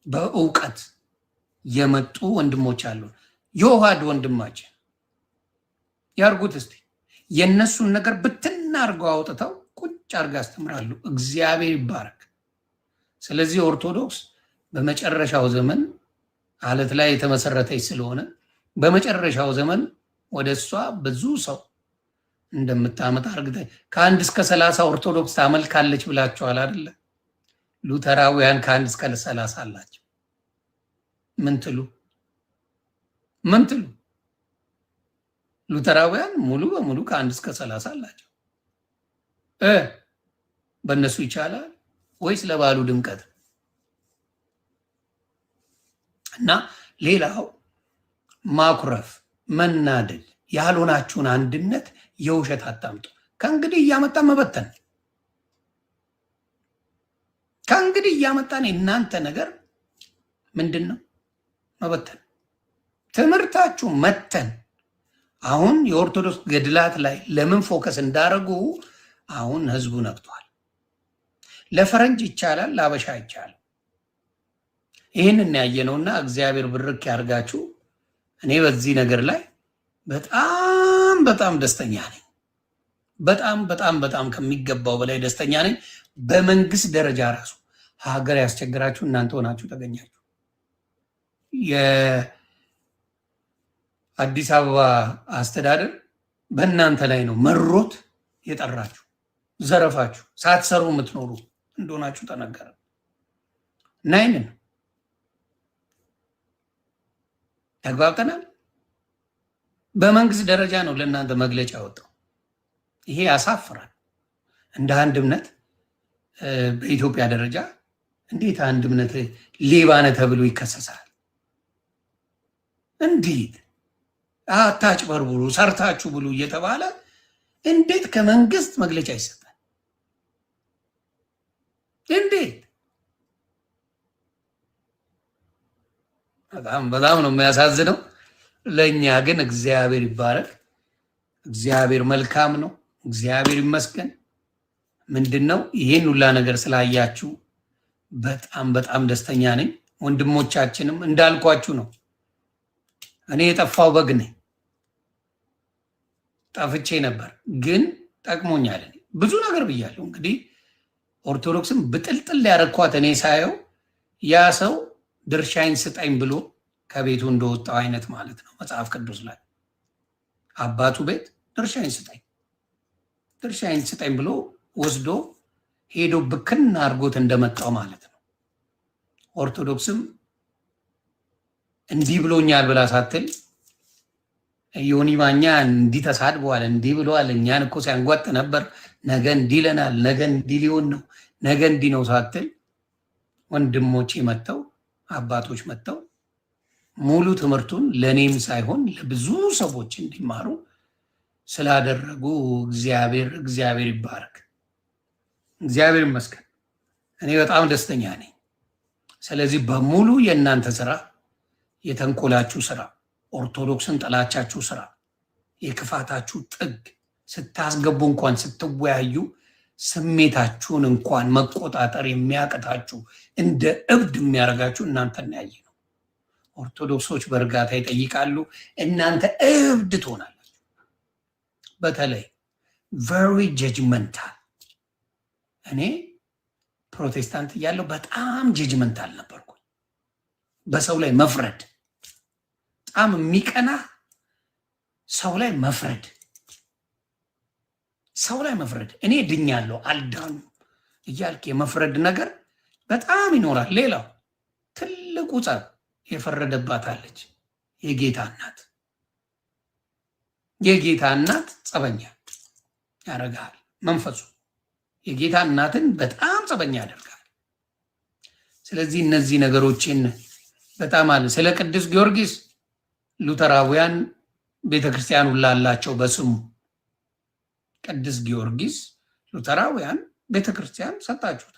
በእውቀት የመጡ ወንድሞች አሉ። የውሃድ ወንድማችን ያርጉት እስቲ። የነሱን ነገር ብትና አርገው አውጥተው ቁጭ አርጋ ያስተምራሉ። እግዚአብሔር ይባረክ። ስለዚህ ኦርቶዶክስ በመጨረሻው ዘመን አለት ላይ የተመሰረተች ስለሆነ በመጨረሻው ዘመን ወደ እሷ ብዙ ሰው እንደምታመጣ አርግተ ከ1 እስከ 30 ኦርቶዶክስ ታመልካለች ብላችኋል አይደለ? ሉተራውያን ከ1 እስከ 30 አላቸው። ምን ትሉ? ሉተራውያን ሙሉ በሙሉ ከ1 እስከ 30 አላቸው። በእነሱ ይቻላል ወይስ ለባሉ ድምቀት? እና ሌላው ማኩረፍ፣ መናደድ፣ ያልሆናችሁን አንድነት የውሸት አታምጡ። ከእንግዲህ እያመጣን መበተን፣ ከእንግዲህ እያመጣን የእናንተ ነገር ምንድን ነው? መበተን። ትምህርታችሁ መተን። አሁን የኦርቶዶክስ ገድላት ላይ ለምን ፎከስ እንዳደረጉ አሁን ህዝቡ ነቅቷል። ለፈረንጅ ይቻላል፣ ለአበሻ ይቻላል። ይህንን ያየነውና እግዚአብሔር ብርክ ያርጋችሁ። እኔ በዚህ ነገር ላይ በጣም ደስተኛ ነኝ። በጣም ከሚገባው በላይ ደስተኛ ነኝ። በመንግስት ደረጃ ራሱ ሀገር ያስቸግራችሁ እናንተ ሆናችሁ ተገኛችሁ። የአዲስ አበባ አስተዳደር በእናንተ ላይ ነው መሮት የጠራችሁ። ዘረፋችሁ፣ ሳትሰሩ የምትኖሩ እንደሆናችሁ ተነገረ እና ይህንን ተግባብተናል። በመንግስት ደረጃ ነው ለእናንተ መግለጫ ያወጣው። ይሄ ያሳፍራል። እንደ አንድ እምነት በኢትዮጵያ ደረጃ እንዴት አንድ እምነት ሌባ ነህ ተብሎ ይከሰሳል? እንዴት አታጭበርብሩ፣ ሰርታችሁ ብሉ እየተባለ እንዴት ከመንግስት መግለጫ ይሰጣል? እንዴት? በጣም ነው የሚያሳዝነው። ለእኛ ግን እግዚአብሔር ይባረክ። እግዚአብሔር መልካም ነው። እግዚአብሔር ይመስገን። ምንድነው ይሄን ሁላ ነገር ስላያችሁ በጣም ደስተኛ ነኝ። ወንድሞቻችንም እንዳልኳችሁ ነው። እኔ የጠፋው በግ ነኝ። ጠፍቼ ነበር ግን ጠቅሞኛል። ብዙ ነገር ብያለሁ። እንግዲህ ኦርቶዶክስም ብጥልጥል ያረኳት እኔ ሳየው ያ ሰው ድርሻዬን ስጠኝ ብሎ ከቤቱ እንደወጣው አይነት ማለት ነው። መጽሐፍ ቅዱስ ላይ አባቱ ቤት ድርሻዬን ስጠኝ ብሎ ወስዶ ሄዶ ብክን አድርጎት እንደመጣው ማለት ነው። ኦርቶዶክስም እንዲህ ብሎኛል ብላ ሳትል ዮኒ ማኛ እንዲህ ተሳድበዋል፣ እንዲህ ብለዋል፣ እኛን እኮ ሲያንጓጥ ነበር፣ ነገ እንዲህ ይለናል፣ ነገ እንዲህ ሊሆን ነው፣ ነገ እንዲህ ነው ሳትል ወንድሞቼ መጥተው አባቶች መጥተው ሙሉ ትምህርቱን ለእኔም ሳይሆን ለብዙ ሰዎች እንዲማሩ ስላደረጉ እግዚአብሔር ይባረክ፣ እግዚአብሔር ይመስገን። እኔ በጣም ደስተኛ ነኝ። ስለዚህ በሙሉ የእናንተ ስራ፣ የተንኮላችሁ ስራ፣ ኦርቶዶክስን ጥላቻችሁ ስራ፣ የክፋታችሁ ጥግ ስታስገቡ እንኳን ስትወያዩ ስሜታችሁን እንኳን መቆጣጠር የሚያቅታችሁ እንደ እብድ የሚያደርጋችሁ እናንተን ያየ ነው። ኦርቶዶክሶች በእርጋታ ይጠይቃሉ፣ እናንተ እብድ ትሆናላችሁ። በተለይ ቨሪ ጀጅመንታል። እኔ ፕሮቴስታንት እያለሁ በጣም ጀጅመንታል ነበርኩኝ። በሰው ላይ መፍረድ፣ በጣም የሚቀና ሰው ላይ መፍረድ። እኔ ድኛለሁ አልዳኑ እያልክ የመፍረድ ነገር በጣም ይኖራል። ሌላው ትልቁ ጸብ የፈረደባታለች የጌታ እናት ጸበኛ ያደርጋል። መንፈሱ የጌታ እናትን በጣም ጸበኛ ያደርጋል። ስለዚህ እነዚህ ነገሮችን በጣም አለ። ስለ ቅዱስ ጊዮርጊስ ሉተራውያን ቤተክርስቲያን ላላቸው በስሙ ቅዱስ ጊዮርጊስ ሉተራውያን ቤተክርስቲያን ሰጣችሁታል።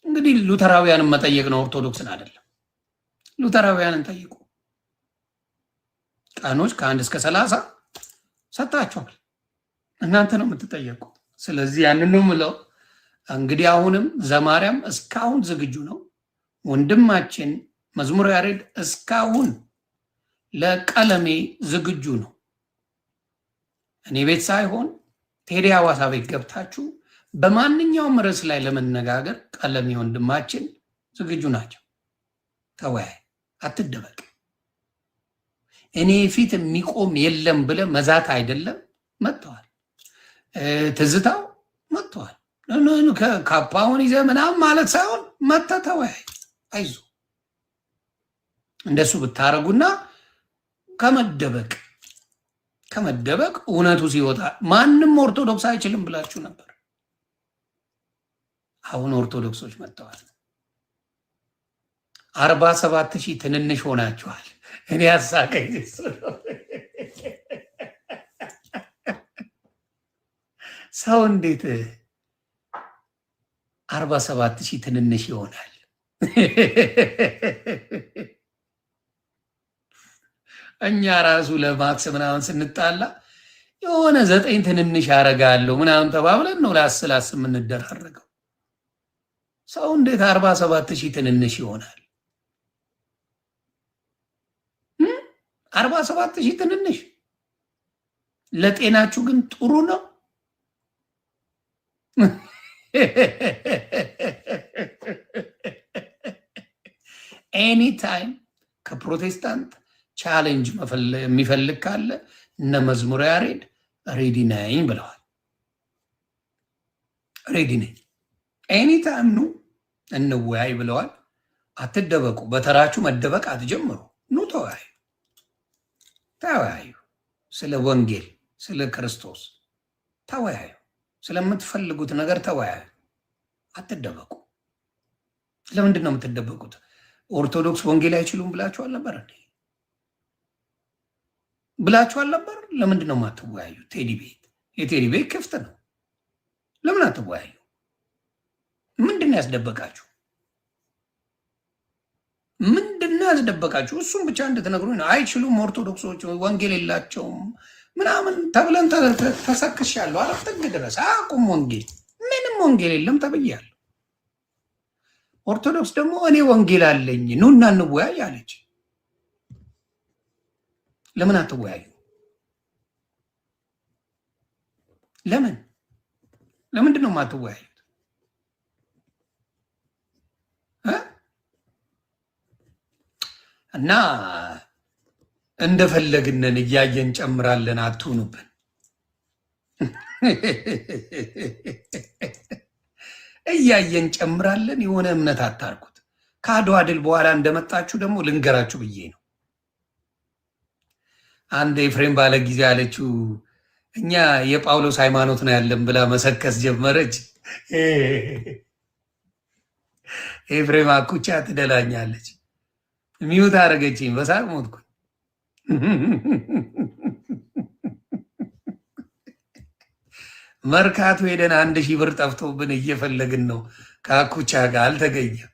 እንግዲህ ሉተራውያንን መጠየቅ ነው፣ ኦርቶዶክስን አይደለም። ሉተራውያንን ጠይቁ። ቀኖች ከ1 እስከ 30 ሰጣችኋል። እናንተ ነው የምትጠየቁ። ስለዚህ ያንን ነው የምለው። እንግዲህ አሁንም ዘማርያም እስካሁን ዝግጁ ነው። ወንድማችን መዝሙረ ያሬድ እስካሁን ለቀለሜ ዝግጁ ነው። እኔ ቤት ሳይሆን ቴዲ ሐዋሳ ቤት ገብታችሁ በማንኛውም ርዕስ ላይ ለመነጋገር ቀለሜ ወንድማችን ዝግጁ ናቸው። ተወያይ፣ አትደበቅ። እኔ ፊት የሚቆም የለም ብለ መዛት አይደለም። መጥተዋል፣ ትዝታው መጥተዋል። ካፓውን ይዘ ምናምን ማለት ሳይሆን መጥተ ተወያይ፣ አይዞ። እንደሱ ብታረጉና ከመደበቅ እውነቱ ሲወጣ ማንም ኦርቶዶክስ አይችልም ብላችሁ ነበር። አሁን ኦርቶዶክሶች መጥተዋል። 47,000 ትንንሽ ሆናችኋል። እኔ ያሳቀኝ ሰው እንዴት 47,000 ትንንሽ ይሆናል? እኛ ራሱ ለማክስ ምናምን ስንጣላ የሆነ 9 ትንንሽ አረጋለሁ ምናምን ተባብለን ነው ላስላስ የምንደራረገው። ሰው እንዴት 47,000 ትንንሽ ይሆናል? 47,000 ትንንሽ ለጤናችሁ ግን ጥሩ ነው። ኤኒታይም ከፕሮቴስታንት ቻሌንጅ የሚፈልግ ካለ እነ መዝሙረ ያሬድ ሬዲ ነኝ ብለዋል። ሬዲ ነኝ፣ ኤኒታይም ኑ እንወያይ ብለዋል። አትደበቁ። በተራችሁ መደበቅ አትጀምሩ። ኑ ተወያዩ። ስለ ወንጌል፣ ስለ ክርስቶስ ተወያዩ። ስለምትፈልጉት ነገር ተወያዩ። አትደበቁ። ለምንድን ነው የምትደበቁት? ኦርቶዶክስ ወንጌል አይችሉም ብላችሁ አልነበር እንዴ? ብላችሁ አልነበር? ለምንድን ነው የማትወያዩ? የቴዲ ቤት ክፍት ነው። ለምን አትወያዩ? ምንድን ነው ያስደበቃችሁ? እሱም ብቻ እንድትነግሩኝ ነው። አይችሉም ኦርቶዶክሶች ወንጌል የላቸውም ምናምን ተብለን ተሰክሻለሁ። አረፍተግ ድረስ አቁም። ወንጌል ምንም ወንጌል የለም ተብያለሁ። ኦርቶዶክስ ደግሞ እኔ ወንጌል አለኝ ኑና እንወያይ አለች። ለምን አትወያዩ? ለምንድን ነው የማትወያዩት? እና እንደፈለግነን እያየን ጨምራለን አትሁኑብን። እያየን ጨምራለን የሆነ እምነት አታርኩት። ከአድዋ ድል በኋላ እንደመጣችሁ ደግሞ ልንገራችሁ ብዬ ነው። አንድ ኤፍሬም ባለ ጊዜ አለችው እኛ የጳውሎስ ሃይማኖት ነው ያለን ብላ መሰከስ ጀመረች። ኤፍሬም አኩቻ ትደላኛለች። ሚውት አረገችኝ። በሳቅ ሞትኩኝ። መርካቶ ሄደን 1000 ብር ጠፍቶብን እየፈለግን ነው። ከአኩቻ ጋር አልተገኘም።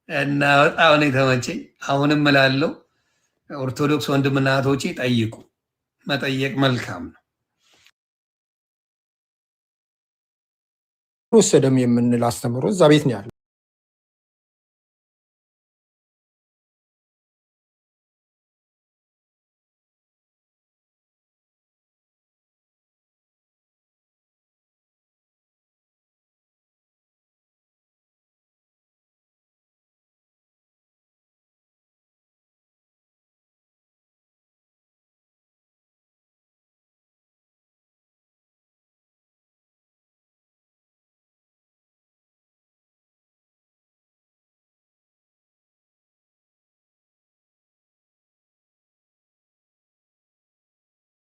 እና በጣም ነው የተመቸኝ። አሁንም እላለሁ ኦርቶዶክስ ወንድምና እህቶቼ ጠይቁ። መጠየቅ መልካም ነው። ወሰደም የምንል አስተምሮ እዛ ቤት ነው ያለው።